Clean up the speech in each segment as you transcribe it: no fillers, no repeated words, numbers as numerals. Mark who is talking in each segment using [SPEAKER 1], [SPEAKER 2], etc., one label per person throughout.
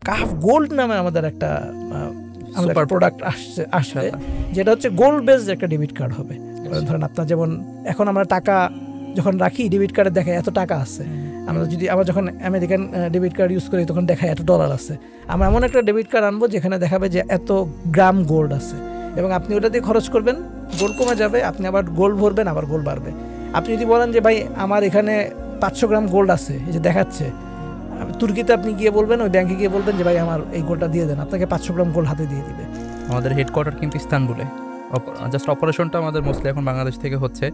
[SPEAKER 1] কাহাফ gold নামে আমাদের একটা প্রোডাক্ট আসবে যেটা হচ্ছে গোল্ড বেসড একটা ডেবিট কার্ড হবে। ধরেন আপনার যেমন এখন আমরা টাকা যখন রাখি ডেবিট কার্ডে দেখায় এত টাকা আছে, আমরা যখন আমেরিকান ডেবিট কার্ড ইউজ করি তখন দেখায় এত ডলার আছে। আমরা এমন একটা ডেবিট কার্ড আনবো যেখানে দেখাবে যে এত গ্রাম গোল্ড আছে, এবং আপনি ওটা দিয়ে খরচ করবেন, গোল্ড কমে যাবে, আপনি আবার গোল্ড ভরবেন, আবার গোল্ড বাড়বে। আপনি যদি বলেন যে ভাই আমার এখানে 500 গ্রাম গোল্ড আছে, এই যে দেখাচ্ছে, তুর্কিতে আপনি গিয়ে বলবেন, ওই ব্যাংকে গিয়ে বলবেন যে ভাই আমার এই গোল্ডটা দিয়ে দেন, আপনাকে 500 গ্রাম গোল্ড হাতে দিয়ে দিবে।
[SPEAKER 2] আমাদের হেডকোয়ার্টার কিন্তু ইস্তানবুলে, জাস্ট অপারেশনটা আমাদের মোস্টলি এখন বাংলাদেশ থেকে হচ্ছে।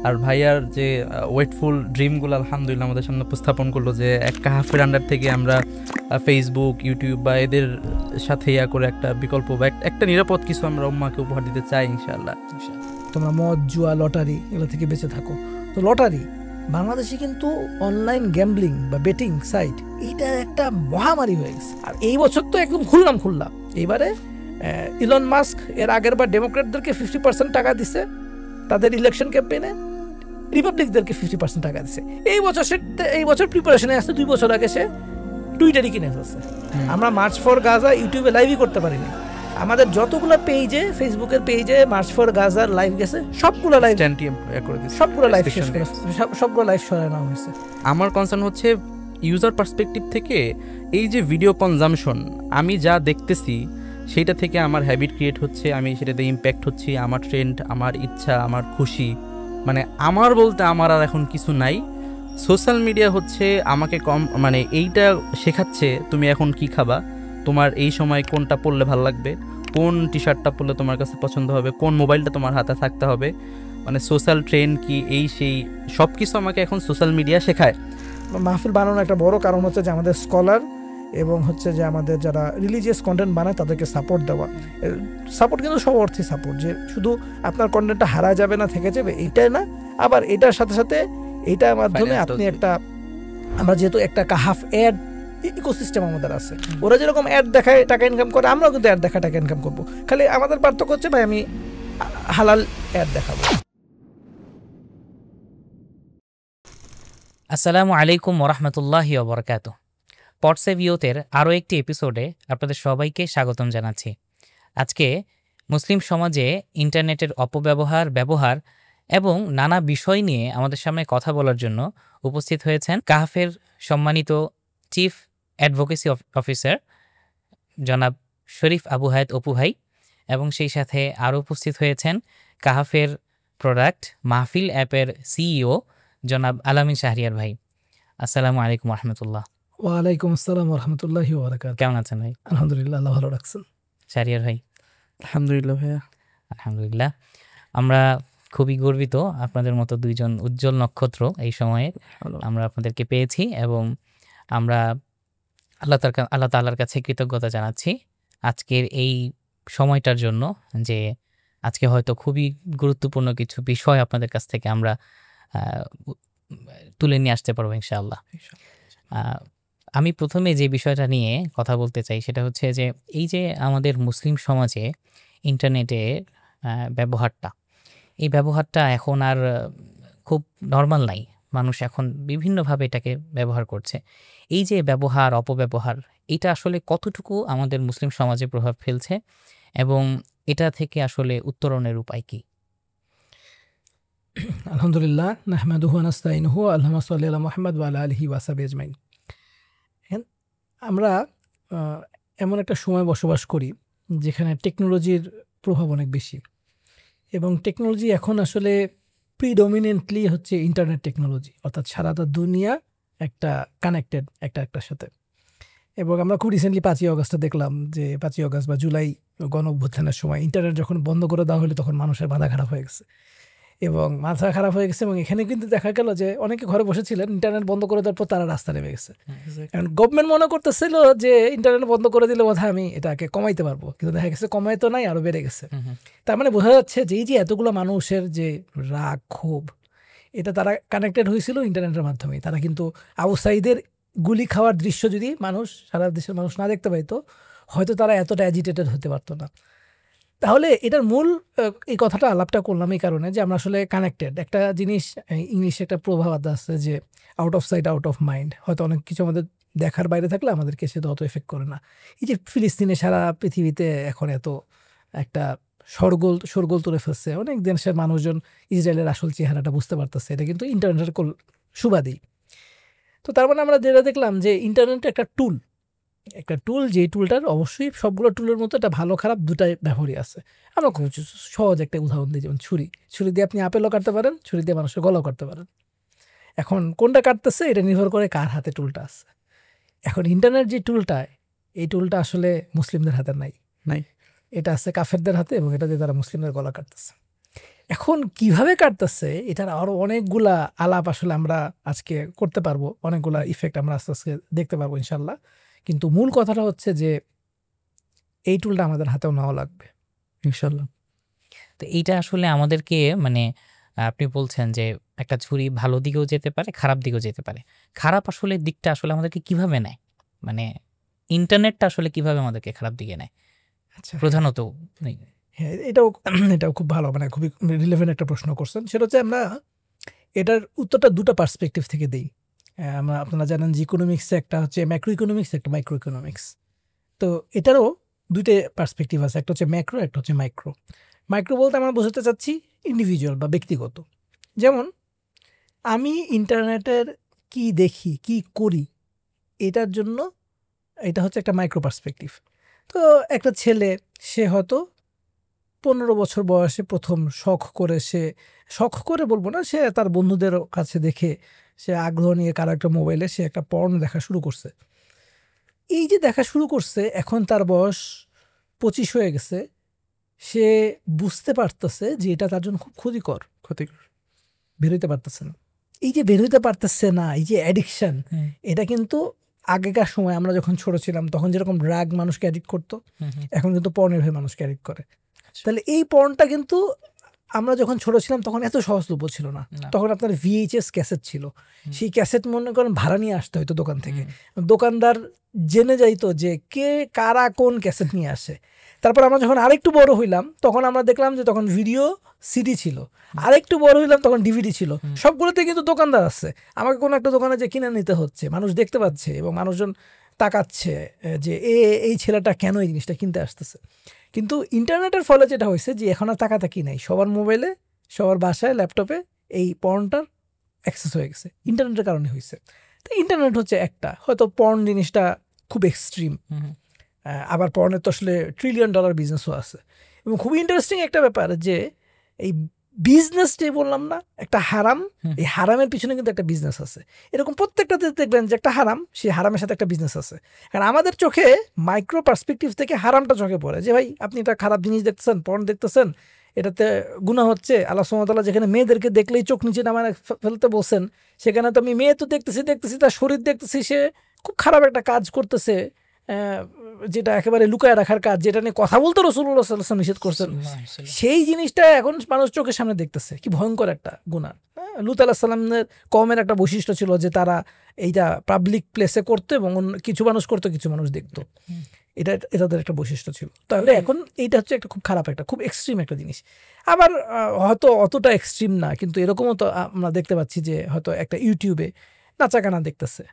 [SPEAKER 2] আর ভাইয়ার যে ওয়েটফুল ড্রিমগুলো আলহামদুলিল্লাহ আমাদের সামনে উপস্থাপন করলো, যে এক কাহাফের আন্ডার থেকে আমরা ফেসবুক, ইউটিউব বা এদের সাথে করে একটা বিকল্প বা একটা নিরাপদ কিছু আমরা উম্মাকে উপহার দিতে চাই ইনশাআল্লাহ।
[SPEAKER 1] তোমরা মদ, জুয়া, লটারি এগুলো থেকে বেঁচে থাকো। তো লটারি বাংলাদেশে কিন্তু অনলাইন গ্যাম্বলিং বা বেটিং সাইট, এইটা একটা মহামারী হয়ে গেছে। আর এই বছর তো একদম খুললাম এইবারে ইলন মাস্ক এর আগের বার ডেমোক্রেটদেরকে 50% টাকা দিছে তাদের ইলেকশন ক্যাম্পেইনে, রিপাবলিকদেরকে 50% টাকা দিছে। এই বছর প্রিপারেশনে আসছে, 2 বছর আগে সে টুইটারই কিনে ফেলছে। আমরা মার্চ ফর গাজা ইউটিউবে লাইভই করতে পারিনি। আমাদের যতগুলো পেজে, ফেসবুকের পেজে মার্চ ফর গাজার লাইভ গেছে, সবগুলো লাইভ শেষ করে, সবগুলো লাইভ সরানো নেওয়া হয়েছে।
[SPEAKER 2] আমার কনসার্ন হচ্ছে ইউজার পার্সপেক্টিভ থেকে, এই যে ভিডিও কনজামশন আমি যা দেখতেছি সেইটা থেকে আমার হ্যাবিট ক্রিয়েট হচ্ছে, আমি সেটাতে ইম্প্যাক্ট হচ্ছি, আমার ট্রেন্ড, আমার ইচ্ছা, আমার খুশি, মানে আমার বলতে আমার আর এখন কিছু নাই। সোশ্যাল মিডিয়া হচ্ছে আমাকে এইটা শেখাচ্ছে তুমি এখন কি খাবা, তোমার এই সময় কোনটা পরলে ভালো লাগবে, কোন টি শার্টটা পরলে তোমার কাছে পছন্দ হবে, কোন মোবাইলটা তোমার হাতে থাকতে হবে, মানে সোশ্যাল ট্রেন্ড কি, এই সেই সব কিছু আমাকে এখন সোশ্যাল মিডিয়া শেখায়।
[SPEAKER 1] মাহফিল বানানোর একটা বড় কারণ হচ্ছে যে আমাদের স্কলার এবং হচ্ছে যে আমাদের যারা রিলিজিয়াস কন্টেন্ট বানায় তাদেরকে সাপোর্ট দেওয়া। সাপোর্ট কিন্তু সব অর্থে সাপোর্ট, যে শুধু আপনার কন্টেন্টটা হারা যাবে না, থেকে যাবে এইটাই না, আবার এটার সাথে সাথে এইটার মাধ্যমে আপনি আমরা যেহেতু একটা কাহাফ অ্যাড ইকোসিস্টেম আমাদের আছে, ওরা যেরকম অ্যাড দেখায় টাকা ইনকাম করে, আমরাও কিন্তু অ্যাড দেখায় টাকা ইনকাম করবো। খালি আমাদের পার্থক্য হচ্ছে ভাই আমি হালাল অ্যাড দেখাবো।
[SPEAKER 3] আসসালামু আলাইকুম ওরহমতুল্লাহি ওবরকাতুহ। পডসেভিওতের আরও একটি এপিসোডে আপনাদের সবাইকে স্বাগতম জানাচ্ছি। আজকে মুসলিম সমাজে ইন্টারনেটের অপব্যবহার, ব্যবহার এবং নানা বিষয় নিয়ে আমাদের সামনে কথা বলার জন্য উপস্থিত হয়েছেন কাহাফের সম্মানিত চিফ অ্যাডভোকেসি অফিসার জনাব শরীফ আবু হায়াত অপু ভাই, এবং সেই সাথে আরও উপস্থিত হয়েছেন কাহাফের প্রোডাক্ট মাহফিল অ্যাপের সিইও জনাব আলামিন শাহরিয়ার ভাই। আসসালামু আলাইকুম রহমতুল্লাহ।
[SPEAKER 1] ওয়ালাইকুম আসসালাম রহমতুল্লাহি ওয়া বারাকাতুহু।
[SPEAKER 3] কেমন আছেন ভাই?
[SPEAKER 1] আলহামদুলিল্লাহ, আল্লাহ ভালো রাখছেন।
[SPEAKER 3] শাহরিয়ার ভাই?
[SPEAKER 2] আলহামদুলিল্লাহ ভাইয়া।
[SPEAKER 3] আলহামদুলিল্লাহ। আমরা খুবই গর্বিত, আপনাদের মতো দুইজন উজ্জ্বল নক্ষত্র এই সময়ে আমরা আপনাদেরকে পেয়েছি, এবং আমরা আল্লাহ তাআলার কাছে কৃতজ্ঞতা জানাচ্ছি আজকের এই সময়টার জন্য, যে আজকে হয়তো খুবই গুরুত্বপূর্ণ কিছু বিষয় আপনাদের কাছ থেকে আমরা তুলে নিয়ে আসতে পারবো ইনশাআল্লাহ। আমি প্রথমে যে বিষয়টা নিয়ে কথা বলতে চাই সেটা হচ্ছে যে এই যে আমাদের মুসলিম সমাজে ইন্টারনেটের এই ব্যবহারটা এখন আর খুব নর্মাল নাই। মানুষ এখন বিভিন্নভাবে এটাকে ব্যবহার করছে। এই যে ব্যবহার, অপব্যবহার, এটা আসলে কতটুকু আমাদের মুসলিম সমাজে প্রভাব ফেলছে, এবং এটা থেকে আসলে উত্তরণের উপায় কি?
[SPEAKER 1] আলহামদুলিল্লাহ, নাহমাদুহু ওয়া নাস্তাইনুহু, আল্লাহুম্মা সাল্লি আলা মুহাম্মাদ ওয়া আলা আলিহি ওয়া সাহবিহি আজমাইন। আমরা এমন একটা সময় বসবাস করি যেখানে টেকনোলজির প্রভাব অনেক বেশি, এবং টেকনোলজি এখন আসলে প্রিডমিনেন্টলি হচ্ছে ইন্টারনেট টেকনোলজি, অর্থাৎ সারাটা দুনিয়া একটা কানেক্টেড একটার সাথে। এবং আমরা খুব রিসেন্টলি 5ই অগস্টে দেখলাম যে 5ই অগস্ট বা জুলাই গণ অভ্যুত্থানের সময় ইন্টারনেট যখন বন্ধ করে দেওয়া হলো তখন মানুষের মাথা খারাপ হয়ে গেছে, এবং এখানে কিন্তু দেখা গেল যে অনেকে ঘরে বসেছিলেন, ইন্টারনেট বন্ধ করে দেওয়ার পর তারা রাস্তা নেমে গেছে। কারণ গভর্নমেন্ট মনে করতেছিল যে ইন্টারনেট বন্ধ করে দিলে বোধহয় আমি এটাকে কমাইতে পারবো, কিন্তু দেখা গেছে কমাই তো নাই, আরো বেড়ে গেছে। তার মানে বোঝা যাচ্ছে যে এই যে এতগুলো মানুষের যে রাগ, ক্ষোভ, এটা তারা কানেক্টেড হয়েছিল ইন্টারনেটের মাধ্যমে। তারা কিন্তু আবু সাঈদের গুলি খাওয়ার দৃশ্য যদি সারা দেশের মানুষ না দেখতে পাইতো, হয়তো তারা এতটা অ্যাজিটেটেড হতে পারতো না। তাহলে এটার মূল এই কথাটা আলাপটা করলাম এই কারণে যে আমরা আসলে কানেক্টেড। একটা জিনিস ইংলিশে একটা প্রভাব আছে যে out of sight out of mind. হয়তো অনেক কিছু আমাদের দেখার বাইরে থাকলে আমাদেরকে সেটা অত এফেক্ট করে না। এই যে ফিলিস্তিনে সারা পৃথিবীতে এখন এত একটা শোরগোল তুলে ফেলছে, অনেক দেশের মানুষজন ইসরায়েলের আসল চেহারাটা বুঝতে পারতেছে, এটা কিন্তু ইন্টারনেটের সুবাদেই। তো তার মানে আমরা যেটা দেখলাম যে ইন্টারনেট একটা টুল, যে টুলটার অবশ্যই সবগুলো টুলের মতো একটা ভালো খারাপ দুটাই ব্যবহারই আছে। আমরা খুব সহজ একটা উদাহরণ দিই, যেমন ছুরি দিয়ে আপনি আপেলও কাটতে পারেন, ছুরি দিয়ে মানুষের গলাও কাটতে পারেন। এখন কোনটা কাটতেছে এটা নির্ভর করে কার হাতে টুলটা আছে। এখন ইন্টারনেট যে টুলটা, এই টুলটা আসলে মুসলিমদের হাতে নাই, এটা আছে কাফেরদের হাতে, এবং এটা দিয়ে তারা মুসলিমদের গলা কাটতেছে। এখন কিভাবে কাটতেছে এটার আরো অনেকগুলা আলাপ আসলে আমরা আজকে করতে পারবো, অনেকগুলা ইফেক্ট আমরা আস্তে আস্তে দেখতে পারবো ইনশাল্লাহ। কিন্তু মূল কথাটা হচ্ছে যে এই টুলটা আমাদের হাতেও নেওয়া লাগবে ইনশাল্লাহ।
[SPEAKER 3] তো এইটা আসলে আমাদেরকে মানে আপনি বলছেন যে একটা ছুরি ভালো দিকেও যেতে পারে, খারাপ দিকেও যেতে পারে। খারাপ আসলে দিকটা আসলে আমাদেরকে কিভাবে নেয়, মানে ইন্টারনেটটা আসলে কিভাবে আমাদেরকে খারাপ দিকে নেয়
[SPEAKER 1] আচ্ছা,
[SPEAKER 3] প্রধানত?
[SPEAKER 1] হ্যাঁ, এটাও খুব ভালো, মানে খুবই রিলেভেন্ট একটা প্রশ্ন করছেন। সেটা হচ্ছে আমরা এটার উত্তরটা দুটো পার্সপেক্টিভ থেকে দিই। আপনারা জানেন যে ইকোনমিক্সে একটা হচ্ছে ম্যাক্রো ইকোনমিক্স, একটা মাইক্রো ইকোনমিক্স। তো এটারও দুইটা পার্সপেক্টিভ আছে, একটা হচ্ছে ম্যাক্রো, একটা হচ্ছে মাইক্রো। মাইক্রো বলতে আমরা বোঝাতে চাচ্ছি ইন্ডিভিজুয়াল বা ব্যক্তিগত। যেমন আমি ইন্টারনেটের কি দেখি, কি করি, এটার জন্য এটা হচ্ছে একটা মাইক্রো পার্সপেক্টিভ। তো একটা ছেলে, সে হয়তো 15 বছর বয়সে প্রথম শখ করে বলবো না, সে তার বন্ধুদের কাছে দেখে সে আগ্রহ নিয়ে কারো একটা মোবাইলে সে একটা পর্ন দেখা শুরু করছে। এই যে দেখা শুরু করছে, এখন তার বয়স 25 হয়ে গেছে, সে বুঝতে পারতেছে যে এটা তার জন্য খুব ক্ষতিকর, বের হইতে পারতেছে না। এই যে বের হইতে পারতেছে না, এই যে অ্যাডিকশন, এটা কিন্তু আগেকার সময় আমরা যখন ছোট ছিলাম তখন যেরকম ড্রাগ মানুষকে অ্যাডিক্ট করতো, এখন কিন্তু পর্নের হয়ে মানুষকে অ্যাডিক্ট করে। তাহলে এই পর্নটা কিন্তু আমরা যখন ছোট ছিলাম তখন এত সহজলভ্য ছিল না। তখন আপনার VHS ক্যাসেট ছিল, সেই ক্যাসেট মনে করেন ভাড়া নিয়ে আসতে হয়তো দোকান থেকে, দোকানদার জেনে যাইতো যে কে কারা কোন ক্যাসেট নিয়ে আসে। তারপর আমরা যখন আরেকটু বড় হইলাম তখন আমরা দেখলাম যে তখন ভিডিও সিডি ছিল, আরেকটু বড় হইলাম তখন DVD ছিল। সবগুলোতে কিন্তু দোকানদার আছে, আমাকে কোনো একটা দোকানে যে কিনে নিতে হচ্ছে, মানুষ দেখতে পাচ্ছে এবং মানুষজন তাকাচ্ছে যে এই ছেলেটা কেন এই জিনিসটা কিনতে আসতেছে। কিন্তু ইন্টারনেটের ফলে যেটা হয়েছে যে এখন আর তাকাতাকি নাই, সবার মোবাইলে, সবার বাসায়, ল্যাপটপে এই পর্নটার অ্যাক্সেস হয়ে গেছে, ইন্টারনেটের কারণে হয়েছে। তো ইন্টারনেট হচ্ছে একটা, হয়তো পর্ন জিনিসটা খুব এক্সট্রিম, আবার পর্নের তো আসলে $1 ট্রিলিয়ন বিজনেসও আছে। এবং খুবই ইন্টারেস্টিং একটা ব্যাপার যে এই বিজনেস যে বললাম না একটা হারাম, এই হারামের পিছনে কিন্তু একটা বিজনেস আছে। এরকম প্রত্যেকটাতে দেখবেন যে একটা হারাম, সেই হারামের সাথে একটা বিজনেস আছে। কারণ আমাদের চোখে মাইক্রো পার্সপেক্টিভ থেকে হারামটা চোখে পড়ে যে ভাই আপনি এটা খারাপ জিনিস দেখতেছেন, পর্ন দেখতেছেন, এটাতে গুনাহ হচ্ছে। আল্লাহ সুবহানাহু ওয়া তাআলা যেখানে মেয়েদেরকে দেখলেই চোখ নিচে নামায় ফেলতে বলছেন, সেখানে তো আমি মেয়ে তো দেখতেছি তার শরীর দেখতেছি, সে খুব খারাপ একটা কাজ করতেছে, যেটা একেবারে লুকায় রাখার কাজ, যেটা নিয়ে কথা বলতে রাসূলুল্লাহ সাল্লাল্লাহু আলাইহি ওয়াসাল্লাম নিষেধ করছেন, সেই জিনিসটা এখন মানুষ চোখের সামনে দেখতেছে। কি ভয়ঙ্কর একটা গুনাহ। লূত আলাইহিস সালামের কওমের একটা বৈশিষ্ট্য ছিল যে তারা এইটা পাবলিক প্লেসে করতো এবং কিছু মানুষ করতো, কিছু মানুষ দেখতো, এটা তাদের একটা বৈশিষ্ট্য ছিল। তাহলে এখন এইটা হচ্ছে একটা খুব খারাপ, একটা খুব এক্সট্রিম একটা জিনিস। আবার হয়তো অতটা এক্সট্রিম না, কিন্তু এরকমও তো আমরা দেখতে পাচ্ছি যে হয়তো একটা ইউটিউবে নাচা গানা দেখতেছে,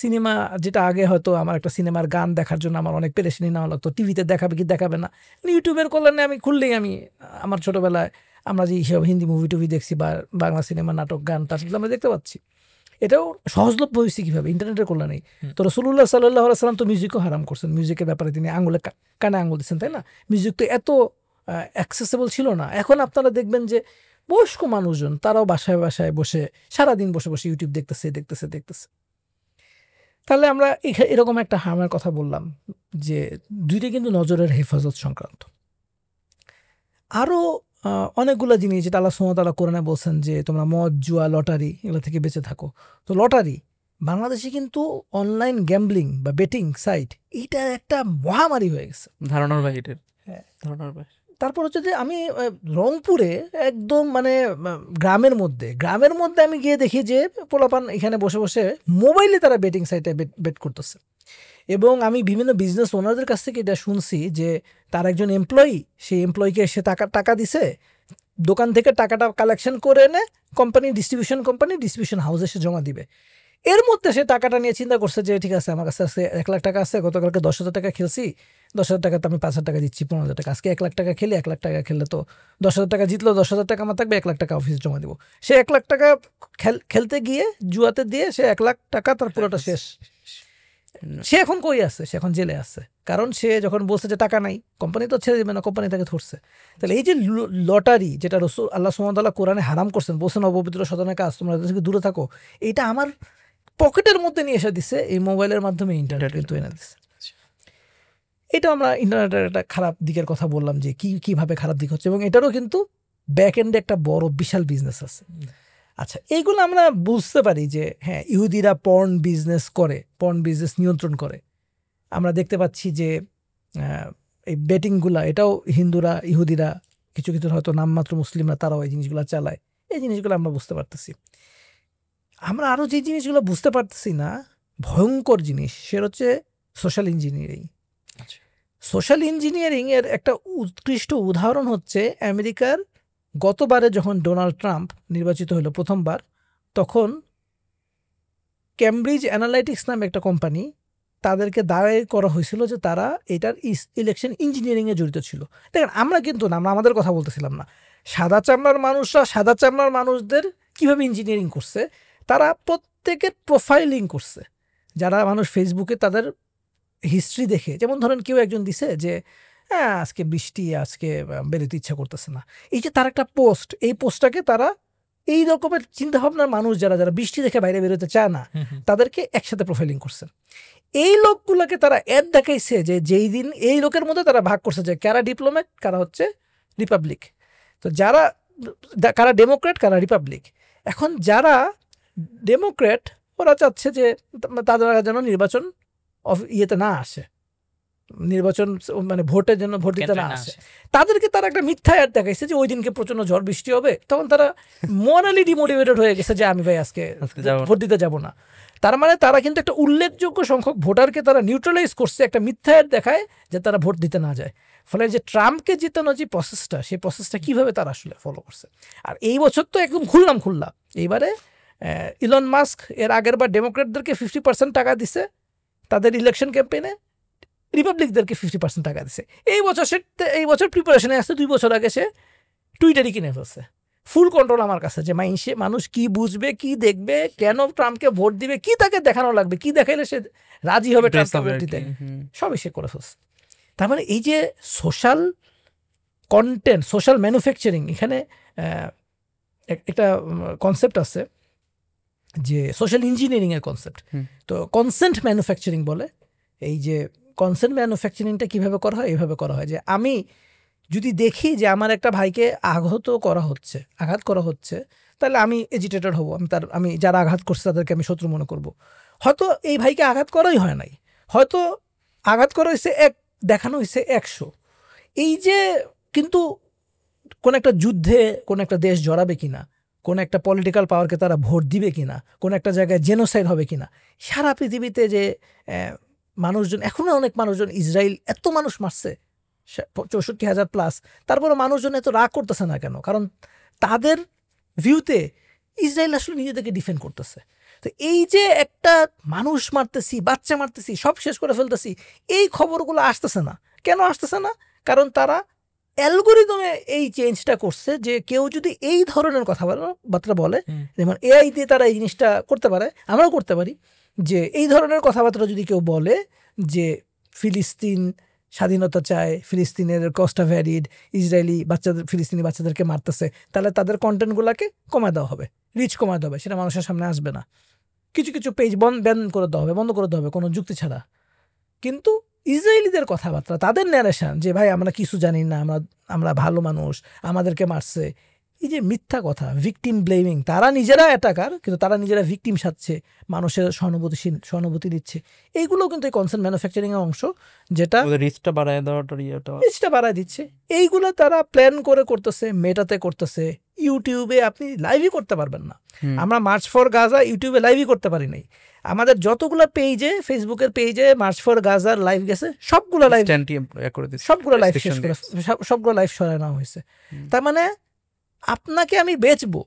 [SPEAKER 1] সিনেমা, যেটা আগে হয়তো আমার একটা সিনেমার গান দেখার জন্য আমার অনেক পেরেশানি নেওয়া লাগতো, টিভিতে দেখাবে কি দেখাবে না, ইউটিউবের কল্যাণে আমি খুললেই আমার ছোটবেলায় আমরা যে হিসাব হিন্দি মুভি টুভি দেখছি বা বাংলা সিনেমা, নাটক, গান, তার সাথে আমরা দেখতে পাচ্ছি। এটাও সহজলভ্য হয়েছে কীভাবে? ইন্টারনেটের কল্যাণেই। তো রাসূলুল্লাহ সাল্লাল্লাহু আলাইহি ওয়াসাল্লাম তো মিউজিকও হারাম করছেন, মিউজিকের ব্যাপারে তিনি কানে আঙুল দিচ্ছেন, তাই না? মিউজিক তো এত অ্যাক্সেসেবল ছিল না। এখন আপনারা দেখবেন যে বয়স্ক মানুষজন তারাও বাসায় বাসায় বসে সারাদিন বসে বসে ইউটিউব দেখতেছে। তাহলে আমরা এরকম একটা হারামের কথা বললাম যে দুইটা কিন্তু নজরের হেফাজত সংক্রান্ত। আরও অনেকগুলো জিনিস যেটা আল্লাহ সুবহানাহু ওয়া তাআলা কোরআনে বলছেন যে তোমরা মদ, জুয়া, লটারি এগুলো থেকে বেঁচে থাকো। তো লটারি, বাংলাদেশে কিন্তু অনলাইন গ্যাম্বলিং বা বেটিং সাইট, এইটা একটা মহামারী হয়ে গেছে,
[SPEAKER 2] ধারণার বাহিরের।
[SPEAKER 1] তারপর হচ্ছে যে আমি রংপুরে একদম মানে গ্রামের মধ্যে আমি গিয়ে দেখি যে পোলাপান এখানে বসে বসে মোবাইলে তারা বেটিং সাইটে বেট করতেছে। এবং আমি বিভিন্ন বিজনেস ওনারদের কাছ থেকে এটা শুনছি যে তার একজন এমপ্লয়ি, সেই এমপ্লয়িকে সে টাকা দিছে, দোকান থেকে টাকাটা কালেকশন করে এনে ডিস্ট্রিবিউশন হাউসে সে জমা দিবে। এর মধ্যে সে টাকাটা নিয়ে চিন্তা করছে যে ঠিক আছে আমার কাছে আজকে 1 লাখ টাকা আছে, গতকালকে 10,000 টাকা খেলছি, 10,000 টাকা তো আমি 5,000 টাকা দিচ্ছি, 15,000 টাকা, আজকে 1 লাখ টাকা খেলি, 1 লাখ টাকা খেললে তো 10,000 টাকা জিতলো, 10,000 টাকা আমার থাকবে, 1 লাখ টাকা অফিসে জমা দিব। সে 1 লাখ টাকা খেলতে গিয়ে জুয়াতে দিয়ে সে 1 লাখ টাকা তার পুরোটা শেষ। সে এখন কই আছে? সে এখন জেলে আছে, কারণ সে যখন বলছে যে টাকা নাই, কোম্পানি তো ছেড়ে দিবে না, কোম্পানি তাকে ধরছে। তাহলে এই যে লটারি, যেটা রাসূল আল্লাহ সুবহানাহু ওয়া তাআলা কোরআনে হারাম করছেন, বলছেন অপবিত্র সাধনের কাজ, তোমরা এদের থেকে দূরে থাকো, এটা আমার পকেটের মধ্যে নিয়ে এসে দিছে এই মোবাইলের মাধ্যমে, ইন্টারনেট কিন্তু এনে দিচ্ছে। এটা আমরা ইন্টারনেটের একটা খারাপ দিকের কথা বললাম যে কিভাবে খারাপ দিক হচ্ছে, এবং এটারও কিন্তু ব্যাক এন্ডে একটা বড় বিশাল বিজনেস আছে। আচ্ছা, এইগুলো আমরা বুঝতে পারি যে হ্যাঁ, ইহুদিরা পর্ন বিজনেস করে, পর্ন বিজনেস নিয়ন্ত্রণ করে। আমরা দেখতে পাচ্ছি যে এই বেটিংগুলা, এটাও হিন্দুরা, ইহুদিরা, কিছু কিছু হয়তো নামমাত্র মুসলিমরা, তারাও এই জিনিসগুলো চালায়। এই জিনিসগুলো আমরা বুঝতে পারতেছি। আমরা আরও যে জিনিসগুলো বুঝতে পারতেছি না, ভয়ঙ্কর জিনিস, সেটা হচ্ছে সোশ্যাল ইঞ্জিনিয়ারিং। সোশ্যাল ইঞ্জিনিয়ারিং এর একটা উৎকৃষ্ট উদাহরণ হচ্ছে আমেরিকার গতবারে যখন ডোনাল্ড ট্রাম্প নির্বাচিত হলো প্রথমবার, তখন ক্যামব্রিজ অ্যানালাইটিক্স নামে একটা কোম্পানি, তাদেরকে দায় করা হয়েছিল যে তারা এটার ইলেকশন ইঞ্জিনিয়ারিংয়ে জড়িত ছিল। দেখেন, আমরা কিন্তু না, আমরা আমাদের কথা বলতেছিলাম না, সাদা চামড়ার মানুষরা সাদা চামড়ার মানুষদের কীভাবে ইঞ্জিনিয়ারিং করছে, তারা প্রত্যেকের প্রোফাইলিং করছে। যারা মানুষ ফেসবুকে তাদের হিস্ট্রি দেখে, যেমন ধরেন কেউ একজন দিছে যে হ্যাঁ আজকে বৃষ্টি, আজকে বেরোতে ইচ্ছা করতেছে না, এই যে তার একটা পোস্ট, এই পোস্টটাকে তারা এই রকমের চিন্তাভাবনার মানুষ যারা যারা বৃষ্টি দেখে বাইরে বেরোতে চায় না, তাদেরকে একসাথে প্রোফাইলিং করছে। এই লোকগুলোকে তারা অ্যাড দেখাইছে যে যেই দিন এই লোকের মধ্যে তারা ভাগ করছে যে কারা ডিপ্লোম্যাট, কারা হচ্ছে রিপাবলিক, তো যারা কারা ডেমোক্রেট, কারা রিপাবলিক। এখন যারা ডেমোক্রেট, ওরা চাচ্ছে যে তাদের যেন নির্বাচন ইয়েতে না আসে, নির্বাচন মানে ভোটের জন্য ভোট দিতে না আসে, তাদেরকে তারা একটা মিথ্যা অ্যাড দেখাইছে যে ওই দিনকে প্রচন্ড ঝড় বৃষ্টি হবে। তখন তারা মোরালি ডিমোটিভেটেড হয়ে গেছে যে আমি ভাই আজকে ভোট দিতে যাব না। তার মানে তারা কিন্তু একটা উল্লেখযোগ্য সংখ্যক ভোটারকে তারা নিউট্রালাইজ করছে, একটা মিথ্যা অ্যাড দেখায় যে তারা ভোট দিতে না যায়। ফলে যে ট্রাম্পকে জিতানো যে প্রসেসটা, সেই প্রসেসটা কিভাবে তারা আসলে ফলো করছে। আর এই বছর তো একদম খুললা এইবারে ইলন মাস্ক এর আগের বার ডেমোক্রেটদেরকে 50% টাকা দিছে তাদের ইলেকশন ক্যাম্পেইনে, রিপাবলিকদেরকে 50% টাকা দিছে। এই বছর প্রিপারেশনে আসছে, 2 বছর আগে সে টুইটারই কিনে ফেলছে। ফুল কন্ট্রোল আমার কাছে, যে মানুষ কি বুঝবে, কি দেখবে, কেন ট্রাম্পকে ভোট দিবে, কি তাকে দেখানো লাগবে, কি দেখাইলে সে রাজি হবে ট্রাম্পকে ভোট দিতে, সবই সে করে ফেলছে। তার মানে এই যে সোশ্যাল কন্টেন্ট, সোশ্যাল ম্যানুফ্যাকচারিং, এখানে একটা কনসেপ্ট আছে যে সোশ্যাল ইঞ্জিনিয়ারিং এর কনসেপ্ট, তো কনসেন্ট ম্যানুফ্যাকচারিং বলে। এই যে কনসেন্ট ম্যানুফ্যাকচারিংটা কীভাবে করা হয়, এইভাবে করা হয় যে আমি যদি দেখি যে আমার একটা ভাইকে আঘাত করা হচ্ছে, তাহলে আমি এজিটেটেড হব, আমি যারা আঘাত করছে তাদেরকে আমি শত্রু মনে করব। হয়তো এই ভাইকে আঘাত করাই হয় নাই, হয়তো আঘাত করা হয়েছে দেখানো হয়েছে 100। এই যে কিন্তু কোন একটা যুদ্ধে কোন একটা দেশ জড়াবে কিনা, কোন একটা পলিটিক্যাল পাওয়ারকে তারা ভোট দিবে কিনা, কোন একটা জায়গায় জেনোসাইড হবে কিনা, সারা পৃথিবীতে যে মানুষজন, এখনো অনেক মানুষজন, ইসরায়েল এত মানুষ মারছে 64,000+, তারপরে মানুষজন এত রাগ করতেছে না কেন? কারণ তাদের ভিউতে ইসরায়েল আসলে নিজেদেরকে ডিফেন্ড করতেছে। তো এই যে একটা মানুষ মারতেছি, বাচ্চা মারতেছি, সব শেষ করে ফেলতেছি, এই খবরগুলো আসতেছে না। কেন আসতেছে না? কারণ তারা অ্যালগোরিদমে এই চেঞ্জটা করছে যে কেউ যদি এই ধরনের কথাবার্তা বলে, যেমন এআই দিয়ে তারা এই জিনিসটা করতে পারে, আমরাও করতে পারি, যে এই ধরনের কথাবার্তা যদি কেউ বলে যে ফিলিস্তিন স্বাধীনতা চায়, ফিলিস্তিনের কস্ট ভ্যারিড, ফিলিস্তিনি বাচ্চাদেরকে মারতেছে, তাহলে তাদের কন্টেন্টগুলোকে কমায় দেওয়া হবে, রিচ কমায় দেওয়া হবে, সেটা মানুষের সামনে আসবে না। কিছু কিছু পেজ বন্ধ করে দেওয়া হবে কোনো যুক্তি ছাড়া। কিন্তু ইসরায়েলিদের কথাবার্তা, তাদের ন্যারেশন যে ভাই আমরা কিছু জানি না, আমরা ভালো মানুষ, আমাদেরকে মারছে, এই যে মিথ্যা কথা, ভিকটিম ব্লেমিং, তারা নিজেরা অ্যাটাকার কিন্তু তারা নিজেরা ভিকটিম সাজছে, মানুষের সহানুভূতি দিচ্ছে, এইগুলো কিন্তু এই কনসেন্ট ম্যানুফ্যাকচারিং এর অংশ, যেটা রিচটা বাড়ায় দিচ্ছে। এইগুলো তারা প্ল্যান করে করতেছে, মেটাতে করতেছে। ইউটিউবে আপনি লাইভই করতে পারবেন না। আমরা মার্চ ফর গাজা ইউটিউবে লাইভই করতে পারি নাই। আমাদের যতগুলো পেজে, ফেসবুকের পেজে মার্চ ফর গাজার লাইভ গেছে, সবগুলো লাইভ শেষ করে, সবগুলো লাইভ সরানো নেওয়া হয়েছে। তার মানে আপনাকে আমি বেচবো,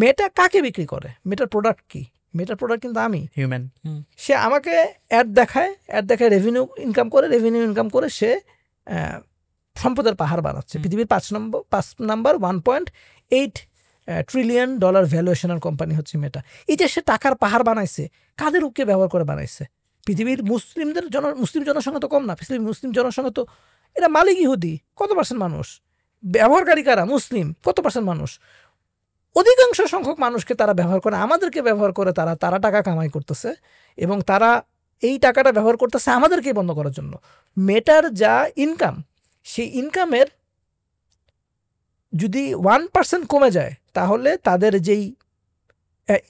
[SPEAKER 1] মেটা কাকে বিক্রি করে, মেটার প্রোডাক্ট কি? মেটার প্রোডাক্ট কিন্তু আমি।
[SPEAKER 2] হিউম্যান।
[SPEAKER 1] সে আমাকে অ্যাড দেখায় রেভিনিউ ইনকাম করে সে সম্পদের পাহাড় বানাচ্ছে। পৃথিবীর 5 নাম্বার 1.8 ট্রিলিয়ন ডলার ভ্যালুয়েশনের কোম্পানি হচ্ছে মেটা। এই যে সে টাকার পাহাড় বানাইছে, কাদের উপকে ব্যবহার করে বানাইছে? পৃথিবীর মুসলিম জনসংখ্যা তো কম না, পৃথিবীর মুসলিম জনসংখ্যা তো এরা মালিক ইহুদি, কত পার্সেন্ট মানুষ? ব্যবহারকারী কারা? মুসলিম, কত পার্সেন্ট মানুষ? অধিকাংশ সংখ্যক মানুষকে তারা ব্যবহার করে, আমাদেরকে ব্যবহার করে তারা টাকা কামাই করতেছে, এবং তারা এই টাকাটা ব্যবহার করতেছে আমাদেরকেই বন্ধ করার জন্য। মেটার যা ইনকাম, সেই ইনকামের যদি 1% কমে যায়, তাহলে তাদের যেই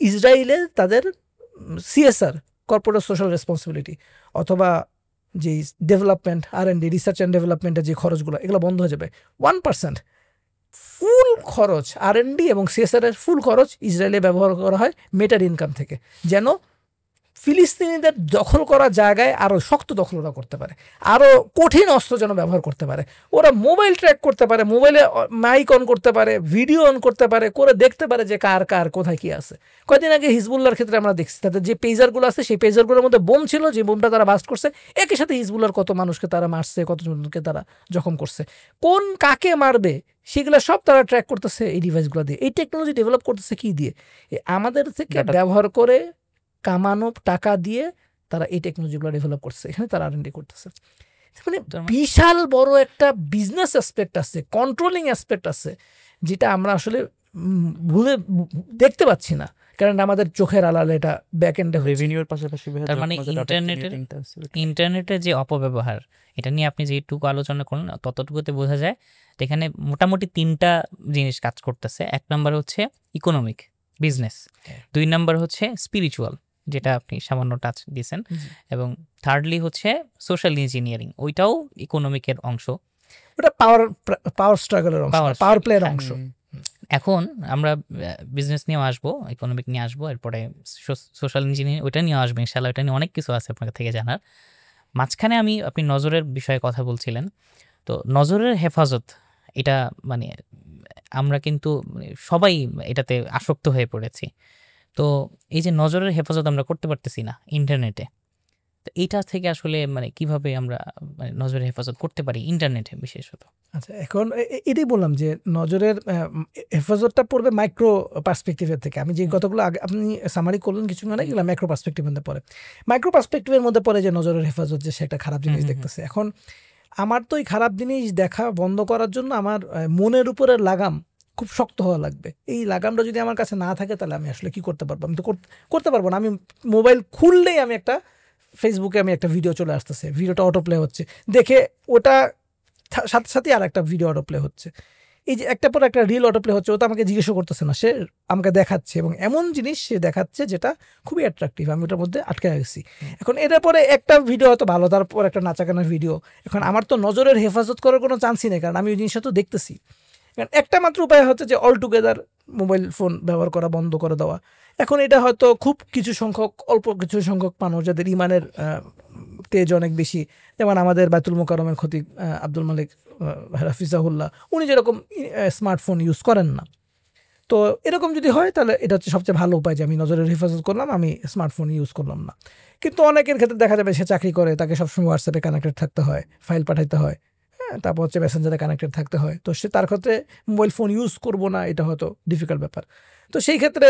[SPEAKER 1] ইসরায়েলে তাদের CSR, কর্পোরেট সোশ্যাল রেসপন্সিবিলিটি, অথবা যেই ডেভেলপমেন্ট R&D, রিসার্চ অ্যান্ড ডেভেলপমেন্টের যে খরচগুলো, এগুলো বন্ধ হয়ে যাবে। 1% ফুল খরচ, R&D এবং CSR এর ফুল খরচ ইসরায়েলে ব্যবহার করা হয় মেটার ইনকাম থেকে, যেন ফিলিস্তিনিদের দখল করা জায়গায় আরও শক্ত দখল ওরা করতে পারে, আরও কঠিন অস্ত্র যেন ব্যবহার করতে পারে। ওরা মোবাইল ট্র্যাক করতে পারে, মোবাইলে মাইক অন করতে পারে, ভিডিও অন করতে পারে, করে দেখতে পারে যে কার কোথায় কী আছে। কয়েকদিন আগে হিজবুল্লাহর ক্ষেত্রে আমরা দেখছি, তাদের যে পেজারগুলো আছে, সেই পেজারগুলোর মধ্যে বোম ছিল, যে বোমটা তারা বাস্ট করছে, একই সাথে হিজবুল্লাহর কত মানুষকে তারা মারছে, কতজনকে তারা জখম করছে, কাকে মারবে, সেগুলো সব তারা ট্র্যাক করতেছে এই ডিভাইসগুলো দিয়ে। এই টেকনোলজি ডেভেলপ করতেছে কি দিয়ে? আমাদের থেকে ব্যবহার করে কামানো টাকা দিয়ে তারা এই টেকনোলজিগুলো ডেভেলপ করছে, এখানে তারা R&D করতেছে। মানে বিশাল বড় একটা বিজনেস অ্যাসপেক্ট আছে, কন্ট্রোলিং অ্যাসপেক্ট আছে, যেটা আমরা আসলে দেখতে পাচ্ছি না, কারণ আমাদের চোখের আড়ালে এটা ব্যাক এন্ডে
[SPEAKER 2] রেভিনিউর পাশাপাশি।
[SPEAKER 3] তার মানে ইন্টারনেটের যে অপব্যবহার, এটা নিয়ে আপনি যেটুকু আলোচনা করলেন ততটুকুতে বোঝা যায় এখানে মোটামুটি 3টা জিনিস কাজ করতেছে। 1 নম্বর হচ্ছে ইকোনমিক বিজনেস, 2 নম্বর হচ্ছে স্পিরিচুয়াল, যেটা আপনি সামান্য টাচ দিয়েছেন, এবং থার্ডলি হচ্ছে সোশ্যাল ইঞ্জিনিয়ারিং, ওইটাও ইকোনমিকের অংশ,
[SPEAKER 1] ওটা পাওয়ার স্ট্রাগলের অংশ, পাওয়ার প্লের অংশ।
[SPEAKER 3] এখন আমরা বিজনেস নিয়েও আসবো, ইকোনমিক নিয়ে আসবো, এরপরে সোশ্যাল ইঞ্জিনিয়ারিং ওইটা নিয়ে আসবো ইনশাআল্লাহ। ওইটা নিয়ে অনেক কিছু আছে আপনার থেকে জানার। মাঝখানে আপনি নজরের বিষয়ে কথা বলছিলেন, তো নজরের হেফাজত, এটা মানে আমরা কিন্তু সবাই এটাতে আসক্ত হয়ে পড়েছি। তো এই যে নজরের হেফাজত আমরা করতে পারতেছি না ইন্টারনেটে, তো এইটা থেকে আসলে মানে কিভাবে আমরা নজরের হেফাজত করতে পারি ইন্টারনেটে বিশেষত?
[SPEAKER 1] আচ্ছা, এখন এটাই বললাম যে নজরের হেফাজতটা পড়বে মাইক্রো পার্সপেক্টিভের থেকে। আমি যে কতগুলো আগে আপনি সামারি করলেন কিছু মানে এগুলো ম্যাক্রো পার্সপেক্টিভের মধ্যে পড়ে। মাইক্রো পার্সপেক্টিভের মধ্যে পড়ে যে নজরের হেফাজত, যে সে একটা খারাপ জিনিস দেখতেছে। এখন আমার তো এই খারাপ জিনিস দেখা বন্ধ করার জন্য আমার মনের উপরে লাগাম খুব শক্ত হওয়া লাগবে। এই লাগামটা যদি আমার কাছে না থাকে, তাহলে আমি আসলে কি করতে পারবো? আমি তো করতে পারবো না। আমি মোবাইল খুললেই আমি ফেসবুকে একটা ভিডিও চলে আসতেছে, ভিডিওটা অটো প্লে হচ্ছে, দেখে ওটা সাথে সাথে আর একটা ভিডিও অটো প্লে হচ্ছে, এই যে একটা পর একটা রিল অটো প্লে হচ্ছে। ও তো আমাকে জিজ্ঞেসও করতেছে না, সে আমাকে দেখাচ্ছে, এবং এমন জিনিস সে দেখাচ্ছে যেটা খুবই অ্যাট্রাকটিভ, আমি ওটার মধ্যে আটকে গেছি। এখন এটার পরে একটা ভিডিও হয়তো ভালো, তারপর একটা নাচাকানার ভিডিও। এখন আমার তো নজরের হেফাজত করার কোনো চান্সই নেই, কারণ আমি ওই জিনিসটা তো দেখতেছি। একটা মাত্র উপায় হচ্ছে যে অল টুগেদার মোবাইল ফোন ব্যবহার করা বন্ধ করে দেওয়া। এখন এটা হয়তো খুব অল্প কিছু সংখ্যক মানুষ যাদের ইমানের তেজ অনেক বেশি, যেমন আমাদের বাইতুল মোকাররমের খতিব আব্দুল মালিক হাফিজাহুল্লাহ, উনি যেরকম স্মার্টফোন ইউজ করেন না। তো এরকম যদি হয়, তাহলে এটা হচ্ছে সবচেয়ে ভালো উপায় যে আমি নজরের হেফাজত করলাম, আমি স্মার্টফোন ইউজ করলাম না। কিন্তু অনেকের ক্ষেত্রে দেখা যাবে সে চাকরি করে, তাকে সবসময় হোয়াটসঅ্যাপে কানেক্টেড থাকতে হয়, ফাইল পাঠাইতে হয়, তারপর হচ্ছে মেসেঞ্জারে কানেক্টেড থাকতে হয়। তো সে তার ক্ষেত্রে মোবাইল ফোন ইউজ করবো না, এটা হয়তো ডিফিকাল্ট ব্যাপার। তো সেই ক্ষেত্রে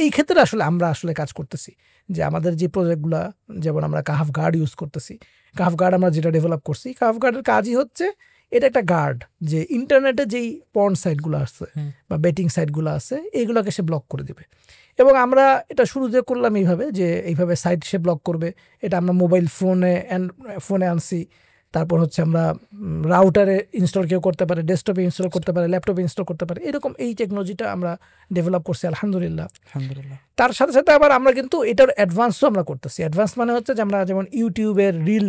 [SPEAKER 1] এই ক্ষেত্রে আমরা কাজ করতেছি যে আমাদের যে প্রজেক্টগুলো, যেমন আমরা কাহাফ গার্ড ইউজ করতেছি। কাহাফ গার্ড আমরা যেটা ডেভেলপ করছি, কাহাফ গার্ডের কাজই হচ্ছে এটা একটা গার্ড, যে ইন্টারনেটে যেই পর্ন সাইটগুলো আছে বা বেটিং সাইটগুলো আছে, এইগুলোকে সে ব্লক করে দেবে। এবং আমরা এটা শুরুতে করলাম এইভাবে, যে এইভাবে সাইট সে ব্লক করবে। এটা আমরা মোবাইল ফোনে আনছি, তারপর হচ্ছে আমরা রাউটারে ইনস্টল কেউ করতে পারে, ডেস্কটপে ইনস্টল করতে পারে, ল্যাপটপে ইনস্টল করতে পারে, এরকম এই টেকনোলজিটা আমরা ডেভেলপ করছি আলহামদুলিল্লাহ। তার সাথে সাথে আবার আমরা কিন্তু এটার অ্যাডভান্সও আমরা করতেছি। অ্যাডভান্স মানে হচ্ছে যে আমরা যেমন ইউটিউবের রিল,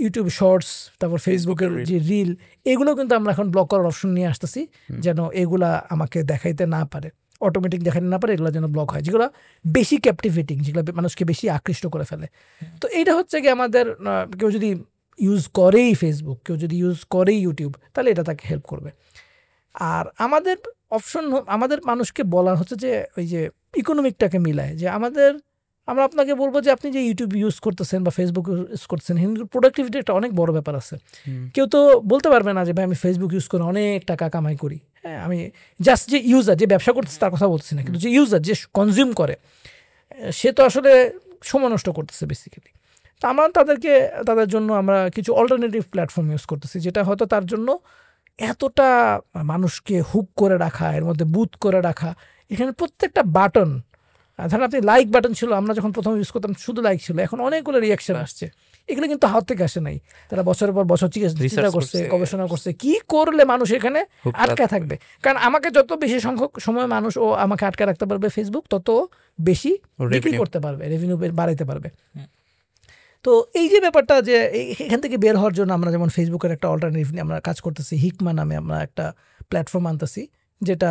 [SPEAKER 1] ইউটিউব শর্টস, তারপর ফেসবুকের যে রিল, এগুলো কিন্তু আমরা এখন ব্লক করার অপশন নিয়ে আসতেছি, যেন এগুলা আমাকে দেখাইতে না পারে, অটোমেটিক দেখাইতে না পারে, এগুলো যেন ব্লক হয়, যেগুলো বেশি ক্যাপটিভেটিং, যেগুলো মানুষকে বেশি আকৃষ্ট করে ফেলে। তো এইটা হচ্ছে কি আমাদের কেউ যদি ইউজ করেই ফেসবুক, কেউ যদি ইউজ করেই ইউটিউব, তাহলে এটা তাকে হেল্প করবে। আর আমাদের অপশন আমাদের মানুষকে বলা হচ্ছে যে ওই যে ইকোনমিকটাকে মিলায়, যে আমরা আপনাকে বলবো যে আপনি যে ইউটিউব ইউজ করতেছেন বা ফেসবুক ইউজ করতেছেন, কিন্তু প্রোডাক্টিভিটি একটা অনেক বড় ব্যাপার আছে। কেউ তো বলতে পারবে না যে ভাই আমি ফেসবুক ইউজ করে অনেক টাকা কামাই করি। হ্যাঁ, আমি জাস্ট যে ইউজার, যে ব্যবসা করতেছে তার কথা বলছি না, কিন্তু যে ইউজার, যে কনজিউম করে, সে তো আসলে সময় নষ্ট করতেছে বেসিক্যালি। তো আমরা তাদের জন্য আমরা কিছু অল্টারনেটিভ প্ল্যাটফর্ম ইউজ করতেছি, যেটা হয়তো তার জন্য এতটা মানুষকে হুক করে রাখা, এর মধ্যে বুথ করে রাখা, এখানে প্রত্যেকটা বাটন, ধরেন আপনি লাইক বাটন ছিল, আমরা যখন প্রথম ইউজ করতাম শুধু লাইক ছিল, এখন অনেকগুলো রিয়াকশন আসছে। এগুলো কিন্তু হাত থেকে আসে নাই, তারা বছরের পর বছর চিন্তা করছে, গবেষণা করছে কি করলে মানুষ এখানে আটকায় থাকবে। কারণ আমাকে যত বেশি সংখ্যক সময় মানুষ ও আমাকে আটকে রাখতে পারবে ফেসবুক, তত বেশি বিক্রি করতে পারবে, রেভিনিউ বাড়াইতে পারবে। তো এই যে ব্যাপারটা, যে এখান থেকে বের হওয়ার জন্য আমরা যেমন ফেসবুকের একটা অল্টারনেটিভ নিয়ে আমরা কাজ করতেছি, হিকমা নামে আমরা একটা প্ল্যাটফর্ম আনতেছি, যেটা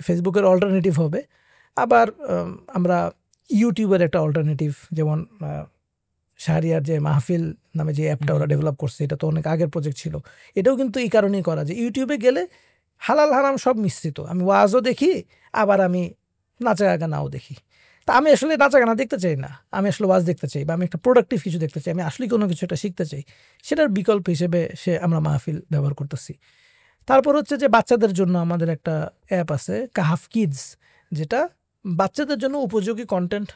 [SPEAKER 1] ফেসবুকের অল্টারনেটিভ হবে। আবার আমরা ইউটিউবের একটা অল্টারনেটিভ, যেমন শাহরিয়ার যে মাহফিল নামে যে অ্যাপটা ওরা ডেভেলপ করছে, এটা তো অনেক আগের প্রজেক্ট ছিল। এটাও কিন্তু এই কারণেই করা যে ইউটিউবে গেলে হালাল হারাম সব মিশ্রিত, আমি ওয়াজও দেখি, আবার আমি নাচা গানাও দেখি। তা আমি আসলে নাচা গানা দেখতে চাই না, আমি আসলে ওয়াজ দেখতে চাই, বা আমি একটা প্রোডাক্টিভ কিছু দেখতে চাই, আমি আসলে কোনো কিছু একটা শিখতে চাই, সেটার বিকল্প হিসেবে আমরা মাহফিল ব্যবহার করতেছি। তারপর হচ্ছে যে বাচ্চাদের জন্য আমাদের একটা অ্যাপ আছে কাহাফ কিডস, যেটা বাচ্চাদের জন্য উপযোগী কন্টেন্ট,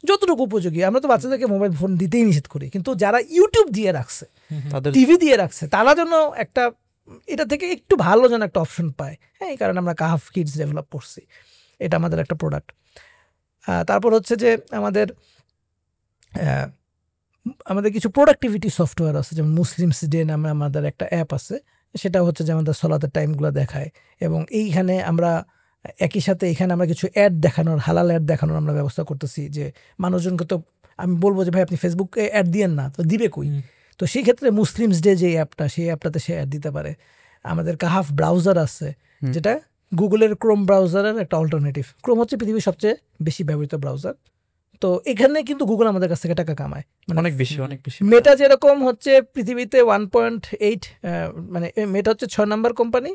[SPEAKER 1] যতটুকু উপযোগী। আমরা তো বাচ্চাদেরকে মোবাইল ফোন দিতেই নিষেধ করি, কিন্তু যারা ইউটিউব দিয়ে রাখছে, টিভি দিয়ে রাখছে, তারা জন্য একটা এটা থেকে একটু ভালো যেন একটা অপশন পায়। হ্যাঁ, এই কারণে আমরা কাহাফ কিডস ডেভেলপ করছি, এটা আমাদের একটা প্রোডাক্ট। তারপর হচ্ছে যে আমাদের কিছু প্রোডাক্টিভিটি সফটওয়্যার আছে, যেমন মুসলিমস ডে নামে আমাদের একটা অ্যাপ আছে, সেটা হচ্ছে যে আমাদের সলাতের টাইমগুলো দেখায়। এবং এইখানে আমরা একই সাথে এখানে আমরা কিছু অ্যাড দেখানোর, হালাল অ্যাড দেখানোর আমরা ব্যবস্থা করতেছি, যে মানুষজনকে তো আমি বলবো যে ভাই আপনি ফেসবুকে অ্যাড দিয়েন না, তো দিবে কই? তো সেই ক্ষেত্রে মুসলিমস ডে যে অ্যাপটা, সেই অ্যাপটাতে সে অ্যাড দিতে পারে। আমাদের কাহাফ ব্রাউজার আছে, যেটা গুগলের ক্রোম ব্রাউজারের একটা অল্টারনেটিভ। ক্রোম হচ্ছে পৃথিবীর সবচেয়ে বেশি ব্যবহৃত ব্রাউজার। তো এখানে কিন্তু গুগল আমাদের কাছ থেকে টাকা কামায়, মানে
[SPEAKER 2] অনেক বেশি।
[SPEAKER 1] মেটা যেরকম হচ্ছে পৃথিবীতে 1.8, মানে মেটা হচ্ছে 6 নম্বর কোম্পানি,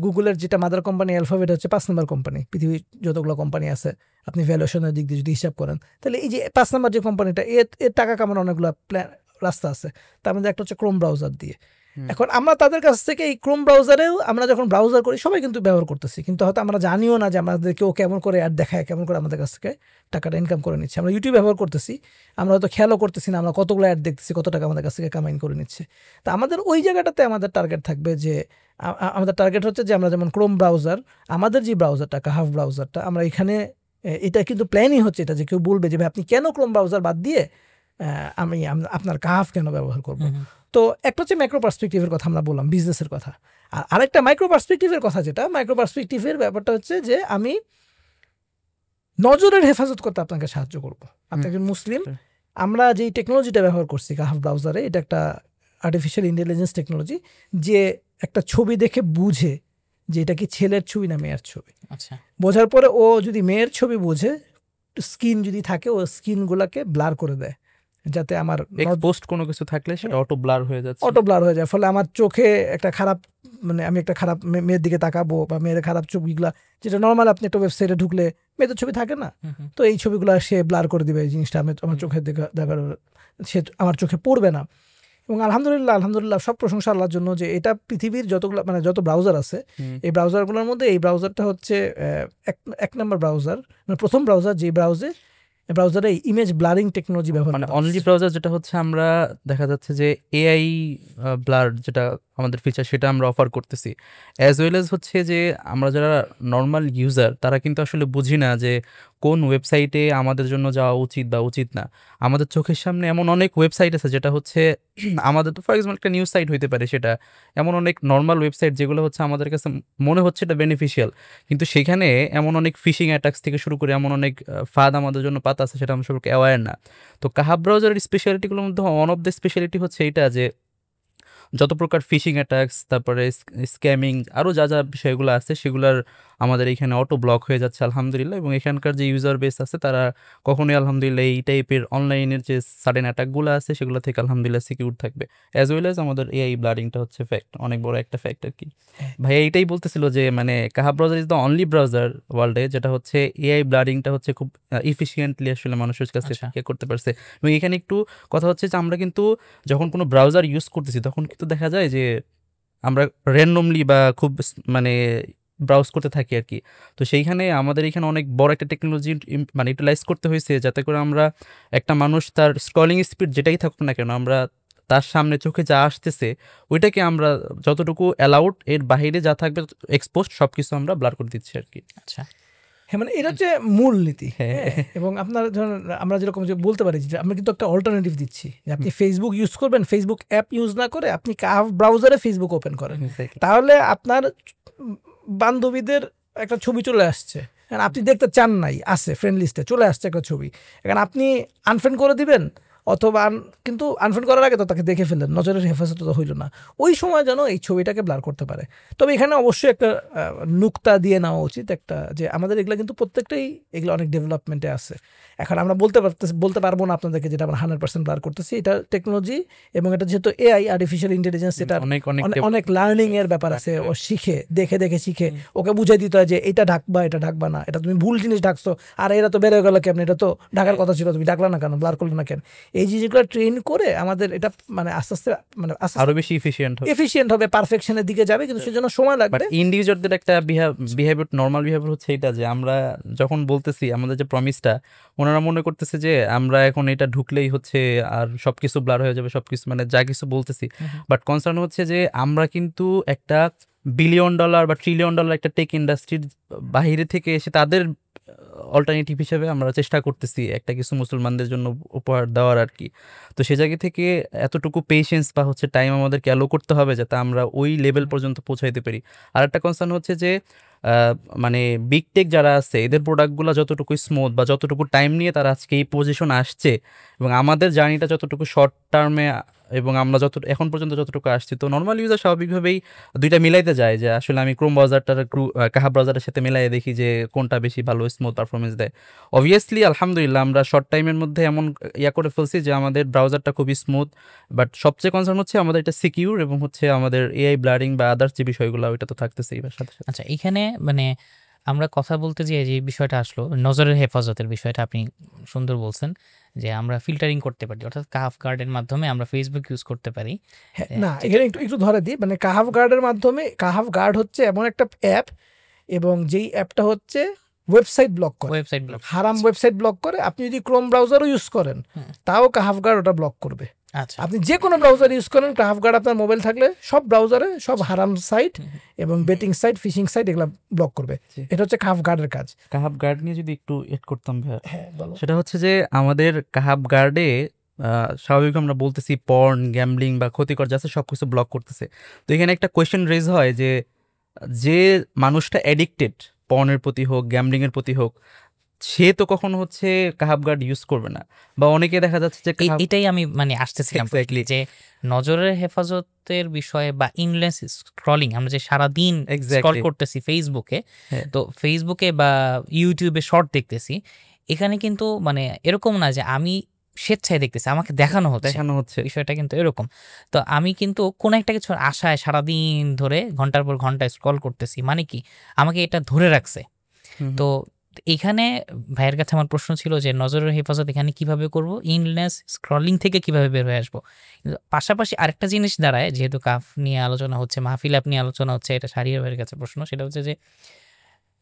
[SPEAKER 1] গুগলের যেটা মাদার কোম্পানি অ্যালফাবেট হচ্ছে 5 নম্বর কোম্পানি। পৃথিবীর যতগুলো কোম্পানি আছে আপনি ভ্যালুয়েশনের দিক দিয়ে যদি হিসাব করেন, তাহলে এই যে 5 নম্বর যে কোম্পানিটা, এর টাকা কামানোর অনেকগুলো রাস্তা আছে। তার মধ্যে একটা হচ্ছে ক্রোম ব্রাউজার দিয়ে। এখন আমরা তাদের কাছ থেকে এই ক্রোম ব্রাউজারেও আমরা যখন ব্রাউজার করি সবাই কিন্তু ব্যবহার করতেছি, কিন্তু হয়তো আমরা জানিও না যে আমাদেরকে ও কেমন করে অ্যাড দেখায়, কেমন করে আমাদের কাছ থেকে টাকাটা ইনকাম করে নিচ্ছে। আমরা ইউটিউব ব্যবহার করতেছি, আমরা হয়তো খেয়ালও করতেছি না আমরা কতগুলো অ্যাড দেখতেছি, কত টাকা আমাদের কাছ থেকে কামাইন করে নিচ্ছে। তা আমাদের ওই জায়গাটাতে আমাদের টার্গেট থাকবে, যে আমাদের টার্গেট হচ্ছে যে আমরা যেমন ক্রোম ব্রাউজার, আমাদের যে ব্রাউজারটা কাহাফ ব্রাউজারটা, আমরা এখানে এটা কিন্তু প্ল্যানই হচ্ছে এটা, যে কেউ বলবে যে ভাই আপনি কেন ক্রোম ব্রাউজার বাদ দিয়ে আমি আপনার কাহাফ কেন ব্যবহার করবো। তো একটা হচ্ছে ম্যাক্রো পার্সপেক্টিভের কথা আমরা বললাম, বিজনেসের কথা। আর আরেকটা মাইক্রো পার্সপেক্টিভের কথা, যেটা মাইক্রো পার্সপেক্টিভের ব্যাপারটা হচ্ছে যে আমি নজরের হেফাজত করতে আপনাকে সাহায্য করব। আপনি একজন মুসলিম, আমরা যেই টেকনোলজিটা ব্যবহার করছি কাহাফ ব্রাউজারে, এটা একটা আর্টিফিশিয়াল ইন্টেলিজেন্স টেকনোলজি, যে একটা ছবি দেখে বুঝে যে এটা কি ছেলের ছবি না মেয়ের ছবি।
[SPEAKER 3] আচ্ছা,
[SPEAKER 1] বোঝার পরে ও যদি মেয়ের ছবি বোঝে, স্কিন যদি থাকে ও স্কিনগুলোকে ব্লার করে দেয়, যাতে আমার
[SPEAKER 2] এক্সপোজড কোনো কিছু থাকলে সেটা অটো ব্লার হয়ে যাচ্ছে,
[SPEAKER 1] অটো ব্লার হয়ে যায়। ফলে আমার চোখে একটা খারাপ, মানে আমি একটা খারাপ মেয়ের দিকে তাকাবো, বা মেয়ের খারাপ ছবিগুলা, যেটা নর্মাল আপনি একটা ওয়েবসাইটে ঢুকলে মেয়েদের ছবি থাকে না, তো এই ছবিগুলো সে ব্লার করে দিবে। এই জিনিসটা আমার চোখে দেখার সে আমার চোখে পড়বে না। এবং আলহামদুলিল্লাহ সব প্রশংসা আল্লাহর জন্য, যে এটা পৃথিবীর যতগুলো মানে যত ব্রাউজার আছে, এই ব্রাউজারগুলোর মধ্যে এই ব্রাউজারটা হচ্ছে এক নম্বর ব্রাউজার, মানে প্রথম ব্রাউজার যে ব্রাউজারে ইমেজ ব্লারিং টেকনোলজি ব্যবহার,
[SPEAKER 2] মানে অনলি ব্রাউজার, যেটা হচ্ছে আমরা দেখা যাচ্ছে যে এআই ব্লার যেটা আমাদের ফিচার, সেটা আমরা অফার করতেছি। অ্যাজ ওয়েল এজ হচ্ছে যে আমরা যারা নর্মাল ইউজার, তারা কিন্তু আসলে বুঝি না যে কোন ওয়েবসাইটে আমাদের জন্য যাওয়া উচিত বা উচিত না। আমাদের চোখের সামনে এমন অনেক ওয়েবসাইট আছে যেটা হচ্ছে আমাদের, তো ফর এক্সাম্পল একটা নিউজ সাইট হইতে পারে, সেটা এমন অনেক নর্মাল ওয়েবসাইট যেগুলো হচ্ছে আমাদের কাছে মনে হচ্ছে এটা বেনিফিশিয়াল, কিন্তু সেখানে এমন অনেক ফিশিং অ্যাটাক্স থেকে শুরু করে এমন অনেক ফাঁদ আমাদের জন্য পাতা আছে, সেটা আমরা সবাইকে অ্যাওয়ার না। তো কাহাফ ব্রাউজারের স্পেশালিটিগুলোর মধ্যে ওয়ান অফ দ্য স্পেশালিটি হচ্ছে এইটা, যে যত প্রকার ফিশিং অ্যাটাকস, তারপরে স্ক্যামিং, আরও যা যা বিষয়গুলো আছে সেগুলোর আমাদের এখানে অটো ব্লক হয়ে যাচ্ছে আলহামদুলিল্লাহ। এবং এখানকার যে ইউজার বেস আছে তারা কখনোই আলহামদুলিল্লাহ এই টাইপের অনলাইনের যে সাডেন অ্যাটাকগুলো আছে সেগুলো থেকে আলহামদুলিল্লাহ সিকিউর থাকবে। অ্যাজ ওয়েল অ্যাজ আমাদের এআই ব্লাডিংটা হচ্ছে ফ্যাক্ট, অনেক বড় একটা ফ্যাক্ট আর কি। ভাইয়া এইটাই বলতেছিল যে মানে কাহাব browser is the only browser ওয়ার্ল্ডে যেটা হচ্ছে এআই ব্লাডিংটা হচ্ছে খুব ইফিসিয়েন্টলি আসলে মানুষের কাছে করতে পারছে। এবং এখানে একটু কথা হচ্ছে যে আমরা কিন্তু যখন কোনো ব্রাউজার ইউজ করতেছি তখন কিন্তু দেখা যায় যে আমরা র্যান্ডমলি বা খুব মানে ব্রাউজ করতে থাকি আর কি। তো সেইখানে আমাদের এখানে অনেক বড় একটা টেকনোলজি মানে ইউটিলাইজ করতে হয়েছে যাতে করে আমরা একটা মানুষ তার স্ক্রলিং স্পিড যেটাই থাকুক না কেন, আমরা তার সামনে চোখে যা আসতেছে ওইটাকে আমরা যতটুকু অ্যালাউড, এর বাইরে যা থাকবে এক্সপোজড সব কিছু আমরা ব্লার করে দিচ্ছি আর কি।
[SPEAKER 3] আচ্ছা,
[SPEAKER 1] হ্যাঁ, মানে এটা হচ্ছে মূল নীতি। এবং আপনার ধরেন আমরা যেরকম যে বলতে পারি যে আমরা কিন্তু একটা অল্টারনেটিভ দিচ্ছি যে আপনি ফেসবুক ইউজ করবেন, ফেসবুক অ্যাপ ইউজ না করে আপনি কাহাভ ব্রাউজারে ফেসবুক ওপেন করেন, তাহলে আপনার বান্ধবীদের একটা ছবি চলে আসছে, আপনি দেখতে চান নাই, আছে ফ্রেন্ড লিস্টে চলে আসছে একটা ছবি, এখানে আপনি আনফ্রেন্ড করে দিবেন, অথবা কিন্তু আনফ্রেন্ড করার আগে তো তাকে দেখে ফেললেন, নজরের হেফাজত তো হইল না, ওই সময় যেন এই ছবিটাকে ব্লার করতে পারে। তবে এখানে অবশ্যই একটা নুক্তা দিয়ে নেওয়া উচিত একটা, যে আমাদের এগুলো কিন্তু প্রত্যেকটাই এগুলো অনেক ডেভেলপমেন্টে আছে। এখন আমরা বলতে পারবো না আপনাদেরকে যেটা আমরা 100% ব্লার করতেছি, এটা টেকনোলজি এবং এটা যেহেতু এআই আর্টিফিশিয়াল ইন্টেলিজেন্স, এটা অনেক লার্নিং এর ব্যাপার আছে। ও শিখে, দেখে দেখে শিখে, ওকে বুঝাই দিতে হয় যে এটা ঢাকবা, এটা ঢাকবা না, এটা তুমি ভুল জিনিস ঢাকছো, আর এরা তো বেরো গেল কেমন, এটা তো ঢাকার কথা ছিল, তুমি ডাকলা না কেন, ব্লার করলো না কেন, এই জিনিসগুলো ট্রেন করে আমাদের এটা মানে আস্তে আস্তে মানে
[SPEAKER 2] আরো বেশি
[SPEAKER 1] এফিশিয়েন্ট হবে, পারফেকশনের দিকে যাবে, কিন্তু সেজন্য সময় লাগবে।
[SPEAKER 2] ইন্ডিভিজুয়ালদের একটা বিহেভিয়ার, নর্মাল বিহেভিয়ার হচ্ছে এটা যে আমরা যখন বলতেছি আমাদের যে প্রমিসটা, ওনারা মনে করতেছে যে আমরা এখন এটা ঢুকলেই হচ্ছে আর সবকিছু ব্লার হয়ে যাবে, সবকিছু মানে যা কিছু বলতেছি। বাট কনসার্ন হচ্ছে যে আমরা কিন্তু একটা $1 বিলিয়ন বা $1 ট্রিলিয়ন একটা টেক ইন্ডাস্ট্রির বাইরে থেকে এসে তাদের অল্টারনেটিভ হিসেবে আমরা চেষ্টা করতেছি একটা কিছু মুসলমানদের জন্য উপহার দেওয়ার আর কি। তো সে জায়গা থেকে এতটুকু পেশেন্স বা হচ্ছে টাইম আমাদেরকে অ্যালো করতে হবে যাতে আমরা ওই লেভেল পর্যন্ত পৌঁছাইতে পারি। আর একটা কনসার্ন হচ্ছে যে মানে বিগ টেক যারা আছে এদের প্রোডাক্টগুলো যতটুকু স্মুথ বা যতটুকু টাইম নিয়ে তারা আজকে এই পজিশন আসছে, এবং আমাদের জার্নিটা যতটুকু শর্ট টার্মে এবং আমরা এখন পর্যন্ত যতটুকু আসছি, তো নর্মাল ইউজার স্বাভাবিকভাবেই দুইটা মিলাইতে যায় যে আসলে আমি ক্রোম ব্রাউজারটার কাহাব ব্রাউজারের সাথে মিলাই দেখি যে কোনটা বেশি ভালো স্মুথ পারফরমেন্স দেয়। অবভিয়াসলি আলহামদুলিল্লাহ আমরা শর্ট টাইমের মধ্যে এমন করে ফেলছি যে আমাদের ব্রাউজারটা খুবই স্মুথ, বাট সবচেয়ে কনসার্ন হচ্ছে আমাদের এটা সিকিউর এবং হচ্ছে আমাদের এআই ব্লারিং বা আদার্স যে বিষয়গুলো ওইটা তো থাকতেছেই এবার সাথে সাথে।
[SPEAKER 3] আচ্ছা, এখানে মানে আমরা কথা বলতে যে বিষয়টা আসলো নজরের হেফাজতের বিষয়টা আপনি সুন্দর বলছেন যে আমরা ফিল্টারিং করতে পারি, অর্থাৎ কাহাফ গার্ডের মাধ্যমে আমরা ফেসবুক ইউজ করতে পারি।
[SPEAKER 1] না, এখানে একটু ধরে দিই, মানে কাহাফ গার্ডের মাধ্যমে, কাহাফ গার্ড হচ্ছে এমন একটা অ্যাপ, এবং যেই অ্যাপটা হচ্ছে ওয়েবসাইট ব্লক করে, হারাম ওয়েবসাইট ব্লক করে। আপনি যদি ক্রোম ব্রাউজারও ইউজ করেন তাও কাহাফ গার্ড ওটা ব্লক করবে।
[SPEAKER 3] আচ্ছা,
[SPEAKER 1] আপনি যে কোনো ব্রাউজার ইউজ করেন, কাহাফ গার্ড আপনার মোবাইল থাকলে সব ব্রাউজারে সব হারাম সাইট এবং বেটিং সাইট, ফিশিং সাইট এগুলো ব্লক করবে। এটা হচ্ছে কাহাফ গার্ডের কাজ।
[SPEAKER 2] কাহাফ গার্ড নিয়ে যদি একটু এড করতাম ভাই, সেটা হচ্ছে যে আমাদের কাহাফ গার্ডে স্বাভাবিক আমরা বলতেছি পর্ন, গ্যাম্বলিং বা ক্ষতিকর যাচ্ছে সব কিছু ব্লক করতেছে। তো এখানে একটা কোয়েশ্চেন রেজ হয় যে মানুষটা অ্যাডিক্টেড পর্নের প্রতি হোক, গ্যাম্বলিংয়ের প্রতি হোক, সে তো কখনো হচ্ছে কাহাব গার্ড ইউজ করবে না। বা অনেকে দেখা যাচ্ছে যে
[SPEAKER 3] এটাই আমি মানে আসতেছিলাম যে নজরের হেফাজতের বিষয়ে বা ইনলেস স্ক্রলিং, আমরা যে সারাদিন স্ক্রল করতেছি ফেসবুকে, তো ফেসবুকে বা ইউটিউবে শর্ট দেখতেছি, এখানে কিন্তু মানে এরকম না যে আমি স্বেচ্ছায় দেখতেছি, আমাকে দেখানো হচ্ছে বিষয়টা কিন্তু এরকম। তো আমি কিন্তু কোনো একটা কিছুর আশায় সারাদিন ধরে ঘন্টার পর ঘন্টা স্ক্রল করতেছি, মানে কি আমাকে এটা ধরে রাখছে। তো এখানে ভাইয়ের কাছে আমার প্রশ্ন ছিল যে নজরের হেফাজত এখানে কিভাবে করব, ইনলেস স্ক্রলিং থেকে কিভাবে বের হয়ে আসবো। পাশাপাশি আরেকটা জিনিস দাঁড়ায়, যেহেতু কাফ নিয়ে আলোচনা হচ্ছে, মাহফিল অ্যাপ নিয়ে আলোচনা হচ্ছে, এটা শাহরিয়ার ভাইয়ের কাছে প্রশ্ন, সেটা হচ্ছে যে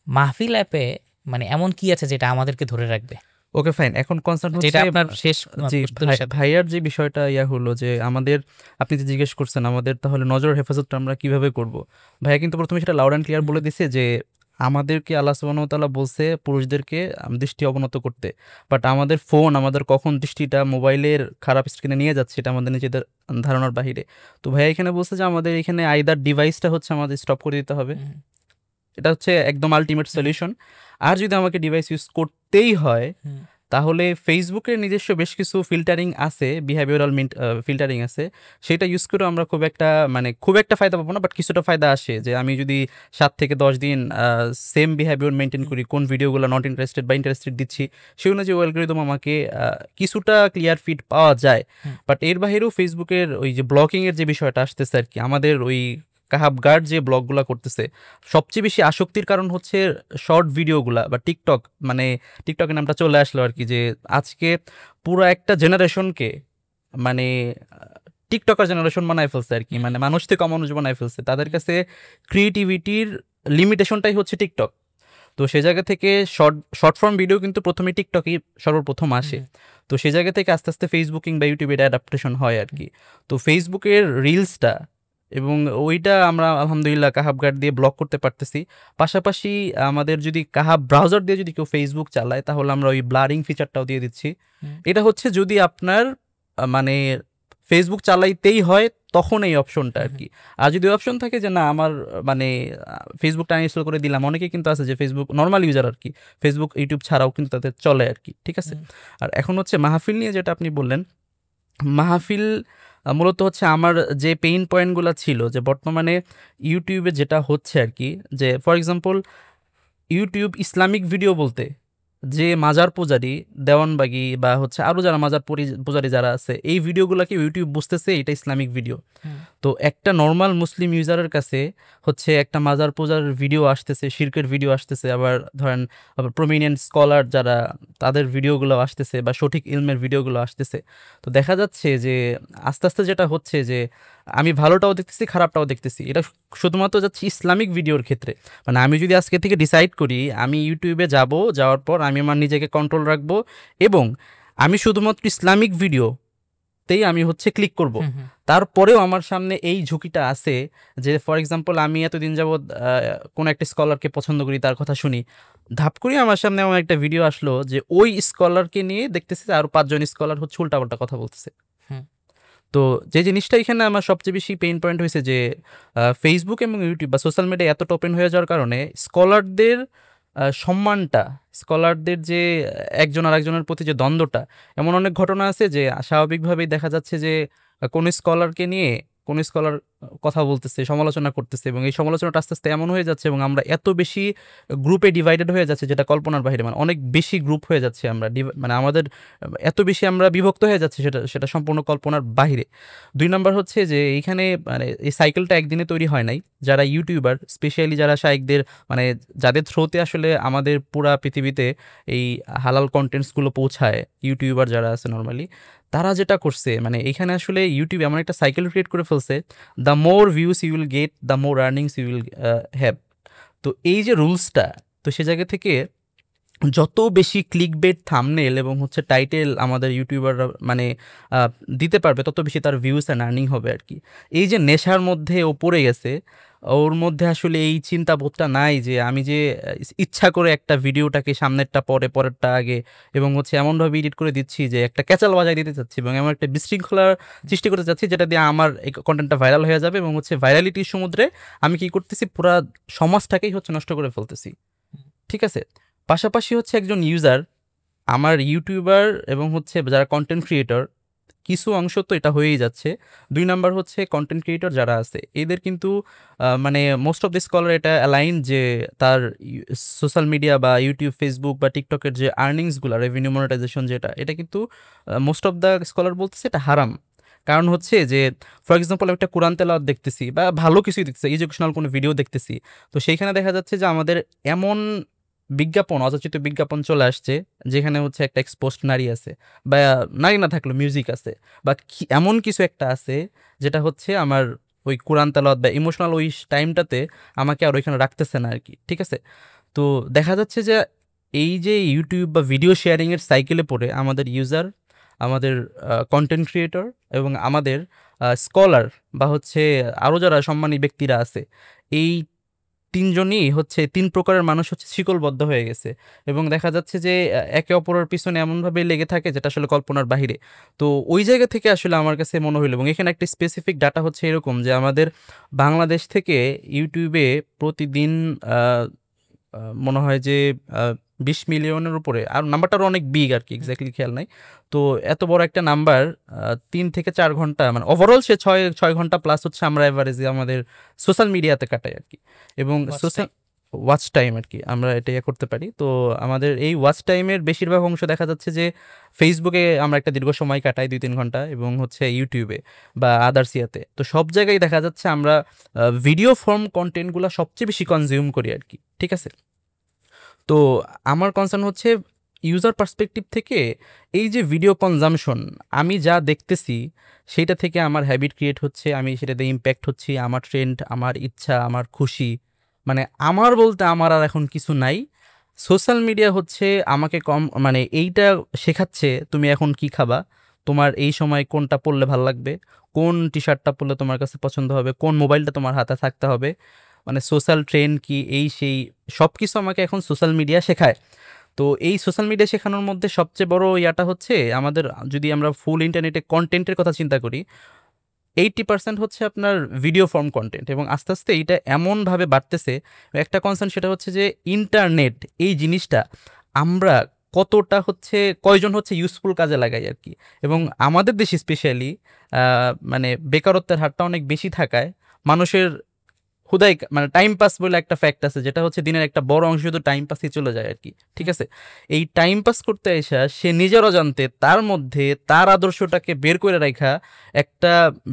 [SPEAKER 3] মাহফিল অ্যাপে মানে এমন কি আছে যেটা আমাদেরকে ধরে রাখবে?
[SPEAKER 2] ওকে ফাইন, এখন কনসার্ন হচ্ছে
[SPEAKER 3] আপনার শেষ
[SPEAKER 2] ভাইয়ার যে বিষয়টা হলো যে আমাদের, আপনি যে জিজ্ঞেস করছেন আমাদের তাহলে নজরের হেফাজতটা আমরা কিভাবে করব, ভাইয়া কিন্তু প্রথমে সেটা লাউড অ্যান্ড ক্লিয়ার বলে দিছে যে আমাদেরকে আল্লাহ সুবহানাহু ওয়া তাআলা বলছে পুরুষদেরকে দৃষ্টি অবনত করতে, বাট আমাদের ফোন আমাদের কখন দৃষ্টিটা মোবাইলের খারাপ স্ক্রিনে নিয়ে যাচ্ছে এটা আমাদের নিজেদের ধারণার বাহিরে। তো ভাইয়া এখানে বলছে যে আমাদের এখানে আইদার ডিভাইসটা হচ্ছে আমাদের স্টপ করে দিতে হবে, এটা হচ্ছে একদম আলটিমেট সলিউশন। আর যদি আমাকে ডিভাইস ইউজ করতেই হয় তাহলে ফেসবুকের নিজস্ব বেশ কিছু ফিল্টারিং আছে, বিহেভিওরাল ফিল্টারিং আছে, সেটা ইউজ করে আমরা খুব একটা ফায়দা পাবো না, বাট কিছুটা ফায়দা আসে। যে আমি যদি 7 থেকে 10 দিন সেম বিহেভিওর মেনটেন করি, কোন ভিডিওগুলো নট ইন্টারেস্টেড বা ইন্টারেস্টেড দিচ্ছি, সেই অনুযায়ী অ্যালগরিদম আমাকে কিছুটা ক্লিয়ার ফিড পাওয়া যায়। বাট এর বাহিরেও ফেসবুকের ওই যে ব্লকিংয়ের যে বিষয়টা আসতেছে আর কি, আমাদের ওই কাহাব গার্ড যে ব্লগগুলো করতেছে, সবচেয়ে বেশি আসক্তির কারণ হচ্ছে শর্ট ভিডিওগুলা বা টিকটক। মানে টিকটকের নামটা চলে আসলো আর কি, যে আজকে পুরো একটা জেনারেশনকে মানে টিকটকার জেনারেশন বানায় ফেলছে আর কি, মানে মানুষ থেকে অমানুষ বানায় ফেলছে। তাদের কাছে ক্রিয়েটিভিটির লিমিটেশনটাই হচ্ছে টিকটক। তো সে জায়গা থেকে শর্ট ফর্ম ভিডিও কিন্তু প্রথমে টিকটকই সর্বপ্রথম আসে। তো সে জায়গা থেকে আস্তে আস্তে ফেসবুকিং বা ইউটিউবে এটা অ্যাডাপ্টেশন হয় আর কি। তো ফেসবুকের রিলসটা এবং ওইটা আমরা আলহামদুলিল্লাহ কাহাব গার্ড দিয়ে ব্লক করতে পারতেছি। পাশাপাশি আমাদের যদি কাহাব ব্রাউজার দিয়ে যদি কেউ ফেসবুক চালায়, তাহলে আমরা ওই ব্লারিং ফিচারটাও দিয়ে দিচ্ছি। এটা হচ্ছে যদি আপনার মানে ফেসবুক চালাইতেই হয় তখন এই অপশনটা আর কি। আর যদি অপশন থাকে যে না আমার মানে ফেসবুকটা আনইনস্টল করে দিলাম, অনেকে কিন্তু আছে যে ফেসবুক নর্মাল ইউজার আর কি, ফেসবুক ইউটিউব ছাড়াও কিন্তু তাদের চলে আর কি, ঠিক আছে। আর এখন হচ্ছে মাহফিল নিয়ে যেটা আপনি বললেন, মাহফিল মূলত হচ্ছে আমার যে পেইন পয়েন্টগুলো ছিল, যে বর্তমানে ইউটিউবে যেটা হচ্ছে আর কি, যে for example YouTube Islamic video বলতে যে মাজার পূজারি, দেওয়ানবাগি বা হচ্ছে আরও যারা মাজার পূজারি যারা আছে, এই ভিডিওগুলোকে ইউটিউব বুঝতেছে এটা ইসলামিক ভিডিও। তো একটা নর্মাল মুসলিম ইউজারের কাছে হচ্ছে একটা মাজার পূজার ভিডিও আসতেছে, শিরকের ভিডিও আসতেছে, আবার ধরেন প্রমিনেন্ট স্কলার যারা তাদের ভিডিওগুলো আসতেছে বা সঠিক ইলমের ভিডিওগুলো আসতেছে। তো দেখা যাচ্ছে যে আস্তে আস্তে যেটা হচ্ছে যে আমি ভালোটাও দেখতেছি খারাপটাও দেখতেছি। এটা শুধুমাত্র যাচ্ছে ইসলামিক ভিডিওর ক্ষেত্রে। মানে আমি যদি আজকে থেকে ডিসাইড করি আমি ইউটিউবে যাওয়ার পর আমি আমার নিজেকে কন্ট্রোল রাখবো এবং আমি শুধুমাত্র ইসলামিক ভিডিওতেই আমি হচ্ছে ক্লিক করব, তারপরেও আমার সামনে এই ঝুঁকিটা আছে যে ফর এক্সাম্পল আমি এতদিন যাবৎ কোনো একটা স্কলারকে পছন্দ করি, তার কথা শুনি, ধাপ করে আমার সামনে এমন একটা ভিডিও আসলো যে ওই স্কলারকে নিয়ে দেখতেছে আরও 5 জন স্কলার হচ্ছে উল্টাপাল্টা কথা বলতেছে। তো যে জিনিসটা এখানে আমার সবচেয়ে বেশি পেইন পয়েন্ট হয়েছে যে ফেসবুক এবং ইউটিউব বা সোশ্যাল মিডিয়া এতটা ওপেন হয়ে যাওয়ার কারণে স্কলারদের সম্মানটা, স্কলারদের যে একজন আরেকজনের প্রতি যে দ্বন্দ্বটা, এমন অনেক ঘটনা আছে যে স্বাভাবিকভাবেই দেখা যাচ্ছে যে কোনো স্কলারকে নিয়ে কোনো স্কলার কথা বলতেছে, সমালোচনা করতেছে, এবং এই সমালোচনাটা আস্তে আস্তে এমন হয়ে যাচ্ছে এবং আমরা এত বেশি গ্রুপে ডিভাইডেড হয়ে যাচ্ছে যেটা কল্পনার বাইরে। মানে অনেক বেশি গ্রুপ হয়ে যাচ্ছে আমরা, মানে আমাদের এত বেশি আমরা বিভক্ত হয়ে যাচ্ছে, সেটা সম্পূর্ণ কল্পনার বাইরে। 2 নম্বর হচ্ছে যে এইখানে মানে এই সাইকেলটা একদিনে তৈরি হয় নাই। যারা ইউটিউবার, স্পেশালি যারা শাইখদের মানে যাদের থ্রোতে আসলে আমাদের পুরা পৃথিবীতে এই হালাল কন্টেন্টসগুলো পৌঁছায়, ইউটিউবার যারা আছে নর্মালি, তারা যেটা করছে মানে এখানে আসলে ইউটিউব এমন একটা সাইকেল ক্রিয়েট করে ফেলছে, the more views you will get, the more earnings you will have. তো এই যে রুলসটা, তো সে জায়গা থেকে যত বেশি ক্লিক বেট, থাম্বনেল এবং হচ্ছে টাইটেল আমাদের ইউটিউবাররা মানে দিতে পারবে, তত বেশি তার ভিউস অ্যান্ড আর্নিং হবে আর কি। এই যে নেশার মধ্যে ও পড়ে গেছে, ওর মধ্যে আসলে এই চিন্তাবোধটা নাই যে আমি যে ইচ্ছা করে একটা ভিডিওটাকে সামনেরটা পরে পরেরটা আগে এবং হচ্ছে এমনভাবে এডিট করে দিচ্ছি যে একটা ক্যাচাল বাজায় দিতে চাচ্ছি এবং এমন একটা বিশৃঙ্খলার সৃষ্টি করতে চাচ্ছি যেটা দিয়ে আমার এই কন্টেন্টটা ভাইরাল হয়ে যাবে, এবং হচ্ছে ভাইরালিটির সমুদ্রে আমি কি করতেছি, পুরা সমাজটাকেই হচ্ছে নষ্ট করে ফেলতেছি, ঠিক আছে। পাশাপাশি হচ্ছে একজন ইউজার, আমার ইউটিউবার এবং হচ্ছে যারা কন্টেন্ট ক্রিয়েটর, কিছু অংশ তো এটা হয়েই যাচ্ছে। 2 নাম্বার হচ্ছে কন্টেন্ট ক্রিয়েটর যারা আছে, এদের কিন্তু মানে মোস্ট অফ দি স্কলার এটা অ্যালাইন যে তার সোশ্যাল মিডিয়া বা ইউটিউব, ফেসবুক বা টিকটকের যে আর্নিংসগুলো, রেভিনিউ মনিটাইজেশন যেটা, এটা কিন্তু মোস্ট অফ দ্য স্কলার বলতেছে এটা হারাম। কারণ হচ্ছে যে ফর এক্সাম্পল আমি একটা কোরআন তেলাওয়াত দেখতেছি বা ভালো কিছুই দেখতেছি, এডুকেশনাল কোনো ভিডিও দেখতেছি, তো সেইখানে দেখা যাচ্ছে যে আমাদের এমন বিজ্ঞাপন, অযাচিত বিজ্ঞাপন চলে আসছে যেখানে হচ্ছে একটা এক্সপোজড নারী আছে, বা নারী না থাকলেও মিউজিক আছে, বা এমন কিছু একটা আছে যেটা হচ্ছে আমার ওই কোরআন তেলাওয়াত বা ইমোশনাল ওই টাইমটাতে আমাকে আর ওইখানে রাখতেছে না আর কি, ঠিক আছে। তো দেখা যাচ্ছে যে এই যে ইউটিউব বা ভিডিও শেয়ারিংয়ের সাইকেলে পড়ে আমাদের ইউজার, আমাদের কন্টেন্ট ক্রিয়েটর এবং আমাদের স্কলার বা হচ্ছে আরও যারা সম্মানী ব্যক্তিরা আছে, এই 3 জনই হচ্ছে 3 প্রকারের মানুষ হচ্ছে শিকলবদ্ধ হয়ে গেছে এবং দেখা যাচ্ছে যে একে অপরের পিছনে এমনভাবে লেগে থাকে যেটা আসলে কল্পনার বাহিরে। তো ওই জায়গা থেকে আসলে আমার কাছে মনে হইল, এবং এখানে একটা স্পেসিফিক ডাটা হচ্ছে এরকম যে আমাদের বাংলাদেশ থেকে ইউটিউবে প্রতিদিন মনে হয় যে 20 মিলিয়নের উপরে, আর নাম্বারটা অনেক বিগ আর কি, এক্স্যাক্টলি খেয়াল নাই। তো এত বড় একটা নাম্বার 3 থেকে 4 ঘন্টা, মানে ওভারঅল সে 6 ঘন্টা প্লাস হচ্ছে আমরা এভারেজে আমাদের সোশ্যাল মিডিয়াতে কাটাই আর কি। এবং সোশ্যাল ওয়াচ টাইম আর কি আমরা এটা করতে পারি। তো আমাদের এই ওয়াচ টাইমের বেশিরভাগ অংশ দেখা যাচ্ছে যে ফেসবুকে আমরা একটা দীর্ঘ সময় কাটাই 2-3 ঘন্টা, এবং হচ্ছে ইউটিউবে বা আদার্স ইয়াতে। তো সব জায়গায় দেখা যাচ্ছে আমরা ভিডিও ফর্ম কন্টেন্টগুলো সবচেয়ে বেশি কনজিউম করি আর কি, ঠিক আছে। তো আমার কনসার্ন হচ্ছে ইউজার পার্সপেক্টিভ থেকে এই যে ভিডিও কনজামশন, আমি যা দেখতেছি সেইটা থেকে আমার হ্যাবিট ক্রিয়েট হচ্ছে, আমি সেটাতে ইম্প্যাক্ট হচ্ছি, আমার ট্রেন্ড, আমার ইচ্ছা, আমার খুশি, মানে আমার বলতে আমার আর এখন কিছু নাই। সোশ্যাল মিডিয়া হচ্ছে আমাকে মানে এইটা শেখাচ্ছে তুমি এখন কি খাবা, তোমার এই সময় কোনটা পরলে ভালো লাগবে, কোন টি শার্টটা পরলে তোমার কাছে পছন্দ হবে, কোন মোবাইলটা তোমার হাতে থাকতে হবে, মানে সোশ্যাল ট্রেন্ড কি, এই সেই সব কিছু আমাকে এখন সোশ্যাল মিডিয়া শেখায়। তো এই সোশ্যাল মিডিয়া শেখানোর মধ্যে সবচেয়ে বড় ইয়াটা হচ্ছে আমাদের, যদি আমরা ফুল ইন্টারনেটে কন্টেন্টের কথা চিন্তা করি, 80% হচ্ছে আপনার ভিডিও ফর্ম কন্টেন্ট, এবং আস্তে আস্তে এইটা এমনভাবে বাড়তেছে। একটা কনসার্ন সেটা হচ্ছে যে ইন্টারনেট এই জিনিসটা আমরা কতটা হচ্ছে, কয়জন হচ্ছে ইউজফুল কাজে লাগাই আর কি। এবং আমাদের দেশে স্পেশালি মানে বেকারত্বের হারটা অনেক বেশি থাকায় মানুষের হুদাই মানে টাইম পাস বলে একটা ফ্যাক্ট আছে, যেটা হচ্ছে দিনের একটা বড় অংশ শুধু টাইম পাসই চলে যায় আর কি, ঠিক আছে। এই টাইম পাস করতে এসে সে নিজের অজান্তে তার মধ্যে তার আদর্শটাকে বের করে রাখা একটা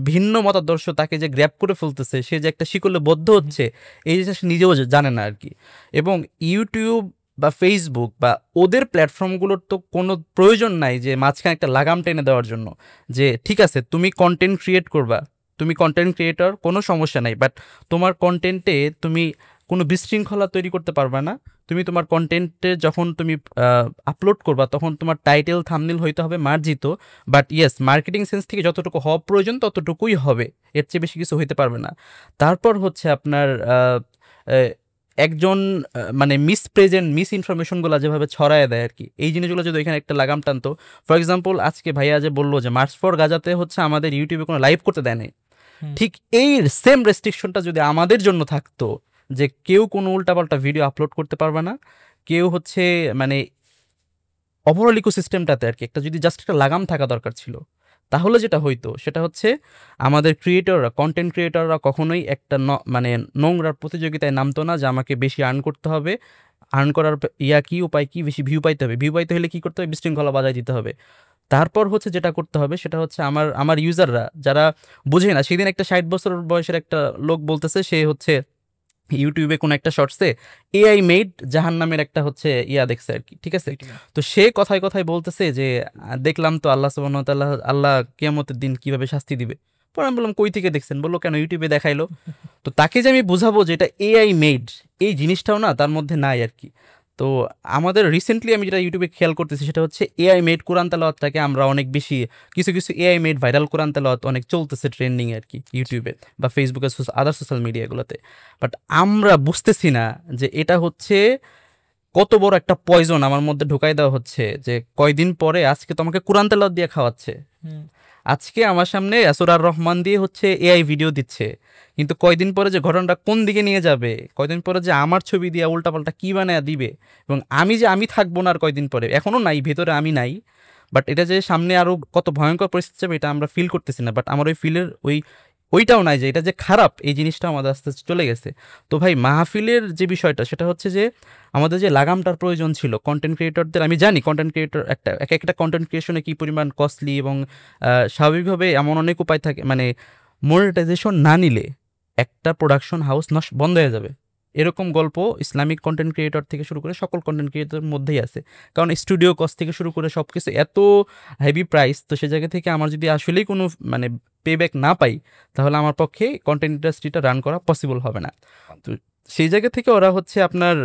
[SPEAKER 2] ভিন্ন মতাদর্শ তাকে যে গ্র্যাব করে ফেলতেছে, সে যে একটা শিকলে বদ্ধ হচ্ছে, এই জিনিসটা সে নিজেও জানে না আর কি। এবং ইউটিউব বা ফেসবুক বা ওদের প্ল্যাটফর্মগুলোর তো কোনো প্রয়োজন নাই যে মাঝখানে একটা লাগাম টেনে দেওয়ার জন্য, যে ঠিক আছে তুমি কন্টেন্ট ক্রিয়েট করবা, তুমি কন্টেন্ট ক্রিয়েটর, কোনো সমস্যা নাই, বাট তোমার কন্টেন্টে তুমি কোনো বিশৃঙ্খলা তৈরি করতে পারবে না। তুমি তোমার কন্টেন্টে যখন তুমি আপলোড করবা তখন তোমার টাইটেল থাম্বনেল হইতে হবে মার্জিত, বাট ইয়েস মার্কেটিং সেন্স থেকে যতটুকু হওয়া প্রয়োজন ততটুকুই হবে, এর চেয়ে বেশি কিছু হইতে পারবে না। তারপর হচ্ছে আপনার একজন মানে মিস ইনফরমেশনগুলো যেভাবে ছড়ায় দেয় আর কি, এই জিনিসগুলো যদি এখানে একটা লাগাম টানতো। ফর এক্সাম্পল আজকে ভাইয়া যে বললো যে মার্চ ফর গাজাতে হচ্ছে আমাদের ইউটিউবে কোনো লাইভ করতে দেয় নাই, ঠিক এই সেম রেস্ট্রিকশনটা যদি আমাদের জন্য থাকতো, যে কেউ কোনো উল্টাপাল্টা ভিডিও আপলোড করতে পারবে না, কেউ হচ্ছে মানে ওভারঅল ইকোসিস্টেমটাতে আর কি একটা যদি জাস্ট একটা লাগাম থাকা দরকার ছিল, তাহলে যেটা হইতো সেটা হচ্ছে আমাদের ক্রিয়েটররা, কন্টেন্ট ক্রিয়েটররা কখনোই একটা মানে নোংরার প্রতিযোগিতায় নামতো না যে আমাকে বেশি আর্ন করতে হবে, আর্ন করার কি উপায় কি, বেশি ভিউ পাইতে হবে, ভিউ পাইতে হলে কী করতে হবে, বিশৃঙ্খলা বাজায় দিতে হবে। তারপর হচ্ছে যেটা করতে হবে সেটা হচ্ছে আমার ইউজাররা যারা বুঝে না, সেদিন একটা 60 বছর বয়সের একটা লোক বলতেছে, সে হচ্ছে ইউটিউবে কোনো একটা শর্টসে এআই মেড জাহান নামের একটা হচ্ছে দেখছে আর কি, ঠিক আছে। তো সে কথায় কথায় বলতেছে যে দেখলাম তো আল্লাহ সুবহানাহু ওয়া তাআলা, আল্লাহ কিয়ামতের দিন কিভাবে শাস্তি দিবে। পরে আমি বললাম কই থেকে দেখছেন, বললো কেন ইউটিউবে দেখাইলো। তো তাকে যে আমি বুঝাবো যে এটা এআই মেড, এই জিনিসটাও না তার মধ্যে নাই আর কি। তো আমাদের রিসেন্টলি আমি যেটা ইউটিউবে খেয়াল করতেছি সেটা হচ্ছে এআই মেড কোরআন তেলাওয়াতটাকে আমরা অনেক বেশি, কিছু কিছু এআই মেড ভাইরাল কোরআন তেলাওয়াত অনেক চলতেছে ট্রেন্ডিং আর কি ইউটিউবে বা ফেসবুকে, আদার সোশ্যাল মিডিয়াগুলোতে। বাট আমরা বুঝতেছি না যে এটা হচ্ছে কত বড় একটা পয়জন আমার মধ্যে ঢুকাই দেওয়া হচ্ছে, যে কয়দিন পরে আজকে তোমাকে কোরআন তেলাওয়াত দিয়ে খাওয়াচ্ছে, আজকে আমার সামনে সূরা রহমান দিয়ে হচ্ছে এআই ভিডিও দিচ্ছে, কিন্তু কয়দিন পরে যে ঘটনাটা কোন দিকে নিয়ে যাবে, কয়দিন পরে যে আমার ছবি দিয়ে উল্টাপাল্টা কী বানায় দিবে, এবং আমি থাকবো না আর কয়দিন পরে, এখনও নাই ভেতরে আমি নাই, বাট এটা যে সামনে আরও কত ভয়ঙ্কর পরিস্থিতি যাবে এটা আমরা ফিল করতেছি না। বাট আমার ওই ফিলের ওইটাও নাই যে এটা যে খারাপ, এই জিনিসটা আমাদের আস্তে আস্তে চলে গেছে। তো ভাই মাহফিলের যে বিষয়টা সেটা হচ্ছে যে আমাদের যে লাগামটার প্রয়োজন ছিল কন্টেন্ট ক্রিয়েটরদের, আমি জানি কন্টেন্ট ক্রিয়েটর একটা কন্টেন্ট ক্রিয়েশনে কী পরিমাণ কস্টলি, এবং স্বাভাবিকভাবে এমন অনেক উপায় থাকে, মানে মনিটাইজেশন না নিলে একটা প্রোডাকশন হাউস বন্ধ হয়ে যাবে, এরকম গল্প ইসলামিক কন্টেন্ট ক্রিয়েটর থেকে শুরু করে সকল কন্টেন্ট ক্রিয়েটরের মধ্যেই আছে। কারণ স্টুডিও কস্ট থেকে শুরু করে সব কিছু এত হেভি প্রাইস, তো সে জায়গা থেকে আমার যদি আসলেই কোনো মানে পেব্যাক না পাই তাহলে আমার পক্ষে কন্টেন্ট ইন্ডাস্ট্রিটা রান করা পসিবল হবে না। তো সেই জায়গা থেকে ওরা হচ্ছে আপনার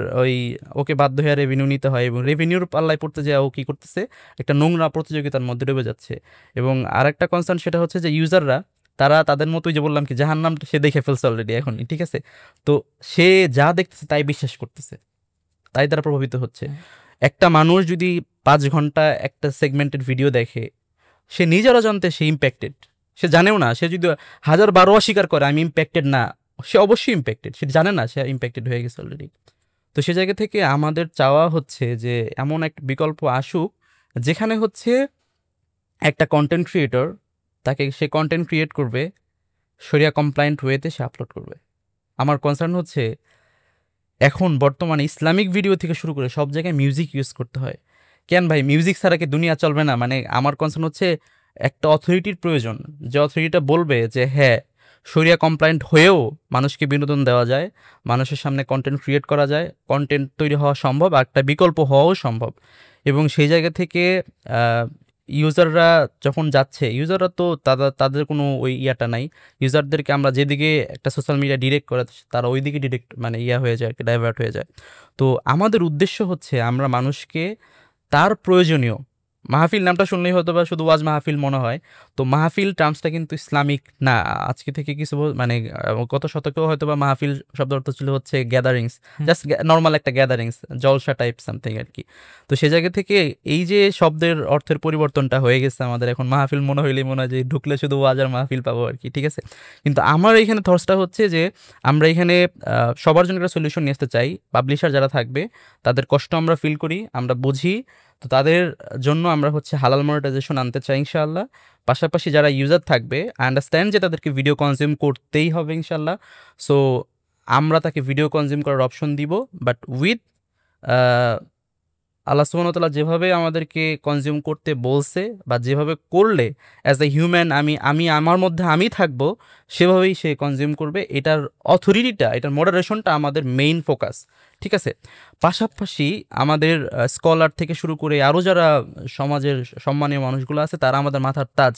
[SPEAKER 2] ওকে বাধ্য হয়ে রেভিনিউ নিতে হয়, এবং রেভিনিউর পাল্লায় পড়তে যায় ও কী করতেছে, একটা নোংরা প্রতিযোগিতার মধ্যে ডুবে যাচ্ছে। এবং আর একটা কনসার্ন সেটা হচ্ছে যে ইউজাররা তারা তাদের মতোই, যে বললাম কি জাহান্নামটা সে দেখে ফেলছে অলরেডি এখনই, ঠিক আছে। তো সে যা দেখতেছে তাই বিশ্বাস করতেছে, তাই তারা প্রভাবিত হচ্ছে। একটা মানুষ যদি 5 ঘন্টা একটা সেগমেন্টেড ভিডিও দেখে, সে নিজের অজান্তে সে ইম্প্যাক্টেড, সে জানেও না, সে যদি 1000 বার অস্বীকার করে আমি ইম্প্যাক্টেড না, সে অবশ্যই ইম্প্যাক্টেড, সে জানে না সে ইম্প্যাক্টেড হয়ে গেছে অলরেডি। তো সে জায়গা থেকে আমাদের চাওয়া হচ্ছে যে এমন এক বিকল্প আসুক যেখানে হচ্ছে একটা কন্টেন্ট ক্রিয়েটর তাকে সে কন্টেন্ট ক্রিয়েট করবে, শরিয়া কমপ্লায়েন্ট ওয়েতে সে আপলোড করবে। আমার কনসার্ন হচ্ছে এখন বর্তমানে ইসলামিক ভিডিও থেকে শুরু করে সব জায়গায় মিউজিক ইউজ করতে হয়। কেন ভাই, মিউজিক ছাড়া কি দুনিয়া চলবে না? মানে আমার কনসার্ন হচ্ছে একটা অথরিটির প্রয়োজন, যে অথরিটিটা বলবে যে হ্যাঁ, শরিয়া কমপ্লায়েন্ট হয়েও মানুষকে বিনোদন দেওয়া যায়, মানুষের সামনে কন্টেন্ট ক্রিয়েট করা যায়, কন্টেন্ট তৈরি হওয়া সম্ভব, আর একটা বিকল্প হওয়াও সম্ভব। এবং সেই জায়গা থেকে ইউজাররা যখন যাচ্ছে, ইউজাররা তো তাদের কোনো ওই ইয়াটা নাই। ইউজারদেরকে আমরা যেদিকে একটা সোশ্যাল মিডিয়া ডিরেক্ট করে তারা ওই দিকে ডিরেক্ট মানে হয়ে যায়, ডাইভার্ট হয়ে যায়। তো আমাদের উদ্দেশ্য হচ্ছে আমরা মানুষকে তার প্রয়োজনীয় মাহফিল, নামটা শুনলেই হয়তো বা শুধু ওয়াজ মাহফিল মনে হয়, তো মাহফিল টার্মসটা কিন্তু ইসলামিক না। আজকে থেকে কিছু মানে গত শতকেও হয়তো বা মাহফিল শব্দ অর্থ ছিল হচ্ছে গ্যাদারিংস, জাস্ট নর্মাল একটা গ্যাদারিংস, জলসা টাইপ সামথিং আর কি। তো সে জায়গা থেকে এই যে শব্দের অর্থের পরিবর্তনটা হয়ে গেছে আমাদের, এখন মাহফিল মনে হইলেই মনে হয় যে ঢুকলে শুধু ওয়াজ আর মাহফিল পাবো আর কি, ঠিক আছে। কিন্তু আমার এখানে থটসটা হচ্ছে যে আমরা এখানে সবার জন্য একটা সলিউশন নিয়ে আসতে চাই। পাবলিশার যারা থাকবে তাদের কষ্ট আমরা ফিল করি, আমরা বুঝি, তো তাদের জন্য আমরা হচ্ছে হালাল মনিটাইজেশন আনতে চাই ইনশাআল্লাহ। পাশাপাশি যারা ইউজার থাকবে, আন্ডারস্ট্যান্ড যে তাদেরকে ভিডিও কনজিউম করতেই হবে ইনশাআল্লাহ। সো আমরা তাকে ভিডিও কনজিউম করার অপশন দিব, বাট উইথ আল্লাহ সুবহানাহু ওয়া তাআলা যেভাবে আমাদেরকে কনজিউম করতে বলছে বা যেভাবে করলে অ্যাজ এ হিউম্যান আমি আমার মধ্যে আমি থাকবো, সেভাবেই সে কনজিউম করবে। এটার অথরিটিটা, এটার মডারেশনটা আমাদের মেইন ফোকাস, ঠিক আছে। পাশাপাশি আমাদের স্কলার থেকে শুরু করে আরও যারা সমাজের সম্মানীয় মানুষগুলো আছে তারা আমাদের মাথার তাজ।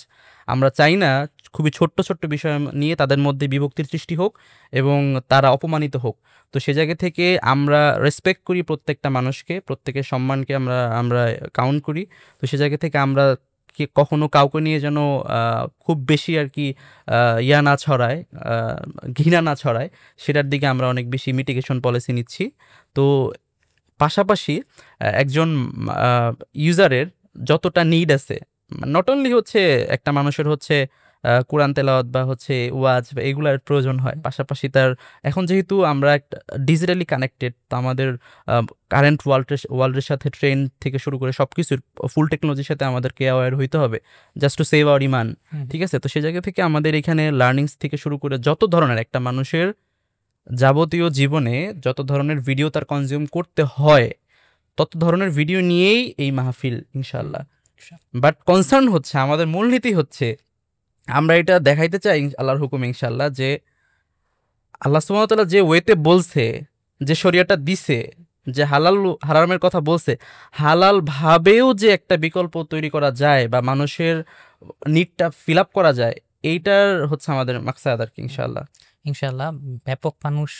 [SPEAKER 2] আমরা চাই না খুবই ছোট্ট ছোট্ট বিষয় নিয়ে তাদের মধ্যে বিভক্তির সৃষ্টি হোক এবং তারা অপমানিত হোক। তো সে জায়গা থেকে আমরা রেসপেক্ট করি প্রত্যেকটা মানুষকে, প্রত্যেকের সম্মানকে আমরা কাউন্ট করি। তো সে জায়গা থেকে আমরা কখনো কাউকে নিয়ে যেন খুব বেশি আর কি ইয়া না ছড়ায়, ঘৃণা না ছড়ায়, সেটার দিকে আমরা অনেক বেশি মিটিগেশন পলিসি নিচ্ছি। তো পাশাপাশি একজন ইউজারের যতটা নিড আছে, নট অনলি হচ্ছে একটা মানুষের হচ্ছে কোরআন তেলাওয়াত বা হচ্ছে ওয়াজ বা এগুলার প্রয়োজন হয়, পাশাপাশি তার এখন যেহেতু আমরা একটা ডিজিটালি কানেক্টেড, তো আমাদের কারেন্ট ওয়ার্ল্ডের সাথে ট্রেন্ড থেকে শুরু করে সব কিছুর ফুল টেকনোলজির সাথে আমাদেরকে অ্যাওয়্যার হইতে হবে, জাস্ট টু সেভ আওয়ার ইমান, ঠিক আছে। তো সেই জায়গা থেকে আমাদের এখানে লার্নিংস থেকে শুরু করে যত ধরনের একটা মানুষের যাবতীয় জীবনে যত ধরনের ভিডিও তার কনজিউম করতে হয়, তত ধরনের ভিডিও নিয়েই এই মাহফিল ইনশাল্লাহ। বাট কনসার্ন হচ্ছে, আমাদের মূলনীতি হচ্ছে আমরা এটা দেখাইতে চাই আল্লাহর হুকুম ইনশাল্লাহ, যে আল্লাহ সুবহানাহু ওয়া তাআলা যে ওয়েতে বলছে, যে শরিয়াটা দিছে, যে হালাল হারামের কথা বলছে, হালাল ভাবেও যে একটা বিকল্প তৈরি করা যায় বা মানুষের নিডটা ফিল আপ করা যায়, এইটার হচ্ছে আমাদের মাকসাদ আর কি ইনশাল্লাহ।
[SPEAKER 3] ইনশাল্লাহ ব্যাপক মানুষ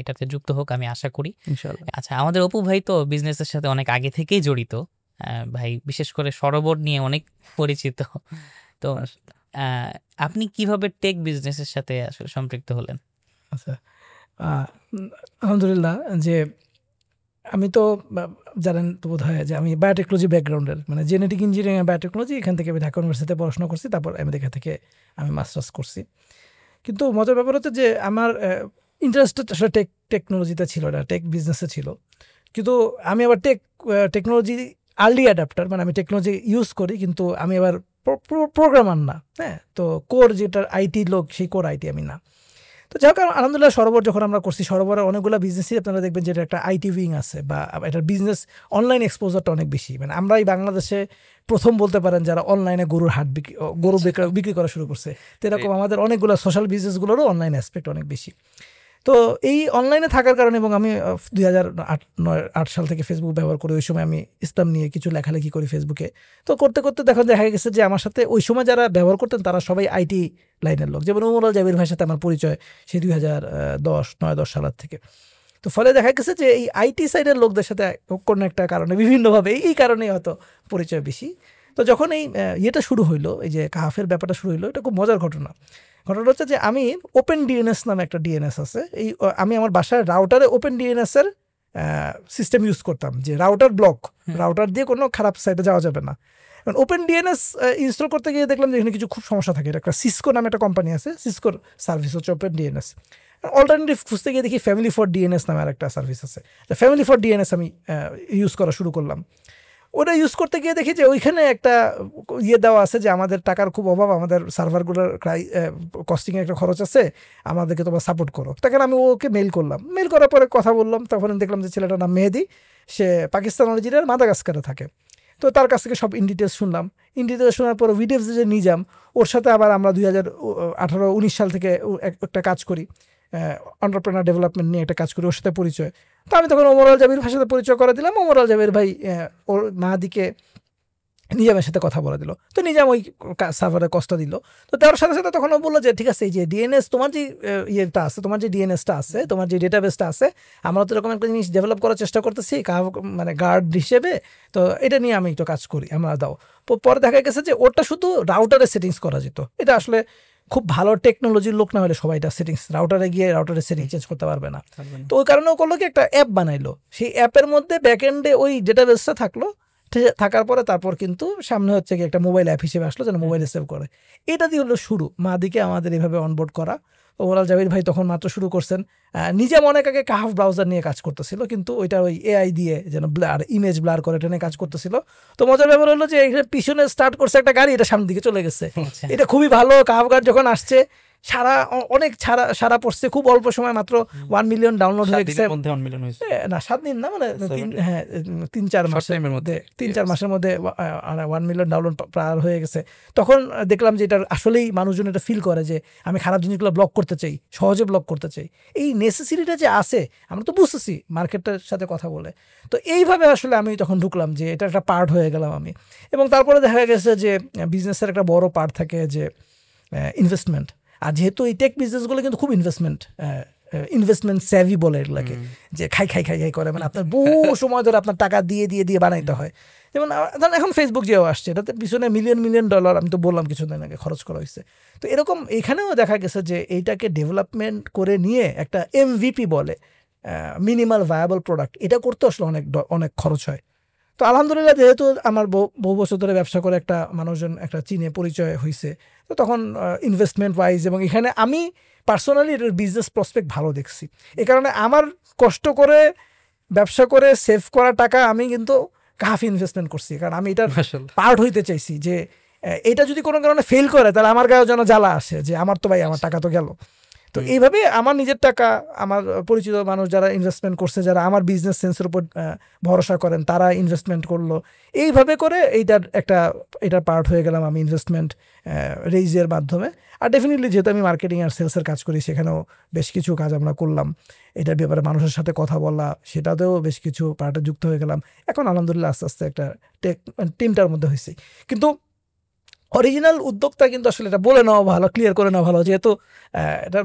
[SPEAKER 3] এটাতে যুক্ত হোক আমি আশা করি
[SPEAKER 2] ইনশাল্লাহ।
[SPEAKER 3] আচ্ছা, আমাদের অপু ভাই তো বিজনেসের সাথে অনেক আগে থেকেই জড়িত, ভাই বিশেষ করে সরোবর নিয়ে অনেক পরিচিত। তো আপনি কিভাবে টেক বিজনেসের সাথে আসলে সম্পৃক্ত হলেন?
[SPEAKER 1] আচ্ছা, আলহামদুলিল্লাহ, যে আমি তো জানেন তো বোধ হয় যে আমি বায়োটেকনোলজি ব্যাকগ্রাউন্ডের, মানে জেনেটিক ইঞ্জিনিয়ারিং আর বায়োটেকনোলজি, এখান থেকে আমি ঢাকা ইউনিভার্সিটিতে পড়াশোনা করছি, তারপর আমেরিকা থেকে আমি মাস্টার্স করছি। কিন্তু মজার ব্যাপার হচ্ছে যে আমার ইন্টারেস্টেড আসলে টেকনোলজিতে ছিল না, টেক বিজনেসে ছিল। কিন্তু আমি আবার টেকনোলজি আর্লি অ্যাডাপ্টার, মানে আমি টেকনোলজি ইউজ করি, কিন্তু আমি আবার প্রোগ্রামার না। হ্যাঁ, তো কোর যেটার আইটি লোক, সেই কোর আইটি আমি না। তো যাই হোক, আলহামদুলিল্লাহ সরোবর যখন আমরা করছি, সরোবরের অনেকগুলো বিজনেসই আপনারা দেখবেন যেটা একটা আইটি উইং আছে, বা এটার বিজনেস অনলাইন এক্সপোজারটা অনেক বেশি। মানে আমরা এই বাংলাদেশে প্রথম বলতে পারেন যারা অনলাইনে গরুর হাট গরু বিক্রি করা শুরু করছে। তো এরকম আমাদের অনেকগুলো সোশ্যাল বিজনেসগুলোরও অনলাইন অ্যাসপেক্ট অনেক বেশি। তো এই অনলাইনে থাকার কারণে, এবং আমি 2008 সাল থেকে ফেসবুক ব্যবহার করি, ওই সময় আমি ইসলাম নিয়ে কিছু লেখালেখি করি ফেসবুকে। তো করতে করতে দেখা গেছে যে আমার সাথে ওই সময় যারা ব্যবহার করতেন তারা সবাই আইটি লাইনের লোক। যেমন উমর আল জাবির ভাইয়ের সাথে আমার পরিচয় সেই 2009-10 সালের থেকে। তো ফলে দেখা গেছে যে এই আইটি সাইডের লোকদের সাথে কোনো একটা কারণে, বিভিন্নভাবে এই কারণেই হয়তো পরিচয় বেশি। তো যখন এই ইয়েটা শুরু হইলো, এই যে কাহাফের ব্যাপারটা শুরু হইলো, এটা খুব মজার ঘটনা হচ্ছে যে আমি ওপেন ডিএনএস নামে একটা ডিএনএস আছে, আমি আমার বাসায় রাউটারে ওপেন ডিএনএসের সিস্টেম ইউজ করতাম, যে রাউটার ব্লক, রাউটার দিয়ে কোনো খারাপ সাইটে যাওয়া যাবে না। কারণ ওপেন ডিএনএস ইনস্টল করতে গিয়ে দেখলাম যে এখানে কিছু খুব সমস্যা থাকে। এটা একটা সিসকো নামে একটা কোম্পানি আছে, সিসকোর সার্ভিস হচ্ছে ওপেন ডিএনএস। অল্টারনেটিভ খুঁজতে গিয়ে দেখি ফ্যামিলি ফর ডিএনএস নামে আর একটা সার্ভিস আছে। ফ্যামিলি ফর ডিএনএস আমি ইউজ করা শুরু করলাম। ওটা ইউজ করতে গিয়ে দেখি যে ওইখানে একটা দেওয়া আছে যে আমাদের টাকার খুব অভাব, আমাদের সার্ভারগুলোর কস্টিংয়ে একটা খরচ আছে, আমাদেরকে তোমরা সাপোর্ট করো। তখন আমি ওকে মেইল করলাম, মেইল করার পরে কথা বললাম, তখন দেখলাম যে ছেলেটার নাম মেহেদি, সে পাকিস্তান অরিজিনাল, মাদাগাস্কারে থাকে। তো তার কাছ থেকে সব ইন ডিটেলস শুনলাম। ইন ডিটেলস শোনার পর ভিডিওস যে নিজাম, ওর সাথে আবার আমরা 2018-19 সাল থেকে একটা কাজ করি, এন্টারপ্রেনার ডেভেলপমেন্ট নিয়ে একটা কাজ করি, ওর সাথে পরিচয়। তো আমি তখন ওমর আল জাবির ভাইয়ের সাথে পরিচয় করে দিলাম। ওমর আল জাবির ভাই ওর মাহাদিকে নিজামের সাথে কথা বলে দিল। তো নিজাম ওই সার্ভারের কষ্ট দিল। তো তার সাথে সাথে তখন ও বললো যে ঠিক আছে, এই যে ডিএনএস তোমার যে ইয়েটা আছে, তোমার যে ডিএনএসটা আছে, তোমার যে ডেটাবেসটা আছে, আমরা তো এরকম একটা জিনিস ডেভেলপ করার চেষ্টা করতেছি মানে গার্ড হিসেবে, তো এটা নিয়ে আমি একটু কাজ করি, আমরা দাও। পরে দেখা গেছে যে ওটা শুধু রাউটারে সেটিংস করা যেত। এটা আসলে খুব ভালো টেকনোলজির লোক না হলে সবাই এটা সেটিংস রাউটারে গিয়ে রাউটারে সেটিংস চেঞ্জ করতে পারবে না। তো ওই কারণেও করলো কি, একটা অ্যাপ বানাইলো, সেই অ্যাপের মধ্যে ব্যাকএন্ডে ওই ডেটাবেসটা থাকলো, থাকার পরে তারপর কিন্তু সামনে হচ্ছে কি একটা মোবাইল অ্যাপ হিসেবে আসলো, যেন মোবাইলে সেভ করে। এটা দিয়ে হলো শুরু মাদিকে আমাদের এইভাবে অনবোর্ড করা। ওমর আল জাবির ভাই তখন মাত্র শুরু করছেন। নিজাম অনেক আগে কাহাফ ব্রাউজার নিয়ে কাজ করতেছিল, কিন্তু ওইটা ওই এআই দিয়ে যেন ব্লার, ইমেজ ব্লার করে, এটা নিয়ে কাজ করতেছিল। তো মজার ব্যাপার হলো যে এখানে পিছনে স্টার্ট করছে একটা গাড়ি, এটা সামনের দিকে চলে গেছে। এটা খুবই ভালো। কাহাফ গার্ড যখন আসছে অনেক ছাড়া পড়ছে, খুব অল্প সময় মাত্র 1 মিলিয়ন ডাউনলোড হয়ে গেছে। না 7 দিন না, মানে 3-4 মাসের মধ্যে 3-4 মাসের মধ্যে 1 মিলিয়ন ডাউনলোড পার হয়ে গেছে। তখন দেখলাম যে এটা আসলেই মানুষজন এটা ফিল করে যে আমি খারাপ জিনিসগুলো ব্লক করতে চাই, সহজে ব্লক করতে চাই। এই নেসেসিটিটা যে আছে আমরা তো বুঝতেছি মার্কেটের সাথে কথা বলে। তো এইভাবে আসলে আমি তখন ঢুকলাম যে এটা একটা পার্ট হয়ে গেলাম আমি। এবং তারপরে দেখা গেছে যে বিজনেসের একটা বড় পার্ট থাকে যে ইনভেস্টমেন্ট। আর যেহেতু এই টেক বিজনেসগুলো কিন্তু খুব ইনভেস্টমেন্ট স্যাভি বলে এগুলাকে, যে খাই করে, মানে আপনার বহু সময় ধরে আপনার টাকা দিয়ে বানাইতে হয়। যেমন এখন ফেসবুক যেও আসছে, এটাতে পিছনে মিলিয়ন ডলার আমি তো বললাম কিছুদিন আগে খরচ করা হয়েছে। তো এরকম এখানেও দেখা গেছে যে এইটাকে ডেভেলপমেন্ট করে নিয়ে একটা MVP বলে, মিনিমাল ভায়াবল প্রোডাক্ট, এটা করতে আসলে অনেক খরচ হয়। তো আলহামদুলিল্লাহ, যেহেতু আমার বহু বছর ধরে ব্যবসা করে একটা মানুষজন একটা চীনে পরিচয় হয়েছে, তো তখন ইনভেস্টমেন্ট ওয়াইজ এবং এখানে আমি পার্সোনালি এটার বিজনেস প্রসপেক্ট ভালো দেখছি। এই কারণে আমার কষ্ট করে ব্যবসা করে সেভ করা টাকা আমি কিন্তু কাফি ইনভেস্টমেন্ট করছি, কারণ আমি এটার পার্ট হইতে চাইছি যে এটা যদি কোনো কারণে ফেল করে তাহলে আমার গায়েও যেন জ্বালা আসে যে আমার তো ভাই আমার টাকা তো গেল। তো এইভাবে আমার নিজের টাকা, আমার পরিচিত মানুষ যারা ইনভেস্টমেন্ট করছে, যারা আমার বিজনেস সেন্সের উপর ভরসা করেন, তারা ইনভেস্টমেন্ট করলো। এইভাবে করে এটার পার্ট হয়ে গেলাম আমি ইনভেস্টমেন্ট রেইজের মাধ্যমে। আর ডেফিনেটলি যেহেতু আমি মার্কেটিং আর সেলসের কাজ করি, সেখানেও বেশ কিছু কাজ আমরা করলাম। এটার ব্যাপারে মানুষের সাথে কথা বলা, সেটাতেও বেশ কিছু পার্টে যুক্ত হয়ে গেলাম। এখন আলহামদুলিল্লাহ আস্তে আস্তে একটা টিমটার মধ্যে হয়েছি। কিন্তু অরিজিনাল উদ্যোক্তা কিন্তু আসলে এটা বলে নেওয়া ভালো, ক্লিয়ার করে নেওয়া ভালো, যেহেতু এটা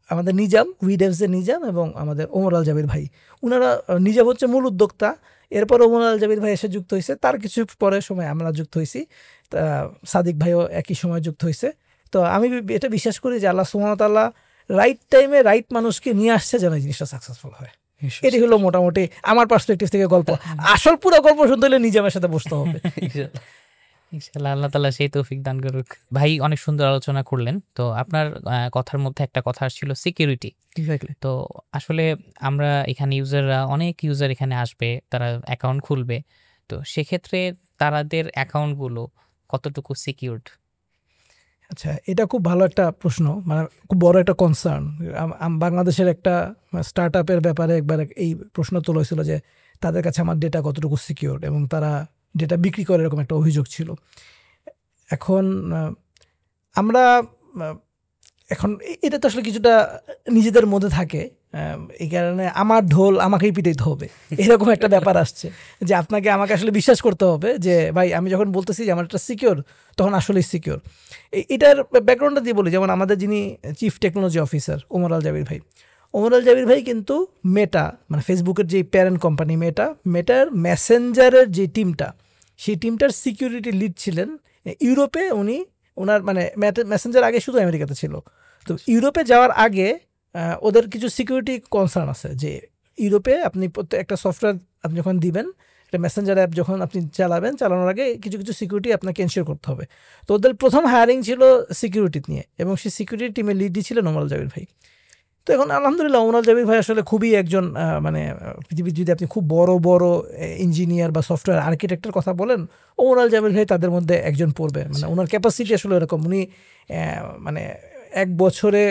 [SPEAKER 1] আমাদের নিজাম, উইডেভসের নিজাম এবং আমাদের ওমর আল জাবির ভাই, ওনারা নিজাম হচ্ছে মূল উদ্যোক্তা। এরপর ওমর আল জাবির ভাই এসে যুক্ত হয়েছে, তার কিছু পরের সময় আমরা যুক্ত হয়েছি, সাদিক ভাইও একই সময় যুক্ত হয়েছে। তো আমি এটা বিশ্বাস করি যে আল্লাহ সুবহানাহু ওয়া তাআলা রাইট টাইমে রাইট মানুষকে নিয়ে আসছে যেন এই জিনিসটা সাকসেসফুল হয়। এটি হলো মোটামুটি আমার পার্সপেক্টিভ থেকে গল্প। আসল পুরো গল্প শুনতে হলে নিজামের সাথে বসতে হবে।
[SPEAKER 3] ইনশাআল্লাহ, আল্লাহ তাআলা সেই তৌফিক দান করুক। ভাই অনেক সুন্দর আলোচনা করলেন। তো আপনার কথার মধ্যে একটা কথা আসছিল সিকিউরিটি। তো আসলে আমরা এখানে অনেক ইউজার এখানে আসবে, তারা অ্যাকাউন্ট খুলবে। তো সেক্ষেত্রে তাদের অ্যাকাউন্টগুলো কতটুকু সিকিউরড?
[SPEAKER 1] আচ্ছা, এটা খুব ভালো একটা প্রশ্ন, মানে খুব বড় একটা কনসার্ন। বাংলাদেশের একটা স্টার্ট আপের ব্যাপারে একবার এই প্রশ্ন তোলা হয়েছিল যে তাদের কাছে আমার ডেটা কতটুকু সিকিউর, এবং তারা ডেটা বিক্রি করে, এরকম একটা অভিযোগ ছিল। এখন এটা তো আসলে কিছুটা নিজেদের মধ্যে থাকে, এই কারণে আমার ঢোল আমাকেই পিটাইতে হবে, এরকম একটা ব্যাপার আসছে যে আমাকে আসলে বিশ্বাস করতে হবে যে ভাই আমি যখন বলতেছি যে আমার এটা সিকিউর, তখন আসলেই সিকিউর। এটার ব্যাকগ্রাউন্ডটা দিয়ে বলি, যেমন আমাদের যিনি চিফ টেকনোলজি অফিসার ওমর আল জাবির ভাই কিন্তু মেটা, মানে ফেসবুকের যে প্যারেন্ট কোম্পানি মেটার মেসেঞ্জারের যে টিমটা, সেই টিমটার সিকিউরিটি লিড ছিলেন ইউরোপে। ওনার মানে মেসেঞ্জার আগে শুধু আমেরিকাতে ছিল। তো ইউরোপে যাওয়ার আগে ওদের কিছু সিকিউরিটি কনসার্ন আছে যে ইউরোপে আপনি একটা সফটওয়্যার আপনি যখন দিবেন, একটা মেসেঞ্জার অ্যাপ যখন আপনি চালানোর আগে কিছু কিছু সিকিউরিটি আপনাকে এনশিওর করতে হবে। তো ওদের প্রথম হায়ারিং ছিল সিকিউরিটি নিয়ে, এবং সেই সিকিউরিটি টিমের লিডই ছিলেন ওমর জাবির ভাই। তো এখন আলহামদুলিল্লাহ ওমর জাবির ভাই আসলে খুবই একজন মানে পৃথিবীর যদি আপনি খুব বড় বড় ইঞ্জিনিয়ার বা সফটওয়্যার আর্কিটেক্টের কথা বলেন, ওমর জাবির ভাই তাদের মধ্যে একজন পড়বে। মানে ওনার ক্যাপাসিটি আসলে এরকম, উনি মানে এক বছরে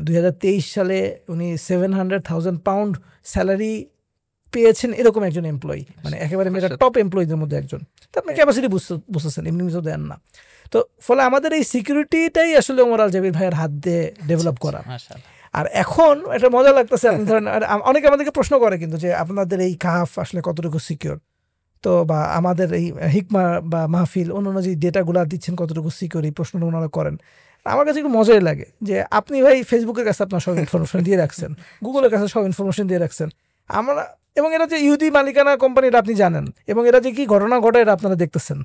[SPEAKER 1] 2023 সালে উনি 700,000 পাউন্ড স্যালারি পেয়েছেন, এরকম একজন এমপ্লয়ি, মানে একেবারে টপ এমপ্লয়ীদের মধ্যে একজন। তো আপনি ক্যাপাসিটি বুঝতেছেন, এমনি তো দেন না। তো ফলে আমাদের এই সিকিউরিটিটাই আসলে ওমর আল জাবির ভাইয়ের হাত দিয়ে ডেভেলপ করা। আর এখন এটা মজা লাগতেছে, আপনি ধরেন অনেকে আমাদেরকে প্রশ্ন করে কিন্তু যে আপনাদের এই কাহাফ আসলে কতটুকু সিকিউর, তো বা আমাদের এই হিকমা বা মাহফিল অন্যান্য যে ডেটাগুলো দিচ্ছেন কতটুকু সিকিউর, এই প্রশ্নটা ওনারা করেন। আমার কাছে একটু মজাই লাগে যে আপনি ভাই ফেসবুকের কাছে আপনার সব ইনফরমেশন দিয়ে রাখছেন, গুগলের কাছে সব ইনফরমেশন দিয়ে রাখছেন, আমরা, এবং এরা যে ইহুদি মালিকানা কোম্পানি এটা আপনি জানেন, এবং এরা যে কি ঘটনা ঘটে এটা আপনারা দেখতেছেন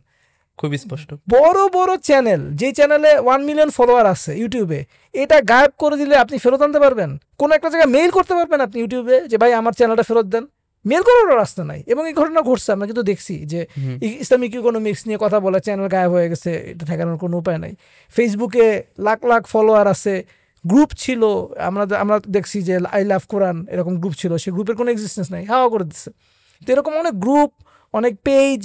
[SPEAKER 2] খুবই স্পষ্ট।
[SPEAKER 1] বড় বড় চ্যানেল, যে চ্যানেলে 1 মিলিয়ন ফলোয়ার আছে ইউটিউবে, এটা গায়েব করে দিলে আপনি ফেরত আনতে পারবেন? কোন একটা জায়গায় মেইল করতে পারবেন আপনি ইউটিউবে যে ভাই আমার চ্যানেলটা ফেরত দেন? মেল করার রাস্তা নাই। এবং এই ঘটনা ঘটছে, আমরা কিন্তু দেখছি যে ইসলামিক ইকোনমিক্স নিয়ে কথা বলে চ্যানেল গায়েব হয়ে গেছে, এটা ঠেকানোর কোনো উপায় নাই। ফেসবুকে লাখ লাখ ফলোয়ার আছে, গ্রুপ ছিল, আমরা দেখছি যে আই লাভ কোরআন এরকম গ্রুপ ছিল, সেই গ্রুপের কোনো এক্সিস্টেন্স নাই, হাওয়া করে দিচ্ছে। তো এরকম অনেক গ্রুপ, অনেক পেজ,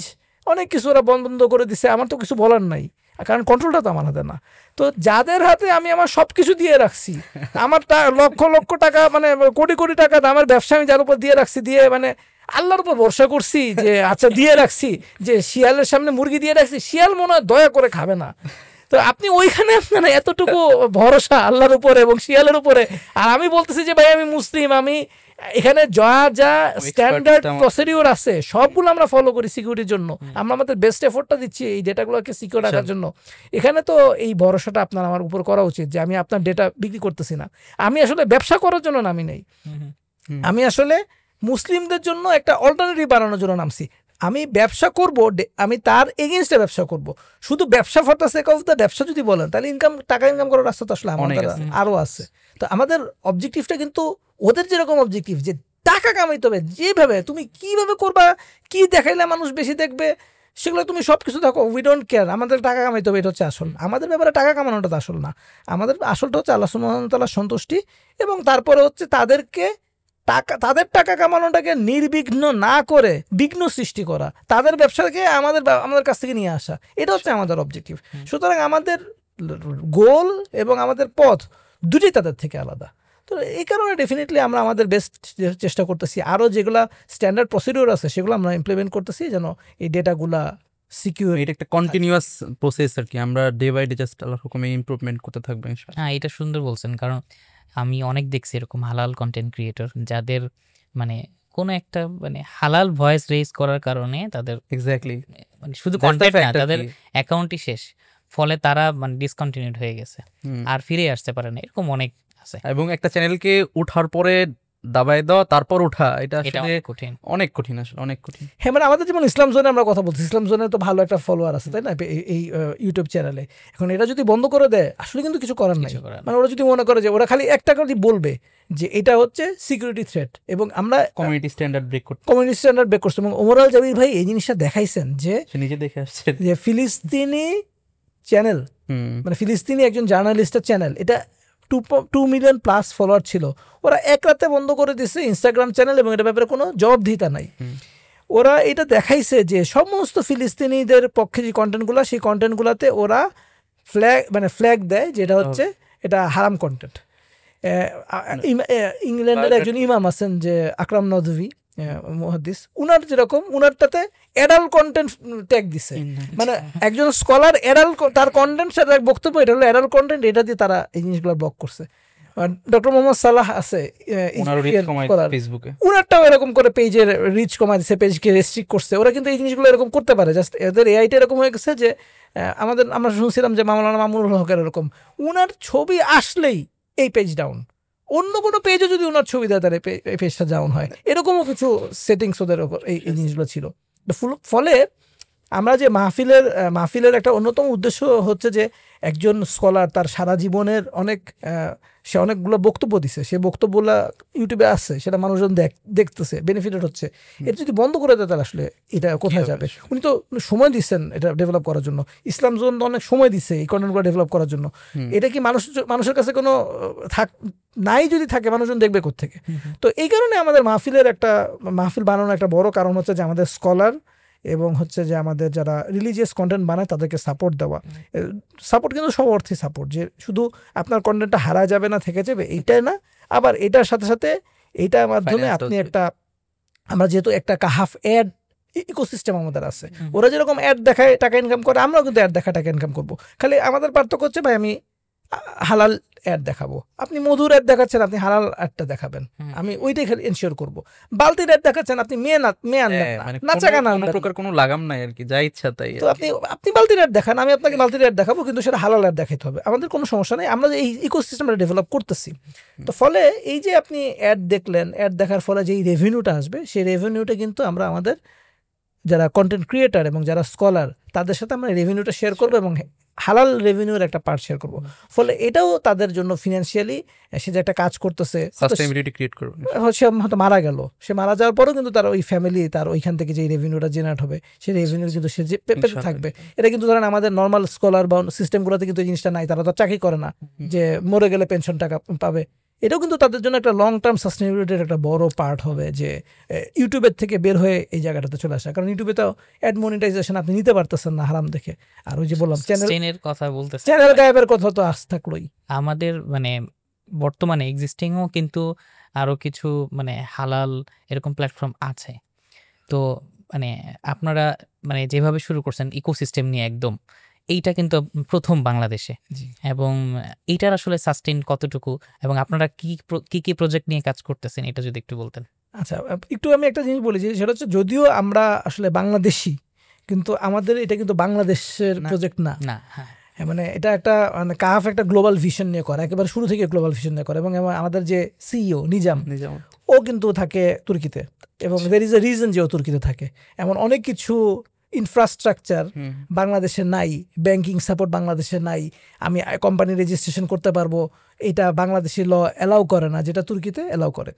[SPEAKER 1] অনেক কিছু ওরা বন্ধ করে দিচ্ছে। আমার তো কিছু বলার নাই, কারণ কন্ট্রোলটা তো আমার হাতে না। তো যাদের হাতে আমি আমার সব কিছু দিয়ে রাখছি, আমার লক্ষ লক্ষ টাকা, মানে কোটি কোটি টাকা দামের ব্যবসা আমি যার উপর দিয়ে রাখছি, দিয়ে মানে আল্লাহর উপর ভরসা করছি যে আচ্ছা দিয়ে রাখছি, যে শিয়ালের সামনে মুরগি দিয়ে রাখছি, শিয়াল মনে হয় দয়া করে খাবে না। তো আপনি ওইখানে আপনার এতটুকু ভরসা আল্লাহর উপরে এবং শিয়ালের উপরে, আর আমি বলতেছি যে ভাই আমি মুসলিম, আমি এখানে যা যা স্ট্যান্ডার্ড প্রসিডিউর আছে সবগুলো আমরা ফলো করি সিকিউরিটির জন্য, আমরা আমাদের বেস্ট এফোর্টটা দিচ্ছি এই ডেটাগুলোকে সিকিউর রাখার জন্য। এখানে তো এই ভরসাটা আপনার আমার উপর করা উচিত যে আমি আপনার ডেটা বিক্রি করতেছি না, আমি আসলে ব্যবসা করার জন্য নামি নেই, আমি আসলে মুসলিমদের জন্য একটা অল্টারনেটিভ বানানোর জন্য নামছি। আমি ব্যবসা করব, আমি তার এগেইনস্টে ব্যবসা করব। শুধু ব্যবসা for the sake of the ব্যবসা যদি বলেন, তাহলে টাকা ইনকাম করার রাস্তা তো আসলে আমাদের আরও আছে। তো আমাদের অবজেক্টিভটা কিন্তু ওদের যেরকম অবজেক্টিভ যে টাকা কামাইতে হবে, যেভাবে তুমি কিভাবে করবা, কি দেখাইলে মানুষ বেশি দেখবে, সেগুলো তুমি সব কিছু দেখো, উই ডোন্ট কেয়ার, আমাদের টাকা কামাইতে হবে, এটা হচ্ছে আসল। আমাদের ব্যাপারে টাকা কামানোটা তো আসল না, আমাদের আসলটা হচ্ছে আল্লাহ সুবহানাহু ওয়া তাআলার সন্তুষ্টি, এবং তারপরে হচ্ছে তাদের টাকা কামানোটাকে নির্বিঘ্ন না করে বিঘ্ন সৃষ্টি করা, তাদের ব্যবসাকে আমাদের কাছ থেকে নিয়ে আসা, এটা হচ্ছে আমাদের অবজেক্টিভ। সুতরাং আমাদের গোল এবং আমাদের পথ দুটোই তাদের থেকে আলাদা। তো এই কারণে ডেফিনেটলি আমরা আমাদের বেস্ট চেষ্টা করতেছি, আরও যেগুলা স্ট্যান্ডার্ড প্রসিডিউর আছে সেগুলো আমরা ইমপ্লিমেন্ট করতেছি যেন এই ডেটাগুলা সিকিউর।
[SPEAKER 2] এটা একটা কন্টিনিউয়াস প্রসেস আর কি, আমরা ডে বাই ডে জাস্ট আল্লাহর হুকুমে ইমপ্রুভমেন্ট করতে থাকবো ইনশাআল্লাহ।
[SPEAKER 3] হ্যাঁ, এটা সুন্দর বলছেন, কারণ আমি অনেক দেখছি এরকম হালাল কন্টেন্ট ক্রিয়েটর যাদের মানে কোনো একটা মানে হালাল ভয়েস রেজ করার কারণে তাদের
[SPEAKER 2] এক্স্যাক্টলি
[SPEAKER 3] মানে শুধু কন্টেন্ট না, তাদের অ্যাকাউন্টই শেষ, ফলে তারা মানে ডিসকন্টিনিউড হয়ে গেছে, আর ফিরে আসতে পারে না, এরকম অনেক আছে।
[SPEAKER 2] এবং একটা চ্যানেলকে ওঠার পরে দাবায় দেওয়া তারপর ওঠা, এটা আসলে
[SPEAKER 3] কঠিন,
[SPEAKER 2] অনেক কঠিন, আসলে অনেক কঠিন।
[SPEAKER 1] হ্যাঁ, মানে আমাদের যেমন ইসলাম জোনে আমরা কথা বলছি, ইসলাম জোনে তো ভালো একটা ফলোয়ার আছে, তাই না, এই ইউটিউব চ্যানেলে। এখন এটা যদি বন্ধ করে দেয় আসলে কিন্তু কিছু করার নাই। মানে ওরা যদি মনে করে যে ওরা খালি একটা করে বলবে যে এটা হচ্ছে সিকিউরিটি থ্রেট, এবং আমরা
[SPEAKER 2] কমিউনিটি স্ট্যান্ডার্ড ব্রেক
[SPEAKER 1] করছি, এবং ওমর আল জাবির ভাই এই জিনিসটা দেখাইছেন যে
[SPEAKER 2] নিজে দেখে আসছে
[SPEAKER 1] যে ফিলিস্তিনি চ্যানেল, মানে ফিলিস্তিনি একজন জার্নালিস্টের চ্যানেল, এটা 2 মিলিয়ন প্লাস ফলোয়ার ছিল, ওরা এক রাতে বন্ধ করে দিচ্ছে ইনস্টাগ্রাম চ্যানেল, এবং এটা ব্যাপারে কোনো জবাবদিহিতা নাই। ওরা এটা দেখাইছে যে সমস্ত ফিলিস্তিনিদের পক্ষে যে কন্টেন্টগুলো, সেই কন্টেন্টগুলোতে ওরা ফ্ল্যাগ দেয় যেটা হচ্ছে এটা হারাম কন্টেন্ট। ইংল্যান্ডের একজন ইমাম আছেন যে আকরাম নদভী মুহাদ্দিস, উনার যেরকম উনারটাতে অ্যাডাল্ট কন্টেন্ট ট্যাগ দিছে, মানে একজন স্কলার তার কন্টেন্ট সাথে বক্তব্য এটা হলো অ্যাডাল্ট কন্টেন্ট, এটা দিয়ে তারা এই জিনিসগুলো ব্লক করছে। ডক্টর মোহাম্মদ সালাহ আছে উনারটাও এরকম করে পেজের রিচ কমাই দিচ্ছে, পেজকে রেস্ট্রিক্ট করছে। ওরা কিন্তু এই জিনিসগুলো এরকম করতে পারে, জাস্ট এদের এআইটা এরকম হয়ে গেছে যে আমরা শুনছিলাম যে মাওলানা মামুনুল হকের এরকম, উনার ছবি আসলেই এই পেজ ডাউন, অন্য কোনো পেজে যদি ওনার ছবি দেয় তাহলে এই পেজটা ডাউন হয়, এরকমও কিছু সেটিংস ওদের এই জিনিসগুলো ছিল। ফলে আমরা যে মাহফিলের একটা অন্যতম উদ্দেশ্য হচ্ছে যে একজন স্কলার তার সারা জীবনের সে অনেকগুলো বক্তব্য দিছে, সে বক্তব্যগুলো ইউটিউবে আসছে, সেটা মানুষজন দেখতেছে, বেনিফিটেড হচ্ছে। এটা যদি বন্ধ করে দেয় তাহলে আসলে এটা কোথায় যাবে? উনি তো সময় দিচ্ছেন এটা ডেভেলপ করার জন্য, ইসলাম জোন অনেক সময় দিচ্ছে এই কন্টেন্টগুলো ডেভেলপ করার জন্য। এটা কি মানুষের কাছে কোনো নাই? যদি থাকে মানুষজন দেখবে কোত্থেকে? তো এই কারণে আমাদের মাহফিল বানানোর একটা বড় কারণ হচ্ছে যে আমাদের স্কলার এবং হচ্ছে যে আমাদের যারা রিলিজিয়াস কন্টেন্ট বানায় তাদেরকে সাপোর্ট দেওয়া। সাপোর্ট কিন্তু সব অর্থে সাপোর্ট, যে শুধু আপনার কন্টেন্টটা হারা যাবে না, থেকে যাবে এইটাই না, আবার এটার সাথে সাথে এইটার মাধ্যমে আপনি আমরা যেহেতু একটা কাহাফ অ্যাড ইকোসিস্টেম আমাদের আছে, ওরা যেরকম অ্যাড দেখায় টাকা ইনকাম করে, আমরাও কিন্তু অ্যাড দেখায় টাকা ইনকাম করবো। খালি আমাদের পার্থক্য হচ্ছে ভাই আমি হালাল অ্যাড দেখাবো, আপনি মধুর অ্যাড দেখাচ্ছেন, আপনি হালাল অ্যাডটা দেখাবেন, আমি ওইটাই খালি এনশিওর করবো। বালতির অ্যাড দেখাচ্ছেন, আপনি মেয়ে আনবেন না, নাচা গান আনবেন,
[SPEAKER 2] প্রকার কোনো লাগাম নাই আর কি, যা ইচ্ছা তাই।
[SPEAKER 1] তো আপনি বালতির অ্যাড দেখান, আমি আপনাকে বালতির অ্যাড দেখাবো, কিন্তু সেটা হালাল অ্যাড দেখাইতে হবে, আমাদের কোনো সমস্যা নেই। আমরা এই ইকোসিস্টেমটা ডেভেলপ করতেছি। তো ফলে এই যে আপনি অ্যাড দেখলেন, অ্যাড দেখার ফলে যে রেভিনিউটা আসবে, সেই রেভিনিউটা কিন্তু আমরা আমাদের যারা কন্টেন্ট ক্রিয়েটার এবং যারা স্কলার তাদের সাথে আমরা রেভিনিউটা শেয়ার করবো এবং হালাল রেভিনিউর একটা পার্ট শেয়ার করবো। ফলে এটাও তাদের জন্য ফিনান্সিয়ালি সে যে একটা কাজ করতেছে,
[SPEAKER 2] সাস্টেইনেবিলিটি ক্রিয়েট করবে।
[SPEAKER 1] সে হয়তো মারা গেল, সে মারা যাওয়ার পরেও কিন্তু তার ওই ফ্যামিলি, তার ওইখান থেকে যে রেভিনিউটা জেনারেট হবে, সেই রেভিনিউ কিন্তু সে পেতে থাকবে। এটা কিন্তু ধরেন আমাদের নর্মাল স্কলার বা সিস্টেমগুলোতে কিন্তু এই জিনিসটা নাই, তারা তো চাকরি করে না যে মরে গেলে পেনশন টাকা পাবে। এটাও কিন্তু তাদের জন্য একটা লং টার্ম সাস্টেনেবিলিটির একটা বড় পার্ট হবে, যে ইউটিউবের থেকে বের হয়ে এই জায়গাটাতে চলে আসা। কারণ ইউটিউবে তো অ্যাড মনিটাইজেশন আপনি নিতে পারতেছেন না হারাম দেখে। আর ওই যে বললাম
[SPEAKER 3] চ্যানেলের কথা বলতেছে,
[SPEAKER 1] চ্যানেল গায়েবের কথা তো আস থাকলোই।
[SPEAKER 3] আমাদের বর্তমানে এক্সিস্টিংও কিন্তু আরো কিছু হালাল এরকম প্ল্যাটফর্ম আছে। তো আপনারা যেভাবে শুরু করছেন ইকোসিস্টেম নিয়ে একদম, এইটা কিন্তু প্রথম বাংলাদেশে, এবং এইটার আসলে সাস্টেইন কতটুকু, এবং আপনারা কি প্রজেক্ট নিয়ে কাজ করতেছেন এটা যদি একটু বলতেন।
[SPEAKER 1] আচ্ছা, একটু আমি একটা জিনিস বলি, যে সেটা হচ্ছে যদিও আমরা আসলে বাংলাদেশি, কিন্তু আমাদের এটা কিন্তু বাংলাদেশের প্রজেক্ট না। এটা একটা কাহাফ একটা গ্লোবাল ভিশন নিয়ে করা, একেবারে শুরু থেকে গ্লোবাল ভিশন নিয়ে করা। এবং আমাদের যে সিইও নিজাম, ও কিন্তু থাকে তুর্কিতে, এবং দের ইজ এ রিজন যে ও তুর্কিতে থাকে। এমন অনেক কিছু ইনফ্রাস্ট্রাকচার বাংলাদেশে নাই, ব্যাংকিং সাপোর্ট বাংলাদেশে নাই, আমি কোম্পানি রেজিস্ট্রেশন করতে পারবো, এটা বাংলাদেশি ল অ্যালাউ করে না, যেটা তুর্কিতে অ্যালাউ করে।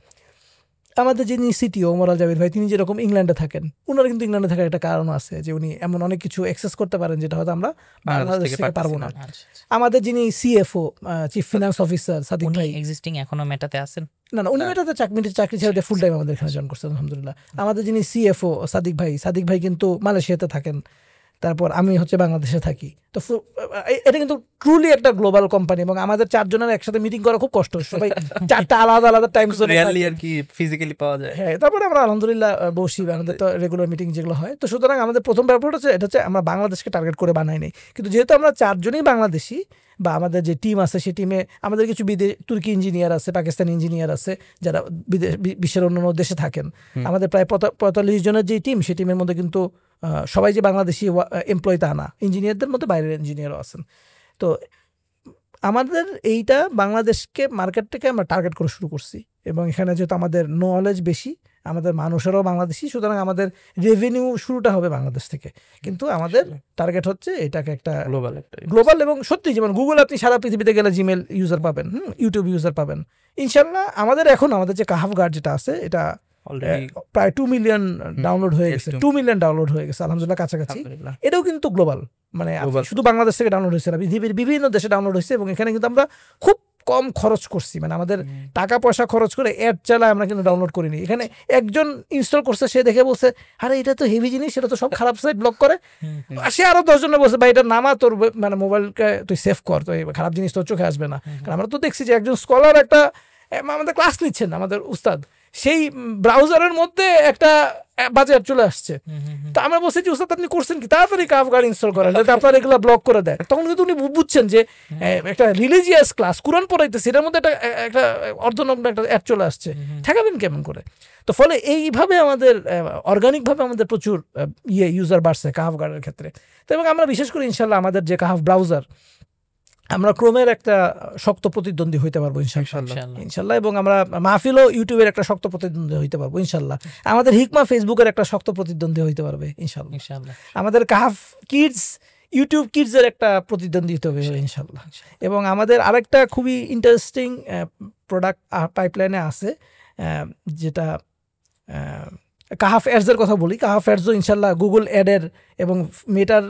[SPEAKER 1] আমাদের যিনি সিটিও ওমর আল জাবির ভাই, তিনি যেরকম ইংল্যান্ডে থাকেন, উনার কিন্তু ইংল্যান্ডে থাকার একটা কারণ আছে, যে উনি এমন অনেক কিছু অ্যাক্সেস করতে পারেন যেটা হয়তো আমরা বাংলাদেশ থেকে পারবো না। আমাদের যিনি CFO, chief finance officer Sadiq ভাই,
[SPEAKER 3] এক্সিস্টিং এখনো মেটাতে আছেন? না,
[SPEAKER 1] উনি মেটাতে চাকরি ছেড়ে ফুল টাইম আমাদের এখানে জয়েন করছেন আলহামদুলিল্লাহ। আমাদের যিনি সিএফও সাদিক ভাই কিন্তু মালয়েশিয়াতে থাকেন, তারপর আমি হচ্ছে বাংলাদেশে থাকি। তো এটা কিন্তু ট্রুলি একটা গ্লোবাল কোম্পানি, এবং আমাদের চারজনের একসাথে মিটিং করা খুব কষ্ট, সবাই চারটা আলাদা আলাদা টাইম জোনে
[SPEAKER 2] আর কি ফিজিক্যালি পাওয়া যায়।
[SPEAKER 1] হ্যাঁ, তারপরে আমরা আলহামদুলিল্লাহ বসি, আমাদের তো রেগুলার মিটিং যেগুলো হয়। তো সুতরাং আমাদের প্রথম ব্যাপারটা হচ্ছে এটা হচ্ছে আমরা বাংলাদেশকে টার্গেট করে বানাই নাই, কিন্তু যেহেতু আমরা চারজনই বাংলাদেশি, বা আমাদের যে টিম আছে সেই টিমে আমাদের কিছু তুর্কি ইঞ্জিনিয়ার আছে, পাকিস্তানি ইঞ্জিনিয়ার আছে, যারা বিশ্বের অন্যান্য দেশে থাকেন। আমাদের প্রায় 45 জনের যে টিম, সেই টিমের মধ্যে কিন্তু সবাই যে বাংলাদেশি এমপ্লয়ি তা না, ইঞ্জিনিয়ারদের মধ্যে বাইরের ইঞ্জিনিয়ারও আছেন। তো আমাদের এইটা বাংলাদেশকে মার্কেটটাকে আমরা টার্গেট করে শুরু করছি, এবং এখানে যেহেতু আমাদের নলেজ বেশি, আমাদের মানুষেরাও বাংলাদেশি, সুতরাং আমাদের রেভিনিউ শুরুটা হবে বাংলাদেশ থেকে। কিন্তু আমাদের টার্গেট হচ্ছে এটাকে একটা গ্লোবাল, এবং সত্যি যেমন গুগল আপনি সারা পৃথিবীতে গেলে জিমেল ইউজার পাবেন, ইউটিউব ইউজার পাবেন ইনশাল্লাহ। আমাদের যে কাহাফ গার্ড যেটা আছে, এটা প্রায় 2 মিলিয়ন ডাউনলোড হয়ে গেছে, 2 মিলিয়ন ডাউনলোড হয়ে গেছে আলহামদুলিল্লাহ, কাছাকাছি। এটাও কিন্তু গ্লোবাল, শুধু বাংলাদেশ থেকে ডাউনলোড হয়েছে না, পৃথিবীর বিভিন্ন দেশে ডাউনলোড হয়েছে। এবং এখানে কিন্তু আমরা খুব কম খরচ করছি, আমাদের টাকা পয়সা খরচ করে অ্যাড চালায় আমরা কিন্তু ডাউনলোড করিনি। এখানে একজন ইনস্টল করছে, সে দেখে বলছে আরে এটা তো হেভি জিনিস, এটা তো সব খারাপ সাইট ব্লক করে। সে আরো 10 জনে বলছে ভাই এটা নামা, তোর মোবাইলকে তুই সেভ কর, তো খারাপ জিনিস তোর চোখে আসবে না। কারণ আমরা তো দেখছি যে একজন স্কলার আমাদের ক্লাস নিচ্ছেন, আমাদের উস্তাদ, সেই ব্রাউজারের মধ্যে একটা বাজার চলে আসছে। তো আমরা বলছি যে উস্তাদ আপনি করছেন কি, তাড়াতাড়ি কাহাফ গার্ড ইনস্টল করেন যাতে আপনার এগুলো ব্লক করে দেয়। তখন কিন্তু উনি বুঝছেন যে একটা রিলিজিয়াস ক্লাস, কুরআন পড়াইতেছে, এটার মধ্যে একটা অর্ধনগ্ন একটা অ্যাড চলে আসছে, ঠেকাবেন কেমন করে? তো ফলে এইভাবে আমাদের অর্গানিকভাবে আমাদের প্রচুর ইউজার বাড়ছে কাহাফ গার্ডের ক্ষেত্রে। তো এবং আমরা বিশেষ করে ইনশাল্লাহ আমাদের যে কাহাফ ব্রাউজার, আমরা ক্রোমের একটা শক্ত প্রতিদ্বন্দ্বী হইতে পারবো ইনশাল্লাহ, এবং আমরা মাহফিলও ইউটিউবের একটা শক্ত প্রতিদ্বন্দ্বী হইতে পারবো ইনশাল্লাহ। আমাদের হিকমা ফেসবুকের একটা শক্ত প্রতিদ্বন্দ্বী হইতে পারবে ইনশাল্লাহ। আমাদের কাহাফ কিডস ইউটিউব কিডসের একটা প্রতিদ্বন্দ্বিতা হবে ইনশাল্লাহ। এবং আমাদের আরেকটা খুবই ইন্টারেস্টিং প্রোডাক্ট পাইপলাইনে আছে, যেটা কাহাফ অ্যাডসের কথা বলি। কাহাফ অ্যাডসও ইনশাল্লাহ গুগল অ্যাডের এবং মেটার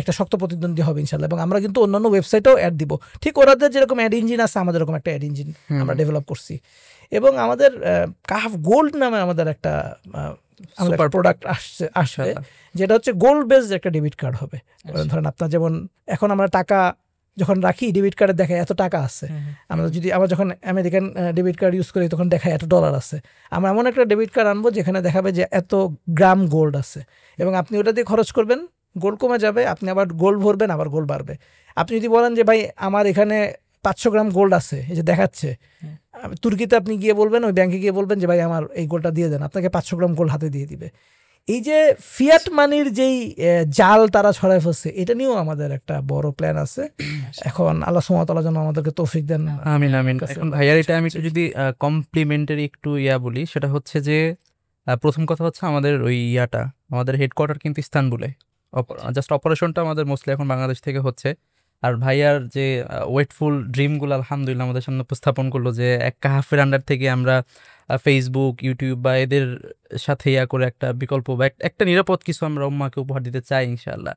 [SPEAKER 1] একটা শক্ত প্রতিদ্বন্দ্বী হবে ইনশাল্লাহ। এবং আমরা কিন্তু অন্যান্য ওয়েবসাইটেও অ্যাড দিব, ঠিক ওরাদের যেরকম অ্যাড ইঞ্জিন আছে আমাদের এরকম একটা অ্যাড ইঞ্জিন আমরা ডেভেলপ করছি। এবং আমাদের কাহাফ গোল্ড নামে আমাদের একটা প্রোডাক্ট আসবে, যেটা হচ্ছে গোল্ড বেসড একটা ডেবিট কার্ড হবে। ধরেন আপনার যেমন এখন আমরা টাকা যখন রাখি ডেবিট কার্ডে দেখায় এত টাকা আছে, আমরা যখন আমেরিকান ডেবিট কার্ড ইউজ করি তখন দেখায় এত ডলার আছে। আমরা এমন একটা ডেবিট কার্ড আনবো যেখানে দেখাবে যে এত গ্রাম গোল্ড আছে, এবং আপনি ওটা দিয়ে খরচ করবেন, গোল্ড কমে যাবে, আপনি আবার গোল্ড ভরবেন, আবার গোল্ড বাড়বে। আপনি যদি বলেন যে ভাই আমার এখানে 500 গ্রাম গোল্ড আছে, এই যে দেখাচ্ছে, তুর্কিতে আপনি গিয়ে বলবেন, ওই ব্যাংকে গিয়ে বলবেন যে ভাই আমার এই গোল্ডটা দিয়ে দেন, আপনাকে 500 গ্রাম গোল্ড হাতে দিয়ে দিবে। এই যে ফিয়াট মানির যেই জাল তারা ছড়ায় ফেলছে, এটা নিয়েও আমাদের একটা বড় প্ল্যান আছে। এখন আল্লাহ সুবহানাহু ওয়া তাআলা যেন আমাদেরকে তৌফিক দেন।
[SPEAKER 2] আমিন আমিন। এখন ভাইয়ার এটা আমি যদি কমপ্লিমেন্টারি একটু বলি, সেটা হচ্ছে যে প্রথম কথা হচ্ছে আমাদের ওই আমাদের হেডকোয়ার্টার কিন্তু ইস্তানবুলে, জাস্ট অপারেশনটা আমাদের মোস্টলি এখন বাংলাদেশ থেকে হচ্ছে। আর ভাইয়ার যে ওয়েটফুল ড্রিমগুলো আলহামদুলিল্লাহ আমাদের সামনে উপস্থাপন করলো, যে এক কাহাফের আন্ডার থেকে আমরা ফেসবুক, ইউটিউব বা এদের সাথে করে একটা বিকল্প বা একটা নিরাপদ কিছু আমরা উম্মাকে উপহার দিতে চাই ইনশাআল্লাহ।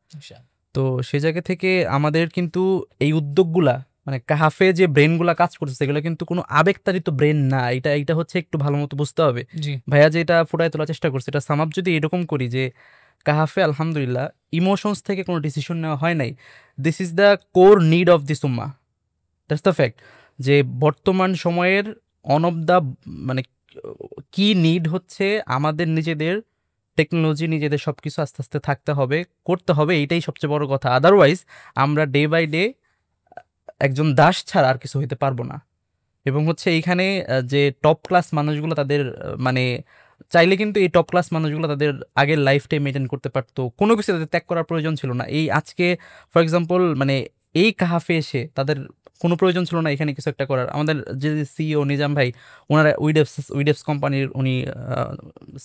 [SPEAKER 2] তো সে জায়গা থেকে আমাদের কিন্তু এই উদ্যোগগুলা, মানে কাহাফে যে ব্রেনগুলা কাজ করছে, সেগুলো কিন্তু কোনো আবেগতাড়িত ব্রেন না। এটা হচ্ছে একটু ভালো মতো বুঝতে হবে। ভাইয়া যে এটা ফুটায় তোলার চেষ্টা করছে, এটা সামাপ যদি এরকম করি যে কাহাফে আলহামদুলিল্লাহ ইমোশনস থেকে কোনো ডিসিশন নেওয়া হয় নাই। This is the core need of this Umma, that's the fact. যে বর্তমান সময়ের অন অফ দ্য মানে কি নিড হচ্ছে আমাদের নিজেদের টেকনোলজি, নিজেদের সব কিছু আস্তে আস্তে থাকতে হবে, করতে হবে, এইটাই সবচেয়ে বড় কথা। আদারওয়াইজ আমরা ডে বাই ডে একজন দাস ছাড়া আর কিছু হইতে পারবো না। এবং হচ্ছে এইখানে যে টপ ক্লাস মানুষগুলো তাদের মানে চাইলে কিন্তু এই টপ ক্লাস মানুষগুলো তাদের আগের লাইফটাই মেনটেন করতে পারতো, কোনো কিছু তাদের ত্যাগ করার প্রয়োজন ছিল না। এই আজকে ফর এক্সাম্পল মানে এই কাহাফে এসে তাদের কোনো প্রয়োজন ছিল না এখানে কিছু একটা করার। আমাদের যে সিইও নিজাম ভাই, ওনারা উইডেপস কোম্পানির উনি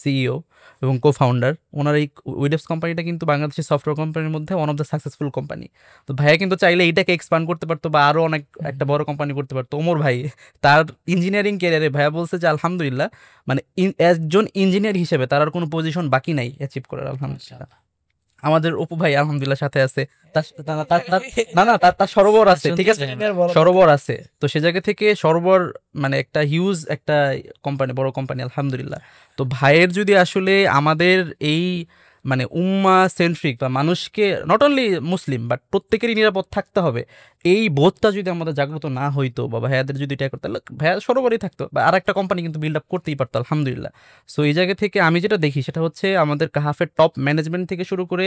[SPEAKER 2] সিইও এবং কো ফাউন্ডার। ওনার এই উইডেপস কোম্পানিটা কিন্তু বাংলাদেশের সফটওয়্যার কোম্পানির মধ্যে one of the successful company. তো ভাইয়া কিন্তু চাইলে এইটাকে এক্সপান্ড করতে পারতো বা আরও অনেক একটা বড় কোম্পানি করতে পারতো। ওমর ভাই তার ইঞ্জিনিয়ারিং ক্যারিয়ারে ভাইয়া বলছে যে আলহামদুলিল্লাহ মানে একজন ইঞ্জিনিয়ার হিসেবে তার আর কোনো পজিশন বাকি নাই অ্যাচিভ করার। আলহামদুলিল্লাহ আমাদের অপু ভাই আলহামদুলিল্লাহ সাথে আছে, তার সরোবর আছে, ঠিক আছে, সরোবর আছে। তো সে জায়গা থেকে সরোবর মানে একটা হিউজ একটা কোম্পানি, বড় কোম্পানি আলহামদুলিল্লাহ। তো ভাইয়ের যদি আসলে আমাদের এই মানে উম্মা সেন্ট্রিক বা মানুষকে নট অনলি মুসলিম বাট প্রত্যেকেরই নিরাপদ থাকতে হবে, এই বোধটা যদি আমাদের জাগ্রত না হইতো বা ভাইয়াদের যদি এটা করতে, ভাইয়া সরোবরই থাকতো বা আর একটা কোম্পানি কিন্তু বিল্ড আপ করতেই পারতো আলহামদুলিল্লাহ। সো এই জায়গা থেকে আমি যেটা দেখি সেটা হচ্ছে আমাদের কাহাফের টপ ম্যানেজমেন্ট থেকে শুরু করে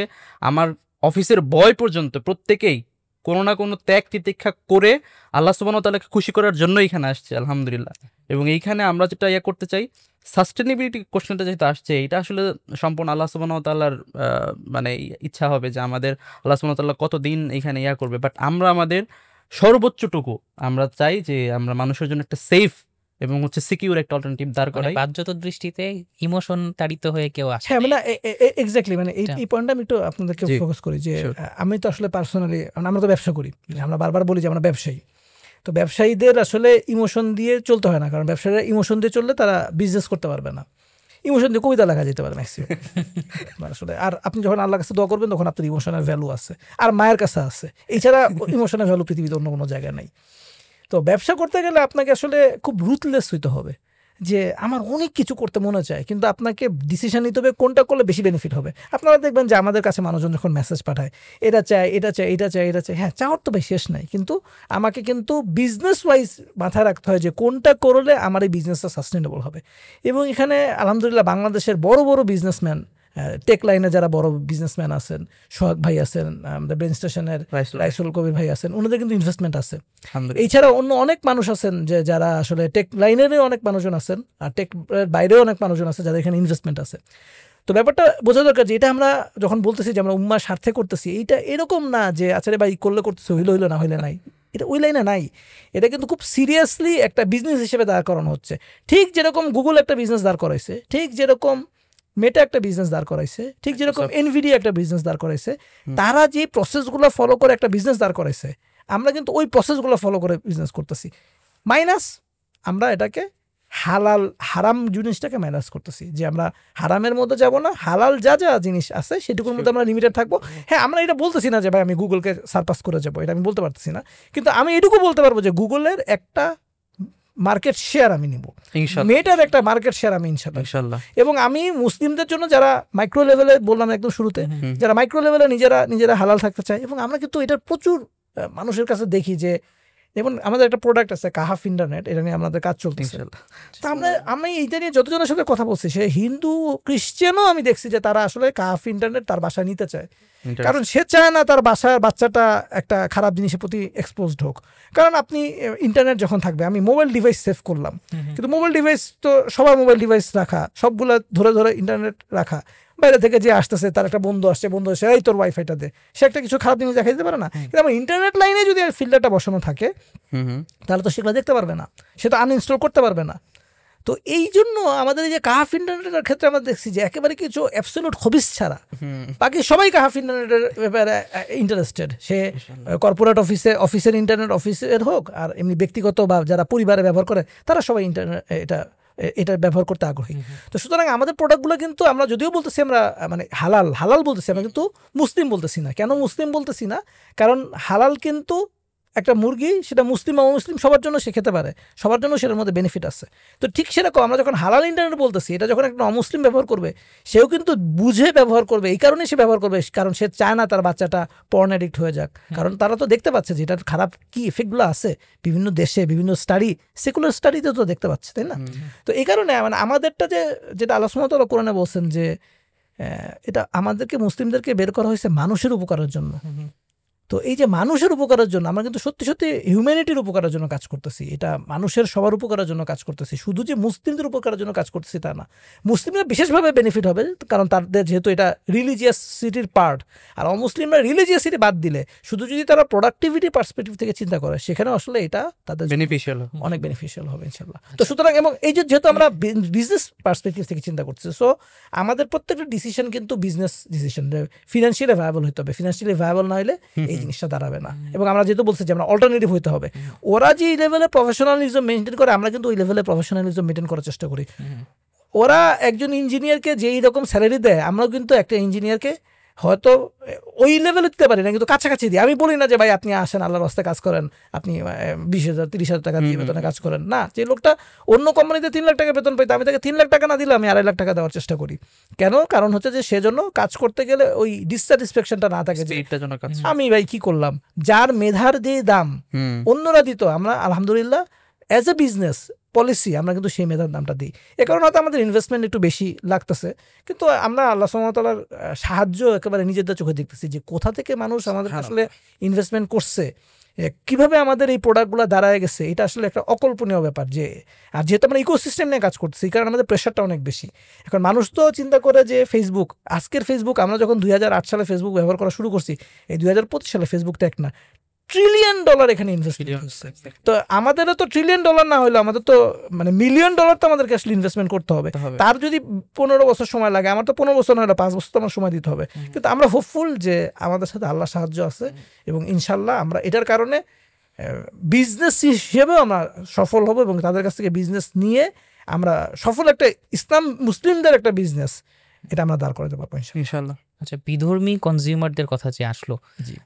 [SPEAKER 2] আমার অফিসের বয় পর্যন্ত প্রত্যেকেই কোনো না কোনো ত্যাগ তিতিক্ষা করে আল্লাহ সুবহানাহু ওয়া তাআলাকে খুশি করার জন্য এখানে আসছে আলহামদুলিল্লাহ। এবং এইখানে আমরা যেটা করতে চাই, সাস্টেনেবিলিটি কোশ্চেনটা যেহেতু আসছে, এটা আসলে সম্পূর্ণ আল্লাহ সুবহানাহু ওয়া তাআলার মানে ইচ্ছা হবে যে আমাদের আল্লাহ সুবহানাহু ওয়া তাআলা কতদিন এখানে করবে। বাট আমরা আমাদের সর্বোচ্চটুকু আমরা চাই যে আমরা মানুষের জন্য একটা সেফ এবং হচ্ছে সিকিউর একটা অল্টারনেটিভ দাঁড় করাই।
[SPEAKER 3] বাহ্যত দৃষ্টিতে ইমোশন তাড়িত হয়ে কেউ আসে।
[SPEAKER 1] হ্যাঁ, মানে এক্স্যাক্টলি, মানে এই পয়েন্টটা আমি একটু আপনাদেরকে ফোকাস করি যে আমি তো আসলে পার্সোনালি, আমরা তো ব্যবসা করি, আমরা বারবার বলি যে আমরা ব্যবসায়ী। তো ব্যবসায়ীদের আসলে ইমোশন দিয়ে চলতে হয় না, কারণ ব্যবসায়ীরা ইমোশন দিয়ে চললে তারা বিজনেস করতে পারবে না। ইমোশন দিয়ে কবিতা লেখা যেতে পারে ম্যাক্সিমাম আসলে। আর আপনি যখন আল্লাহর কাছে দোয়া করবেন তখন আপনার ইমোশনের ভ্যালু আছে, আর মায়ের কাছে আছে। এছাড়া ইমোশনের ভ্যালু পৃথিবীতে অন্য কোনো জায়গায় নাই। তো ব্যবসা করতে গেলে আপনাকে আসলে খুব রুথলেস হইতে হবে, যে আমার অনেক কিছু করতে মনে চায়, কিন্তু আপনাকে ডিসিশন নিতে হবে কোনটা করলে বেশি বেনিফিট হবে। আপনারা দেখবেন যে আমাদের কাছে মানুষজন যখন মেসেজ পাঠায়, এটা চায়, এটা চায়, এটা চায়, এটা চায়, হ্যাঁ চাওয়ার তো ভাই শেষ নাই, কিন্তু আমাকে কিন্তু বিজনেস ওয়াইজ মাথায় রাখতে হয় যে কোনটা করলে আমার এই বিজনেসটা সাস্টেনেবল হবে। এবং এখানে আলহামদুলিল্লাহ বাংলাদেশের বড় বড় বিজনেসম্যান, টেক লাইনে যারা বড় বিজনেসম্যান আছেন, সোহাগ ভাই আছেন, আমাদের ব্রেন স্টেশনের রাইসুল কবির ভাই আছেন, ওনাদের কিন্তু ইনভেস্টমেন্ট আছে। এছাড়া অন্য অনেক মানুষ আছেন যে যারা আসলে টেক লাইনেরও অনেক মানুষজন আছেন, আর টেক বাইরেও অনেক মানুষজন আছে যাদের এখানে ইনভেস্টমেন্ট আছে। তো ব্যাপারটা বোঝা দরকার যে এটা আমরা যখন বলতেছি যে আমরা উম্মার স্বার্থে করতেছি, এইটা এরকম না যে আচ্ছা ভাই করলে করতেছে, হইলো হইলো না হইলে নাই, এটা ওই লাইনে নাই। এটা কিন্তু খুব সিরিয়াসলি একটা বিজনেস হিসেবে দাঁড় করানো হচ্ছে। ঠিক যেরকম গুগল একটা বিজনেস দাঁড় করাইছে, ঠিক যেরকম মেটা একটা বিজনেস দাঁড় করাইছে, ঠিক যেরকম এনভিডিয়া একটা বিজনেস দাঁড় করাইছে, তারা যে প্রসেসগুলো ফলো করে একটা বিজনেস দাঁড় করাইছে, আমরা কিন্তু ওই প্রসেসগুলো ফলো করে বিজনেস করতেছি। মাইনাস আমরা এটাকে হালাল হারাম জিনিসটাকে মাইনাস করতেছি, যে আমরা হারামের মধ্যে যাব না, হালাল যা যা জিনিস আছে সেটুকুর মধ্যে আমরা লিমিটেড থাকবো। হ্যাঁ, আমরা এটা বলতেছি না যে ভাই আমি গুগলকে সারপাস করে যাবো, এটা আমি বলতে পারতেছি না, কিন্তু আমি এটুকু বলতে পারবো যে গুগলের একটা মার্কেট শেয়ার আমি নিব, মেটার একটা মার্কেট শেয়ার আমি ইনশাল্লাহ। এবং আমি মুসলিমদের জন্য যারা মাইক্রো লেভেলে, বললাম একদম শুরুতে, যারা মাইক্রো লেভেলে নিজেরা হালাল থাকতে চায়, এবং আমরা কিন্তু এটার প্রচুর মানুষের কাছে দেখি যে, যেমন আমাদের একটা প্রোডাক্ট আছে কাহাফ ইন্টারনেট, এটা নিয়ে আমাদের কাজ চলতেছে। তো আমি এইটা নিয়ে যতজনের সাথে কথা বলছি, সে হিন্দু খ্রিস্টানও আমি দেখছি যে তারা আসলে কাহাফ ইন্টারনেট তার বাসায় নিতে চায়, কারণ সে চায় না তার বাসার বাচ্চাটা একটা খারাপ জিনিসের প্রতি এক্সপোজড হোক। কারণ আপনি ইন্টারনেট যখন থাকবে, আমি মোবাইল ডিভাইস সেভ করলাম, কিন্তু মোবাইল ডিভাইস তো সবার মোবাইল ডিভাইস রাখা, সবগুলা ধরে ইন্টারনেট রাখা, বাইরে থেকে যে আসতেছে তার একটা বন্ধু আসছে, এই তোর ওয়াইফাইটা দে, সে একটা কিছু খারাপ জিনিস দেখা দিতে পারে না। কিন্তু আমার ইন্টারনেট লাইনে যদি ফিল্টারটা বসানো থাকে, তাহলে তো সেগুলো দেখতে পারবে না, সেটা আনইনস্টল করতে পারবে না। তো এই জন্য আমাদের এই যে কাহাফ ইন্টারনেটের ক্ষেত্রে আমরা দেখছি যে একেবারে কিছু অ্যাবসলিউট হবিস ছাড়া বাকি সবাই কাহাফ ইন্টারনেটের ব্যাপারে ইন্টারেস্টেড। সে কর্পোরেট অফিসের ইন্টারনেট অফিসের হোক, আর এমনি ব্যক্তিগত বা যারা পরিবারে ব্যবহার করে, তারা সবাই ইন্টারনেট এটা ব্যবহার করতে আগ্রহী। তো সুতরাং আমাদের প্রোডাক্টগুলো কিন্তু আমরা যদিও বলতেছি আমরা মানে হালাল বলতেছি, আমরা কিন্তু মুসলিম বলতেছি না। কেন মুসলিম বলতেছি না? কারণ হালাল কিন্তু একটা মুরগি, সেটা মুসলিম অমুসলিম সবার জন্য সে খেতে পারে, সবার জন্য সেটার মধ্যে বেনিফিট আছে। তো ঠিক সেরকম আমরা যখন হালাল ইন্টারনেট বলতেছি, এটা যখন একটা অমুসলিম ব্যবহার করবে, সেও কিন্তু বুঝে ব্যবহার করবে। এই কারণে সে ব্যবহার করবে, কারণ সে চায় না তার বাচ্চাটা পর্ন অ্যাডিক্ট হয়ে যাক। কারণ তারা তো দেখতে পাচ্ছে যে এটার খারাপ কি ইফেক্টগুলো আছে, বিভিন্ন দেশে বিভিন্ন স্টাডি, সেকুলার স্টাডিতে তো দেখতে পাচ্ছে, তাই না? তো এই কারণে মানে আমাদেরটা যেটা আল্লাহ সুবহানাহু ওয়া তাআলা কোরআনে বলছেন যে এটা আমাদেরকে মুসলিমদেরকে বের করা হয়েছে মানুষের উপকারের জন্য। তো এই যে মানুষের উপকারের জন্য আমরা কিন্তু সত্যি সত্যি হিউম্যানিটির উপকারের জন্য কাজ করতেছি, এটা মানুষের সবার উপকারের জন্য কাজ করতেছি। শুধু যে মুসলিমদের উপকারের জন্য কাজ করতেছি তা না, মুসলিমরা বিশেষভাবে বেনিফিট হবে, কারণ তাদের যেহেতু এটা রিলিজিয়াসিটির পার্ট। আর অমুসলিমরা রিলিজিয়াসিটি বাদ দিলে, শুধু যদি তারা প্রোডাক্টিভিটি পার্সপেক্টিভ থেকে চিন্তা করে, সেখানেও আসলে এটা তাদের বেনিফিশিয়াল, অনেক বেনিফিশিয়াল হবে ইনশাল্লাহ। তো সুতরাং এবং এই যে যেহেতু আমরা বিজনেস পার্সপেক্টিভ থেকে চিন্তা করছি, সো আমাদের প্রত্যেকটা ডিসিশন কিন্তু বিজনেস ডিসিশন, ফিনান্সিয়ালি ভায়াবল হতে হবে। ফিনান্সিয়ালি ভায়াবল না হলে এই জিনিসটা দাঁড়াবে না। এবং আমরা যেহেতু বলছি যে আমরা অল্টারনেটিভ হইতে হবে, ওরা যে লেভেলে প্রফেশনালিজম মেনটেন করে, আমরা কিন্তু ওই লেভেলে প্রফেশনালিজম মেনটেন করার চেষ্টা করি। ওরা একজন ইঞ্জিনিয়ারকে যেই রকম স্যালারি দেয়, আমরাও কিন্তু একটা ইঞ্জিনিয়ারকে হয়তো ওই লেভেলে দিতে পারি না, কিন্তু কাছাকাছি দিই। আমি বলি না যে ভাই আপনি আসেন আল্লাহর রাস্তায় কাজ করেন, আপনি 20,000 30,000 টাকা দিয়ে বেতনে কাজ করেন না। যে লোকটা অন্য কোম্পানিতে 3 লাখ টাকা বেতন পাইতো, আমি তাকে 3 লাখ টাকা না দিলে আমি 2.5 লাখ টাকা দেওয়ার চেষ্টা করি। কেন? কারণ হচ্ছে যে সেজন্য কাজ করতে গেলে ওই ডিসস্যাটিসফ্যাকশনটা না থাকে যে আমি ভাই কি করলাম। যার মেধার যে দাম অন্যরা দিত, আমরা আলহামদুলিল্লাহ অ্যাজ এ বিজনেস পলিসি আমরা কিন্তু সেই মেধার দামটা দিই। এ কারণে হয়তো আমাদের ইনভেস্টমেন্ট একটু বেশি লাগতেছে, কিন্তু আমরা আল্লাহ সুবহানাহু ওয়া তাআলার সাহায্য একেবারে নিজেদের চোখে দেখতেছি যে কোথা থেকে মানুষ আমাদের আসলে ইনভেস্টমেন্ট করছে, কিভাবে আমাদের এই প্রোডাক্টগুলো দাঁড়ায় গেছে। এটা আসলে একটা অকল্পনীয় ব্যাপার। যে আর যেহেতু আমরা ইকোসিস্টেম নিয়ে কাজ করছি, এই কারণে আমাদের প্রেশারটা অনেক বেশি। এখন মানুষ তো চিন্তা করে যে ফেসবুক, আজকের ফেসবুক, আমরা যখন 2008 সালে ফেসবুক ব্যবহার করা শুরু করছি, এই 2025 সালে ফেসবুক তো এক না $1 ট্রিলিয়ন এখানে ইনভেস্টমেন্ট হচ্ছে। তো আমাদেরও তো $1 ট্রিলিয়ন না হলে আমাদের তো মানে $1 মিলিয়ন তো আমাদেরকে আসলে ইনভেস্টমেন্ট করতে হবে। তার যদি 15 বছর সময় লাগে, আমার তো 15 বছর না হলে 5 বছর তো আমার সময় দিতে হবে। কিন্তু আমরা হোপফুল যে আমাদের সাথে আল্লাহ সাহায্য আছে, এবং ইনশাল্লাহ আমরা এটার কারণে বিজনেস হিসেবেও আমরা সফল হব, এবং তাদের কাছ থেকে বিজনেস নিয়ে আমরা সফল একটা ইসলাম মুসলিমদের একটা বিজনেস এটা আমরা দাঁড় করাতে পারবো ইনশাল্লাহ।
[SPEAKER 3] আচ্ছা, বিধর্মী কনজিউমারদের কথা যে আসলো,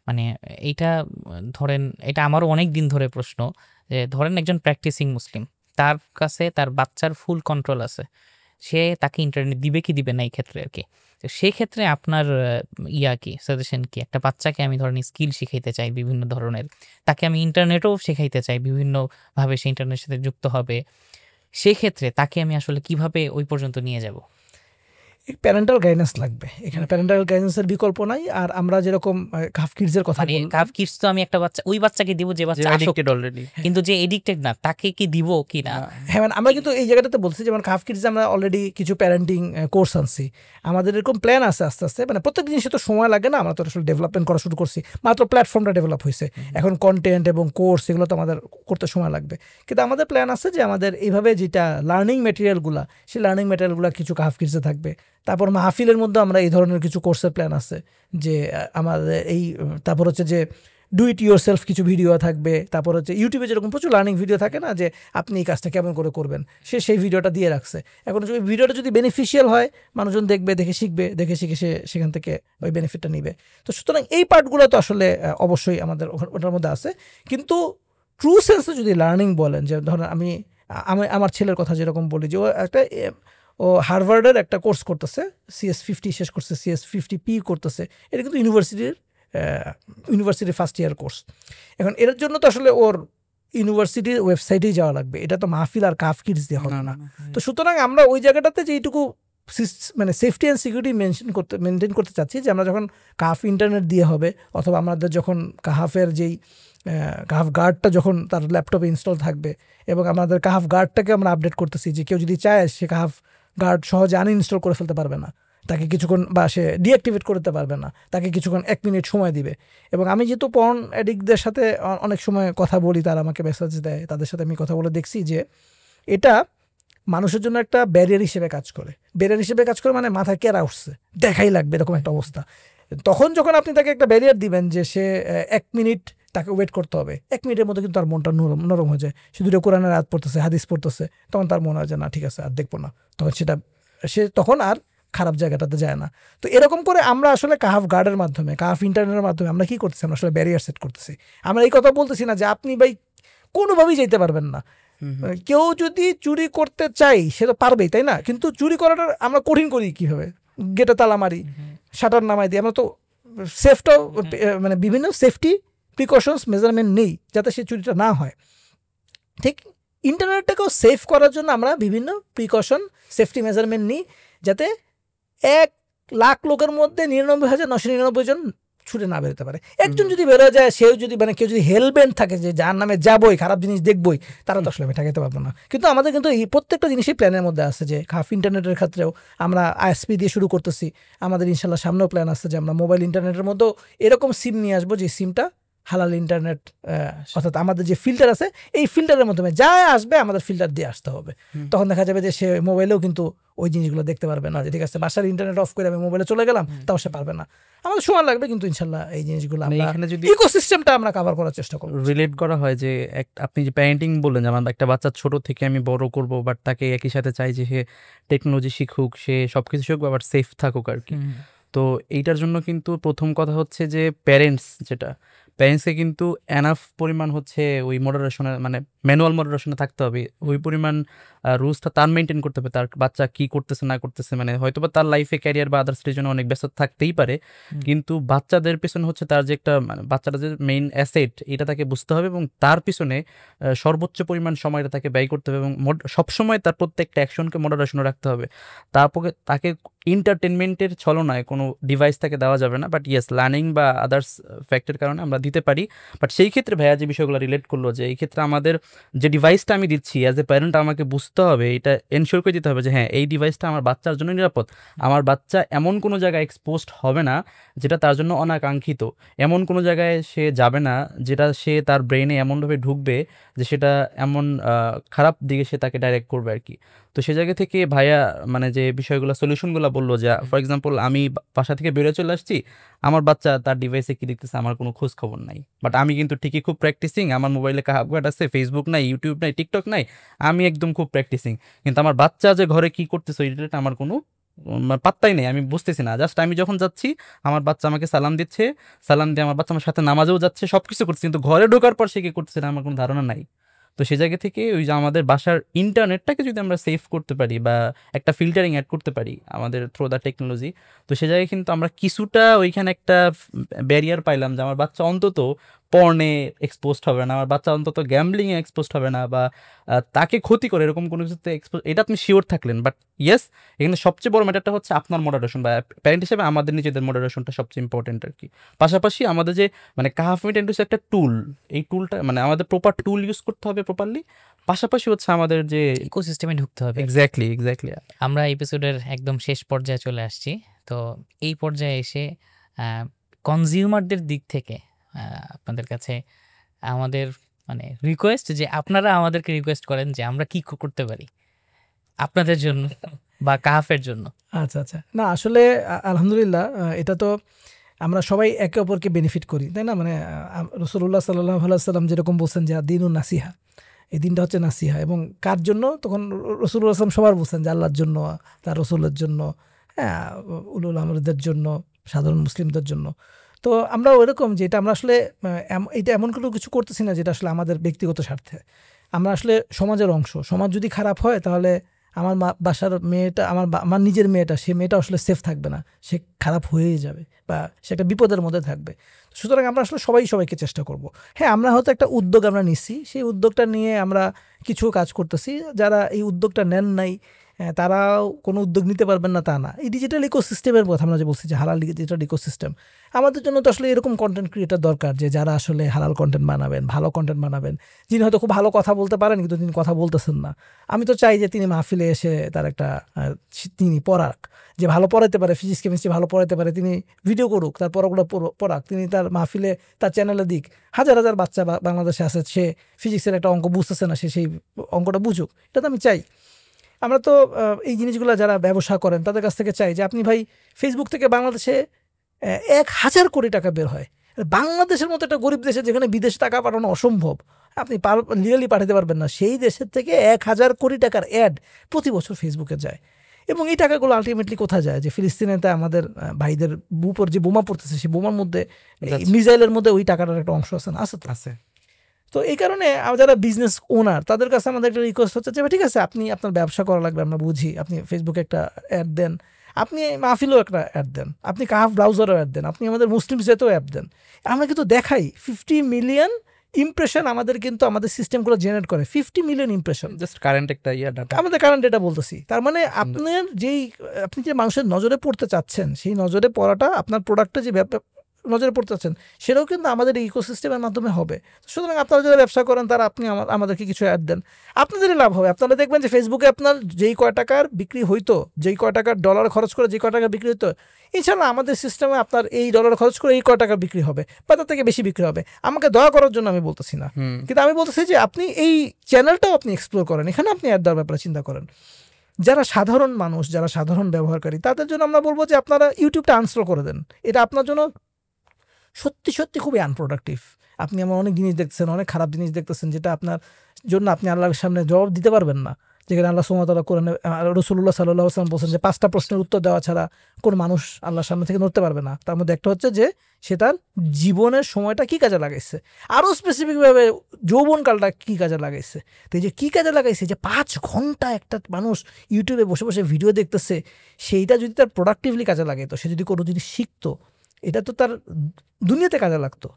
[SPEAKER 3] মানে এইটা ধরেন, এটা আমারও অনেক দিন ধরে প্রশ্ন যে ধরেন একজন প্র্যাকটিসিং মুসলিম, তার কাছে তার বাচ্চার ফুল কন্ট্রোল আছে, সে তাকে ইন্টারনেট দিবে কি দিবে না এই ক্ষেত্রে আর কি। তো সেই ক্ষেত্রে আপনার কি সাজেশন কি? একটা বাচ্চাকে আমি ধরেন স্কিল শিখাইতে চাই বিভিন্ন ধরনের, তাকে আমি ইন্টারনেটও শেখাইতে চাই, বিভিন্নভাবে সে ইন্টারনেটের সাথে যুক্ত হবে, সেই ক্ষেত্রে তাকে আমি আসলে কিভাবে ওই পর্যন্ত নিয়ে যাব?
[SPEAKER 1] প্যারেন্টাল গাইডেন্স লাগবে এখানে, প্যারেন্টাল গাইডেন্সের বিকল্প নাই। আর আমরা যেরকম কাফ কিডসের কথা বলি,
[SPEAKER 3] কাফ কিডস তো আমি একটা বাচ্চা, ওই বাচ্চাকে দিব যে বাচ্চা অ্যাডিক্টেড অলরেডি, কিন্তু যে এডিক্টেড না তাকে কি দিব কি না?
[SPEAKER 1] হ্যাঁ, মানে আমরা কিন্তু এই জায়গাটাতে বলছি যেমন কাফ কিডস আমরা অলরেডি কিছু প্যারেন্টিং কোর্স আনছি, আমাদের এরকম প্ল্যান আছে আস্তে আস্তে। মানে প্রত্যেক জিনিসে তো সময় লাগে না, আমরা তো আসলে ডেভেলপমেন্ট করা শুরু করছি মাত্র, প্ল্যাটফর্মটা ডেভেলপ হয়েছে, এখন কন্টেন্ট এবং কোর্স এগুলো তো আমাদের করতে সময় লাগবে। কিন্তু আমাদের প্ল্যান আছে যে আমাদের এইভাবে যেটা লার্নিং ম্যাটেরিয়ালগুলো, সেই লার্নিং ম্যাটেরিয়ালগুলো কিছু কাফ কিডসে থাকবে, তারপর মাহফিলের মধ্যে আমরা এই ধরনের কিছু কোর্সের প্ল্যান আছে যে আমাদের এই তারপর হচ্ছে যে ডু ইট ইউর সেলফ কিছু ভিডিও থাকবে, তারপর হচ্ছে ইউটিউবে যেরকম প্রচুর লার্নিং ভিডিও থাকে না যে আপনি এই কাজটা কেমন করে করবেন, সেই ভিডিওটা দিয়ে রাখছে। এখন ওই ভিডিওটা যদি বেনিফিশিয়াল হয়, মানুষজন দেখবে, দেখে শিখবে, দেখে শিখে সে সেখান থেকে ওই বেনিফিটটা নিবে। তো সুতরাং এই পার্টগুলো তো আসলে অবশ্যই আমাদের ওটার মধ্যে আছে। কিন্তু ট্রু সেন্সে যদি লার্নিং বলেন, যে ধরেন আমি আমার ছেলের কথা যেরকম বলি যে ও হার্ভার্ডের একটা কোর্স করতেছে, CS50 শেষ করছে, CS50P করতেছে, এটা কিন্তু ইউনিভার্সিটির ফার্স্ট ইয়ার কোর্স। এখন এর জন্য তো আসলে ওর ইউনিভার্সিটির ওয়েবসাইটেই যাওয়া লাগবে, এটা তো মাহফিল আর কাফ কিডস দিয়ে হবে না। তো সুতরাং আমরা ওই জায়গাটাতে যে এইটুকু মানে সেফটি অ্যান্ড সিকিউরিটি মেনটেন করতে চাচ্ছি, যে আমরা যখন কাফ ইন্টারনেট দিয়ে হবে, অথবা আমাদের যখন কাহাফের যেই কাহাফ গার্ডটা যখন তার ল্যাপটপে ইনস্টল থাকবে, এবং আমাদের কাহাফ গার্ডটাকে আমরা আপডেট করতেছি, যে কেউ যদি চায় সে কাহাফ গার্ড সহজে আনইনস্টল করে ফেলতে পারবে না, তাকে কিছুক্ষণ, বা সে ডিঅ্যাক্টিভেট করতে পারবে না, তাকে কিছুক্ষণ 1 মিনিট সময় দিবে। এবং আমি যেহেতু পর্ন অ্যাডিক্টদের সাথে অনেক সময় কথা বলি, তারা আমাকে মেসেজ দেয়, তাদের সাথে আমি কথা বলে দেখছি যে এটা মানুষের জন্য একটা ব্যারিয়ার হিসেবে কাজ করে। ব্যারিয়ার হিসেবে কাজ করে মানে মাথায় কেরা উঠছে, দেখাই লাগবে, এরকম একটা অবস্থা। তখন যখন আপনি তাকে একটা ব্যারিয়ার দিবেন যে সে 1 মিনিট তাকে ওয়েট করতে হবে, 1 মিনিটের মধ্যে কিন্তু তার মনটা নরম হয়ে যায়। সে দুটো কোরআনের আয়াত পড়তেছে, হাদিস পড়তেছে, তখন তার মনে হয় যে না ঠিক আছে আর দেখবো না, তখন সে তখন আর খারাপ জায়গাটাতে যায় না। তো এরকম করে আমরা আসলে কাহাফ গার্ডের মাধ্যমে, কাহাফ ইন্টারনেটের মাধ্যমে আমরা কি করতেছি, আমরা আসলে ব্যারিয়ার সেট করতেছি। আমরা এই কথা বলতেছি না যে আপনি ভাই কোনোভাবেই যেতে পারবেন না। কেউ যদি চুরি করতে চাই সে তো পারবেই, তাই না? কিন্তু চুরি করাটা আমরা কঠিন করি কীভাবে? গেটে তালা মারি, শাটার নামাই দিই, আমরা তো সেফটাও মানে বিভিন্ন সেফটি প্রিকশনস মেজারমেন্ট নেই যাতে সে চুরিটা না হয়। ঠিক ইন্টারনেটটাকেও সেফ করার জন্য আমরা বিভিন্ন প্রিকশন, সেফটি মেজারমেন্ট নিই, যাতে 1 লাখ লোকের মধ্যে 99,999 জন ছুটে না বেরোতে পারে। একজন যদি বেরো যায়, সেও যদি মানে কেউ যদি হেলমেট থাকে যে যার নামে যাবই, খারাপ জিনিস দেখবই, তারা তো আসলে আমি ঠেকাতে পারবো না। কিন্তু আমাদের কিন্তু এই প্রত্যেকটা জিনিসই প্ল্যানের মধ্যে আছে। যে কাফ ইন্টারনেটের ক্ষেত্রেও আমরা আইএসপি দিয়ে শুরু করতেছি, আমাদের ইনশাল্লাহ সামনেও প্ল্যান আছে যে আমরা মোবাইল ইন্টারনেটের মধ্যেও এরকম সিম নিয়ে আসবো, যে সিমটা হালাল ইন্টারনেট, অর্থাৎ আমাদের যে ফিল্টার আছে, এই ফিল্টারের মাধ্যমে যা আসবে আমাদের ফিল্টার দিয়ে আসতে হবে। তখন দেখা যাবে যে সে মোবাইলেও কিন্তু ওই জিনিসগুলো দেখতে পারবে না, যে ঠিক আছে বাসার ইন্টারনেট অফ করে আমি মোবাইলে চলে গেলাম, তাও সে পারবে না। আমাদের সময় লাগবে, কিন্তু ইনশাল্লাহ এই জিনিসগুলো আমরা
[SPEAKER 2] এখানে যদি
[SPEAKER 1] ইকোসিস্টেমটা আমরা কভার করার চেষ্টা করব।
[SPEAKER 2] রিলেট করা হয় যে আপনি যে প্যারেন্টিং বললেন, যে আমার একটা বাচ্চা ছোট থেকে আমি বড় করব, বাট তাকে একই সাথে চাই যে সে টেকনোলজি শিখুক, সে সবকিছু শিখুক, আবার সেফ থাকুক আর কি। তো এইটার জন্য কিন্তু প্রথম কথা হচ্ছে যে প্যারেন্টসকে কিন্তু এনাফ পরিমাণ হচ্ছে ওই মডারেশনের, মানে ম্যানুয়াল মডারেশনে থাকতে হবে। ওই পরিমাণ রুলসটা তার মেনটেন করতে হবে, তার বাচ্চা কি করতেছে না করতেছে। মানে হয়তো বা তার লাইফে ক্যারিয়ার বা আদার্সের জন্য অনেক ব্যস্ত থাকতেই পারে, কিন্তু বাচ্চাদের পেছনে হচ্ছে তার যে একটা, মানে বাচ্চাটা যে মেইন অ্যাসেট, এটা তাকে বুঝতে হবে, এবং তার পিছনে সর্বোচ্চ পরিমাণ সময়টা তাকে ব্যয় করতে হবে, এবং সবসময় তার প্রত্যেকটা অ্যাকশনকে মডারেশনে রাখতে হবে। তাকে এন্টারটেনমেন্টের ছলনায় কোনো ডিভাইস তাকে দেওয়া যাবে না। বাট ইয়েস, লার্নিং বা আদার্স ফ্যাক্টের কারণে আমরা দিতে পারি। বাট সেই ক্ষেত্রে ভাইয়া যে বিষয়গুলো রিলেট করলো, যে এই ক্ষেত্রে আমাদের যে ডিভাইসটা আমি দিচ্ছি অ্যাজ এ প্যারেন্ট, আমাকে বুঝতে হবে, এটা এনশিওর করে দিতে হবে যে হ্যাঁ, এই ডিভাইসটা আমার বাচ্চার জন্য নিরাপদ। আমার বাচ্চা এমন কোনো জায়গায় এক্সপোজড হবে না যেটা তার জন্য অনাকাঙ্ক্ষিত, এমন কোনো জায়গায় সে যাবে না যেটা সে তার ব্রেনে এমনভাবে ঢুকবে যে সেটা এমন খারাপ দিকে সে তাকে ডাইরেক্ট করবে আর কি। তো সে জায়গা থেকে ভাইয়া মানে যে বিষয়গুলো, সলিউশনগুলো বললো, যে ফর এক্সাম্পল আমি বাসা থেকে বেরোয় চলে আসছি, আমার বাচ্চা তার ডিভাইসে কী দেখতেছে আমার কোনো খোঁজ খবর নাই, বাট আমি কিন্তু ঠিকই খুব প্র্যাকটিসিং, আমার মোবাইলে কাহাবঘাট আছে, ফেসবুক নাই, ইউটিউব নাই, টিকটক নাই, আমি একদম খুব প্র্যাকটিসিং, কিন্তু আমার বাচ্চা যে ঘরে কী করতেছে এটা আমার কোনো পাত্তাই নেই, আমি বুঝতেছি না। জাস্ট আমি যখন যাচ্ছি, আমার বাচ্চা আমাকে সালাম দিচ্ছে, সালাম দিয়ে আমার বাচ্চা আমার সাথে নামাজেও যাচ্ছে, সব কিছু করছে, কিন্তু ঘরে ঢোকার পর সে কী করতেছে না আমার কোনো ধারণা নাই। তো সে জায়গা থেকে ওই যে আমাদের বাসার ইন্টারনেটটাকে যদি আমরা সেভ করতে পারি, বা একটা ফিল্টারিং অ্যাড করতে পারি আমাদের থ্রু দ্য টেকনোলজি, তো সে জায়গায় কিন্তু আমরা কিছুটা ওইখানে একটা ব্যারিয়ার পাইলাম, যে আমার বাচ্চা অন্তত পর্নে এক্সপোজড হবে না, আমার বাচ্চা অন্তত গ্যাম্বলিংয়ে এক্সপোজড হবে না, বা তাকে ক্ষতি করে এরকম কোনো কিছুতে এক্সপোজ, এটা আপনি শিওর থাকলেন। বাট ইয়েস, এখানে সবচেয়ে বড় ম্যাটারটা হচ্ছে আপনার মডারেশন, বা প্যারেন্ট হিসেবে আমাদের নিজেদের মডারেশনটা সবচেয়ে ইম্পর্টেন্ট আর কি। পাশাপাশি আমাদের যে মানে কাহাফ মিটেন্ট হচ্ছে একটা টুল, এই টুলটা মানে আমাদের প্রপার টুল ইউজ করতে হবে প্রপারলি, পাশাপাশি হচ্ছে আমাদের যে
[SPEAKER 3] ইকোসিস্টেমে ঢুকতে হবে।
[SPEAKER 2] এক্স্যাক্টলি।
[SPEAKER 3] আমরা এপিসোডের একদম শেষ পর্যায়ে চলে আসছি। তো এই পর্যায়ে এসে কনজিউমারদের দিক থেকে আপনাদের কাছে আমাদের মানে রিকোয়েস্ট, যে আপনারা আমাদেরকে রিকোয়েস্ট করেন যে আমরা কি করতে পারি আপনাদের জন্য। বা কাহাফের জন্য?
[SPEAKER 1] আচ্ছা আচ্ছা, না আসলে আলহামদুলিল্লাহ এটা তো আমরা সবাই একে অপরকে বেনিফিট করি, তাই না? মানে রাসূলুল্লাহ সাল্লাল্লাহু আলাইহি ওয়াসাল্লাম যেরকম বলছেন যে দিনুন নাসিহা, এই দিনটা হচ্ছে নাসিহা। এবং কার জন্য? তখন রাসূলুল্লাহ সাল্লাম সবার বলছেন যে আল্লাহর জন্য, তার রাসূলের জন্য, হ্যাঁ, উলুল আমরদের জন্য, সাধারণ মুসলিমদের জন্য। তো আমরা ওইরকম যে এটা আমরা আসলে এটা এমন কোনো কিছু করতেছি না যেটা আসলে আমাদের ব্যক্তিগত স্বার্থে। আমরা আসলে সমাজের অংশ। সমাজ যদি খারাপ হয় তাহলে আমার বাসার মেয়েটা, আমার নিজের মেয়েটা, সে মেয়েটা আসলে সেফ থাকবে না, সে খারাপ হয়েই যাবে বা সে একটা বিপদের মধ্যে থাকবে। সুতরাং আমরা আসলে সবাইকে চেষ্টা করব। হ্যাঁ, আমরা হয়তো একটা উদ্যোগ আমরা নিচ্ছি, সেই উদ্যোগটা নিয়ে আমরা কিছু কাজ করতেছি। যারা এই উদ্যোগটা নেন নাই তারাও কোনো উদ্যোগ নিতে পারবেন না তা না। এই ডিজিটাল ইকোসিস্টেমের কথা আমরা যে বলছি যে হালাল ডিজিটাল ইকোসিস্টেম, আমাদের জন্য তো আসলে এরকম কন্টেন্ট ক্রিয়েটার দরকার যে যারা আসলে হালাল কন্টেন্ট বানাবেন, ভালো কন্টেন্ট বানাবেন, যিনি হয়তো খুব ভালো কথা বলতে পারেন কিন্তু তিনি কথা বলতেছেন না। আমি তো চাই যে তিনি মাহফিলে এসে তার একটা তিনি পড়াক, যে ভালো পড়াইতে পারে, ফিজিক্স কেমিস্ট্রি ভালো পড়াইতে পারে, তিনি ভিডিও করুক, তার পড়াগুলো পড়াক, তিনি তার মাহফিলে তার চ্যানেলে দিক। হাজার হাজার বাচ্চা বাংলাদেশে আছে, সে ফিজিক্সের একটা অঙ্ক বুঝতেছে না, সে সেই অঙ্কটা বুঝুক, এটা তো আমি চাই। আমরা তো এই জিনিসগুলো যারা ব্যবসা করেন তাদের কাছ থেকে চাই যে আপনি ভাই ফেসবুক থেকে বাংলাদেশে 1,000 কোটি টাকা বের হয়। বাংলাদেশের মতো একটা গরিব দেশে যেখানে বিদেশে টাকা পাঠানো অসম্ভব, আপনি লিগালি পাঠাতে পারবেন না, সেই দেশের থেকে 1,000 কোটি টাকার অ্যাড প্রতি বছর ফেসবুকে যায়। এবং এই টাকাগুলো আলটিমেটলি কোথায় যায়? যে ফিলিস্তিনেতে আমাদের ভাইদের উপর যে বোমা পড়তেছে, সেই বোমার মধ্যে, মিসাইলের মধ্যে ওই টাকাটার একটা অংশ আছে না? আছে। তো এই কারণে যারা বিজনেস ওনার তাদের কাছে আমাদের একটা রিকোয়েস্ট হচ্ছে যে ঠিক আছে, আপনি আপনার ব্যবসা করা লাগবে, আমরা বুঝি, আপনি ফেসবুকে একটা অ্যাড দেন, আপনি মাহফিলেও একটা অ্যাড দেন, আপনি কাহাফ ব্রাউজারও অ্যাড দেন, আপনি আমাদের মুসলিম সেতেও অ্যাড দেন। আমরা কিন্তু দেখাই 50 মিলিয়ন ইমপ্রেশন আমাদের কিন্তু আমাদের সিস্টেমগুলো জেনারেট করে। 50 মিলিয়ন ইমপ্রেশন,
[SPEAKER 2] জাস্ট কারেন্ট একটা ডাটা,
[SPEAKER 1] আমাদের কারেন্ট ডেটা বলতেছি। তার মানে আপনার আপনি যে মানুষের নজরে পড়তে চাচ্ছেন, সেই নজরে পড়াটা আপনার প্রোডাক্টে যে নজরে পড়তে চাচ্ছেন সেটাও কিন্তু আমাদের এই ইকোসিস্টেমের মাধ্যমে হবে। সুতরাং আপনারা যারা ব্যবসা করেন তারা আপনি আমাদেরকে কিছু অ্যাড দেন, আপনাদেরই লাভ হবে। আপনারা দেখবেন যে ফেসবুকে আপনার যেই কয় টাকার বিক্রি হইতো, যেই কয় টাকার ডলার খরচ করে যেই কয় টাকা বিক্রি হইতো, ইনশাল্লাহ আমাদের সিস্টেমে আপনার এই ডলার খরচ করে এই কয় টাকা বিক্রি হবে বা তার থেকে বেশি বিক্রি হবে। আমাকে দয়া করার জন্য আমি বলতেছি না, কিন্তু আমি বলতেছি যে আপনি এই চ্যানেলটাও আপনি এক্সপ্লোর করেন, এখানে আপনি অ্যাড দেওয়ার ব্যাপারে চিন্তা করেন। যারা সাধারণ মানুষ, যারা সাধারণ ব্যবহারকারী, তাদের জন্য আমরা বলবো যে আপনারা ইউটিউবটা আনইনস্টল করে দেন। এটা আপনার জন্য সত্যি সত্যি খুবই আনপ্রোডাক্টিভ। আপনি আমার অনেক জিনিস দেখতেছেন, অনেক খারাপ জিনিস দেখতেছেন, যেটা আপনার জন্য আপনি আল্লাহর সামনে জবাব দিতে পারবেন না। যেখানে আল্লাহ সুবহানাহু ওয়া তাআলা কোরআনে রাসূলুল্লাহ সাল্লাল্লাহু আলাইহি ওয়াসাল্লাম বলছেন যে 5টা প্রশ্নের উত্তর দেওয়া ছাড়া কোনো মানুষ আল্লাহর সামনে থেকে নড়তে পারবে না। তার মধ্যে একটা হচ্ছে যে সে তার জীবনের সময়টা কী কাজে লাগাইছে, আরও স্পেসিফিকভাবে যৌবনকালটা কী কাজে লাগাইছে। তো এই যে কী কাজে লাগাইছে, যে 5 ঘন্টা একটা মানুষ ইউটিউবে বসে বসে ভিডিও দেখতেছে, সেইটা যদি তার প্রোডাক্টিভলি কাজে লাগে, তো সে যদি কোনো জিনিস শিখতো, এটা তো তার দুনিয়াতে কাজে লাগতো।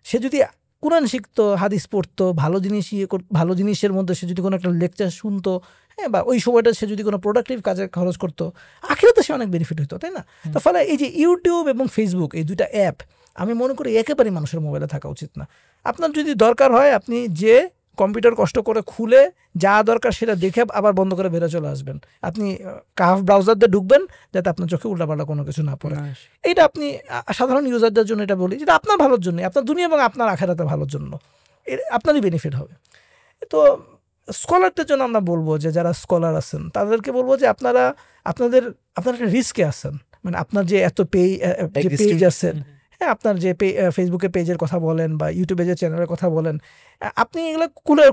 [SPEAKER 1] সে যদি কোরআন শিখতো, হাদিস পড়তো, ভালো জিনিসের মধ্যে সে যদি কোনো একটা লেকচার শুনতো, হ্যাঁ, বা ওই সময়টা সে যদি কোনো প্রোডাক্টিভ কাজে খরচ করতো, আখিরাতে সে অনেক বেনিফিট হতো, তাই না? তো ফলে এই যে ইউটিউব এবং ফেসবুক, এই দুইটা অ্যাপ আমি মনে করি একেবারেই মানুষের মোবাইলে থাকা উচিত না। আপনার যদি দরকার হয়, আপনি যে কম্পিউটার কষ্ট করে খুলে যা দরকার সেটা দেখে আবার বন্ধ করে বেরো চলে আসবেন। আপনি কাহাফ ব্রাউজার দিয়ে ঢুকবেন যাতে আপনার চোখে উল্টাপাল্টা কোনো কিছু না পড়ে। এইটা আপনি সাধারণ ইউজারদের জন্য এটা বলি, যেটা আপনার ভালোর জন্য, আপনার দুনিয়া এবং আপনার আখিরাতের ভালোর জন্য, আপনারই বেনিফিট হবে। তো স্কলারদের জন্য আমরা বলবো যে যারা স্কলার আছেন তাদেরকে বলবো যে আপনারা আপনারা একটা রিস্কে আছেন। মানে আপনার যে এত পেজ আছেন, হ্যাঁ, আপনার যে ফেসবুকে পেজের কথা বলেন বা ইউটিউবে যে চ্যানেলের কথা বলেন, আপনি এগুলো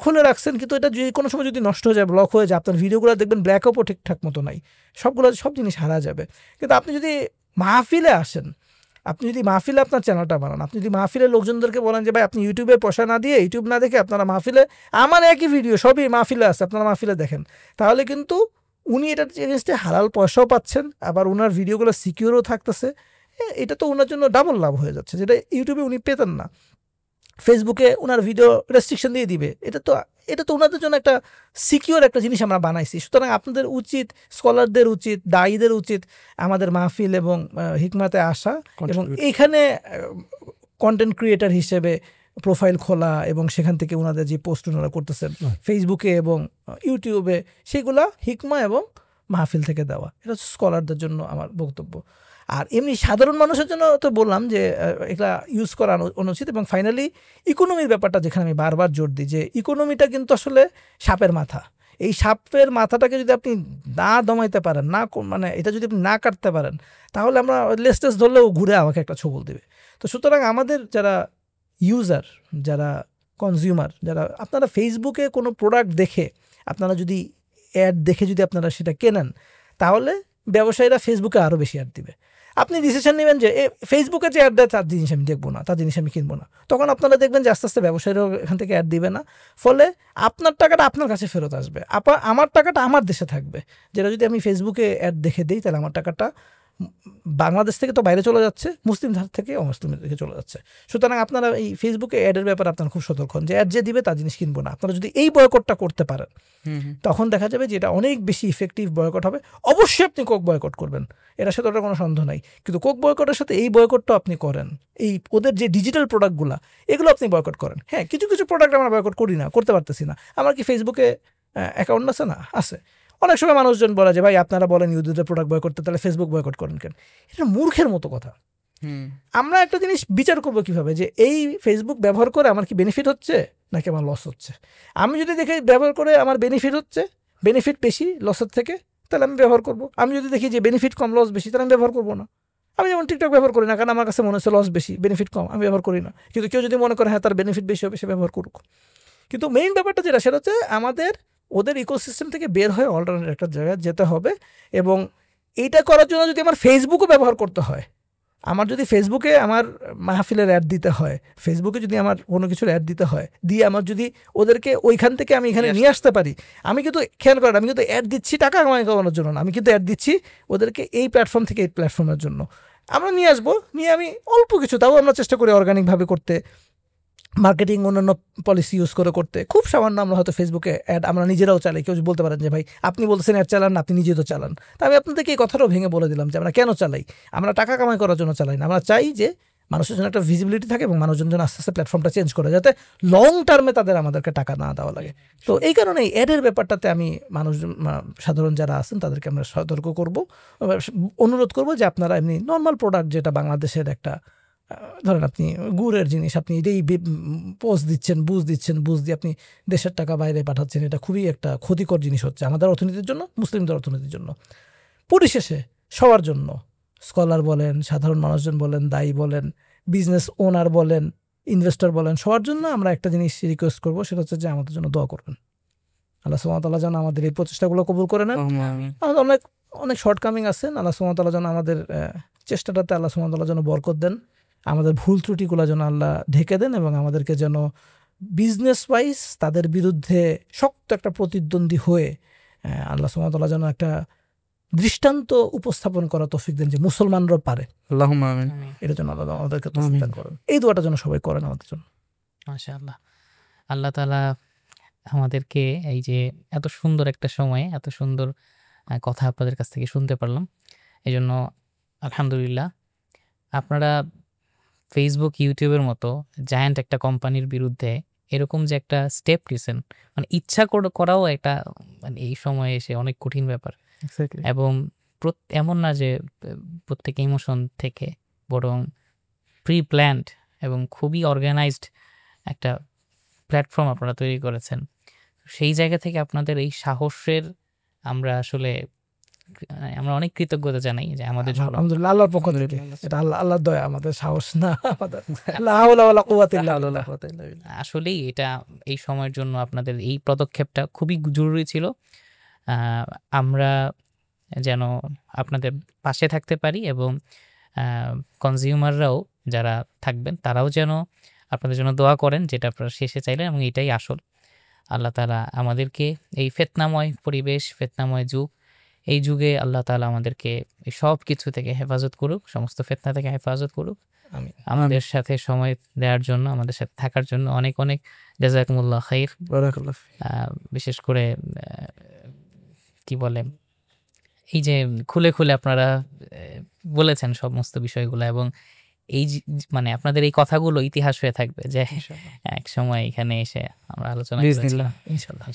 [SPEAKER 1] খুলে রাখছেন, কিন্তু এটা যদি কোনো সময় যদি নষ্ট হয়ে যায়, ব্লক হয়ে যায়, আপনার ভিডিওগুলো দেখবেন ব্ল্যাকআপও ঠিকঠাক মতো নাই, সব জিনিস হারা যাবে। কিন্তু আপনি যদি মাহফিলে আসেন, আপনি যদি মাহফিলে আপনার চ্যানেলটা বানান, আপনি যদি মাহফিলের লোকজনদেরকে বলেন যে ভাই আপনি ইউটিউবে পয়সা না দিয়ে, ইউটিউব না দেখে আপনারা মাহফিলে, আমার একই ভিডিও সবই মাহফিলে আছে, আপনারা মাহফিলে দেখেন, তাহলে কিন্তু উনি এটা জিনিসটা হালাল পয়সাও পাচ্ছেন, আবার ওনার ভিডিওগুলো সিকিউরও থাকতেছে। এটা তো ওনার জন্য ডাবল লাভ হয়ে যাচ্ছে, যেটা ইউটিউবে উনি পেতেন না। ফেসবুকে ওনার ভিডিও রেস্ট্রিকশন দিয়ে দিবে, এটা তো ওনাদের জন্য একটা সিকিউর একটা জিনিস আমরা বানাইছি। সুতরাং আপনাদের উচিত, স্কলারদের উচিত, দায়ীদের উচিত আমাদের মাহফিল এবং হিকমাতে আসা এবং এইখানে কন্টেন্ট ক্রিয়েটার হিসেবে প্রোফাইল খোলা এবং সেখান থেকে ওনাদের যে পোস্ট ওনারা করতেছেন ফেসবুকে এবং ইউটিউবে, সেগুলা হিকমা এবং মাহফিল থেকে দেওয়া। এটা হচ্ছে স্কলারদের জন্য আমার বক্তব্য। আর এমনি সাধারণ মানুষের জন্য তো বললাম যে এগুলা ইউজ করা অনুচিত। এবং ফাইনালি ইকোনমির ব্যাপারটা, যেখানে আমি বারবার জোর দিই যে ইকোনমিটা কিন্তু আসলে সাপের মাথা। এই সাপের মাথাটাকে যদি আপনি না দমাইতে পারেন, না মানে এটা যদি আপনি না কাটতে পারেন, তাহলে আমরা লেস্টেস ধরলেও ঘুরে আমাকে একটা ছবল দেবে। তো সুতরাং আমাদের যারা ইউজার, যারা কনজিউমার, যারা আপনারা ফেসবুকে কোনো প্রোডাক্ট দেখে আপনারা যদি অ্যাড দেখে যদি আপনারা সেটা কেনেন, তাহলে ব্যবসায়ীরা ফেসবুকে আরও বেশি অ্যাড দিবে। আপনি ডিসিশন নেবেন যে ফেসবুকে যে অ্যাড দেয় তার জিনিস আমি দেখবো না, তার জিনিস আমি কিনবো না। তখন আপনারা দেখবেন যে আস্তে আস্তে ব্যবসায়ীরাও এখান থেকে অ্যাড দিবে না, ফলে আপনার টাকাটা আপনার কাছে ফেরত আসবে, আমার টাকাটা আমার দেশে থাকবে। যেটা যদি আমি ফেসবুকে অ্যাড দেখে দিই, তাহলে আমার টাকাটা বাংলাদেশ থেকে তো বাইরে চলে যাচ্ছে, মুসলিম ধার থেকে অমুসলিমের দিকে চলে যাচ্ছে। সুতরাং আপনারা এই ফেসবুকে অ্যাডের ব্যাপারে আপনারা খুব সতর্ক হন যে অ্যাড যে দিবে তার জিনিস কিনবো না। আপনারা যদি এই বয়কটটা করতে পারেন, তখন দেখা যাবে যে এটা অনেক বেশি ইফেক্টিভ বয়কট হবে। অবশ্যই আপনি কোক বয়কট করবেন, এটার সাথে ওটা কোনো সন্দেহ নাই, কিন্তু কোক বয়কটের সাথে এই বয়কটটা আপনি করেন, এই ওদের যে ডিজিটাল প্রোডাক্টগুলো এগুলো আপনি বয়কট করেন। হ্যাঁ, কিছু কিছু প্রোডাক্ট আমরা বয়কট করি না, করতে পারতেছি না। আমার কি ফেসবুকে অ্যাকাউন্ট আছে না? আছে। অনেক সময় মানুষজন বলে যে ভাই আপনারা বলেন ইউটিউবের প্রোডাক্ট বয়কট করতে, তাহলে ফেসবুক বয়কট করেন কেন? এটা মূর্খের মতো কথা। আমরা একটা জিনিস বিচার করবো কিভাবে, যে এই ফেসবুক ব্যবহার করে আমার কি বেনিফিট হচ্ছে নাকি আমার লস হচ্ছে। আমি যদি দেখি ব্যবহার করে আমার বেনিফিট হচ্ছে, বেনিফিট বেশি লসের থেকে, তাহলে আমি ব্যবহার করবো। আমি যদি দেখি যে বেনিফিট কম লস বেশি, তাহলে আমি ব্যবহার করবো না। আমি যেমন টিকটক ব্যবহার করি না, কারণ আমার কাছে মনে হচ্ছে লস বেশি বেনিফিট কম, আমি ব্যবহার করি না। কিন্তু কেউ যদি মনে করে হ্যাঁ তার বেনিফিট বেশি হবে, সে ব্যবহার করুক। কিন্তু মেইন ব্যাপারটা যেটা, সেটা হচ্ছে আমাদের ওদের ইকোসিস্টেম থেকে বের হয়ে অল্টারনেট একটা জায়গায় যেতে হবে। এবং এইটা করার জন্য যদি আমার ফেসবুকও ব্যবহার করতে হয়, আমার যদি ফেসবুকে আমার মাহফিলের অ্যাড দিতে হয়, ফেসবুকে যদি আমার কোনো কিছুর অ্যাড দিতে হয়, দিয়ে আমার যদি ওদেরকে ওইখান থেকে আমি এখানে নিয়ে আসতে পারি, আমি কিন্তু খেয়াল করেন আমি কিন্তু অ্যাড দিচ্ছি টাকা কামাই করানোর জন্য না, আমি কিন্তু অ্যাড দিচ্ছি ওদেরকে এই প্ল্যাটফর্ম থেকে এই প্ল্যাটফর্মের জন্য। আমরা নিয়ে আসবো, নিয়ে আমি অল্প কিছু, তাও আমরা চেষ্টা করি অর্গানিকভাবে করতে, মার্কেটিং অন্যান্য পলিসি ইউজ করে করতে। খুব সামান্য আমরা হয়তো ফেসবুকে অ্যাড আমরা নিজেরাও চালাই। কেউ বলতে পারেন যে ভাই আপনি বলতেছেন অ্যাড চালান না, আপনি নিজে তো চালান। তা আমি আপনাদেরকে এই কথাটাও ভেঙে বলে দিলাম যে আমরা কেন চালাই। আমরা টাকা কামাই করার জন্য চালাই না, আমরা চাই যে মানুষের জন্য একটা ভিজিবিলিটি থাকে এবং মানুষজন যেন আস্তে আস্তে প্ল্যাটফর্মটা চেঞ্জ করে, যাতে লং টার্মে তাদের আমাদেরকে টাকা না দেওয়া লাগে। তো এই কারণে অ্যাডের ব্যাপারটাতে আমি মানুষজন, সাধারণ যারা আছেন তাদেরকে আমরা সতর্ক করব, অনুরোধ করব যে আপনারা এমনি নর্মাল প্রোডাক্ট, যেটা বাংলাদেশের একটা ধরেন আপনি গুড়ের জিনিস, আপনি এটাই পোস্ট দিচ্ছেন, বুঝ দিয়ে আপনি দেশের টাকা বাইরে পাঠাচ্ছেন, এটা খুবই একটা ক্ষতিকর জিনিস হচ্ছে আমাদের অর্থনীতির জন্য, মুসলিমদের অর্থনীতির জন্য, পরিশেষে সবার জন্য। স্কলার বলেন, সাধারণ মানুষজন বলেন, দায়ী বলেন, বিজনেস ওনার বলেন, ইনভেস্টর বলেন, সবার জন্য আমরা একটা জিনিস রিকোয়েস্ট করবো, সেটা হচ্ছে যে আমাদের জন্য দোয়া করবেন। আল্লাহ সুবহানাহু ওয়া তাআলা যেন আমাদের এই প্রচেষ্টাগুলো কবুল করে নেন। আমাদের অনেক অনেক শর্টকামিং আছেন, আল্লাহ সুবহানাহু ওয়া তাআলা যেন আমাদের চেষ্টাটাতে আল্লাহ সুবহানাহু ওয়া তাআলা যেন বরকত দেন, আমাদের ভুল ত্রুটিগুলো যেন আল্লাহ ঢেকে দেন, এবং আমাদেরকে যেন বিজনেস ওয়াইজ তাদের বিরুদ্ধে শক্ত একটা প্রতিদ্বন্দ্বী হয়ে আল্লাহ সুবহানাহু ওয়া তাআলা যেন একটা দৃষ্টান্ত উপস্থাপন করা তৌফিক দেন যে মুসলমানরাও পারে।
[SPEAKER 2] আল্লাহুম্মা আমিন।
[SPEAKER 1] এটার জন্য আল্লাহ আমাদেরকে তৌফিক দান করেন। এই দোয়াটা যেন সবাই করেন আমাদের জন্য।
[SPEAKER 3] মাশাআল্লাহ। আল্লাহ তাআলা আমাদেরকে এই যে এত সুন্দর একটা সময়ে এত সুন্দর কথা আপনাদের কাছ থেকে শুনতে পারলাম, এই জন্য আলহামদুলিল্লাহ। আপনারা ফেসবুক, ইউটিউবের মতো জায়ান্ট একটা কোম্পানির বিরুদ্ধে এরকম যে একটা স্টেপ নিয়েছেন, মানে ইচ্ছা করাও একটা, মানে এই সময়ে এসে অনেক কঠিন ব্যাপার। এবং এমন না যে প্রত্যেক ইমোশন থেকে, বরং প্রি প্ল্যান্ড এবং খুবই অর্গানাইজড একটা প্ল্যাটফর্ম আপনারা তৈরি করেছেন। সেই জায়গা থেকে আপনাদের এই সাহসের আমরা অনেক কৃতজ্ঞতা জানাই যে আমাদের জন্য।
[SPEAKER 1] আলহামদুলিল্লাহ, আল্লাহর পক্ষ থেকে এটা আল্লাহর দয়া, আমাদের সাহস না, আমাদের লা হাওলা ওয়ালা কুওয়াতা ইল্লা বিল্লাহ।
[SPEAKER 3] আসলেই এটা এই সময়ের জন্য আপনাদের এই পদক্ষেপটা খুবই জরুরি ছিল। আমরা যেন আপনাদের পাশে থাকতে পারি, এবং কনজিউমাররাও যারা থাকবেন তারাও যেন আপনাদের জন্য দোয়া করেন, যেটা আপনারা শেষে চাইলেন, এবং এটাই আসল। আল্লাহ তাআলা আমাদেরকে এই ফিতনাময় পরিবেশ, ফিতনাময় যুগ, এই যুগে আল্লাহ তাআলা আমাদেরকে এই সব কিছু থেকে হেফাজত করুক, সমস্ত ফিতনা থেকে হেফাজত করুক। আমাদের সাথে সময় দেওয়ার জন্য, আমাদের সাথে থাকার জন্য অনেক অনেক জাযাকুমুল্লাহ খাইর। বিশেষ করে কি বলে, এই যে খুলে খুলে আপনারা বলেছেন সমস্ত বিষয়গুলো, এবং এই মানে আপনাদের এই কথাগুলো ইতিহাস হয়ে থাকবে, যে এক সময় এখানে এসে আমরা আলোচনা করেছি।
[SPEAKER 1] ইনশাআল্লাহ।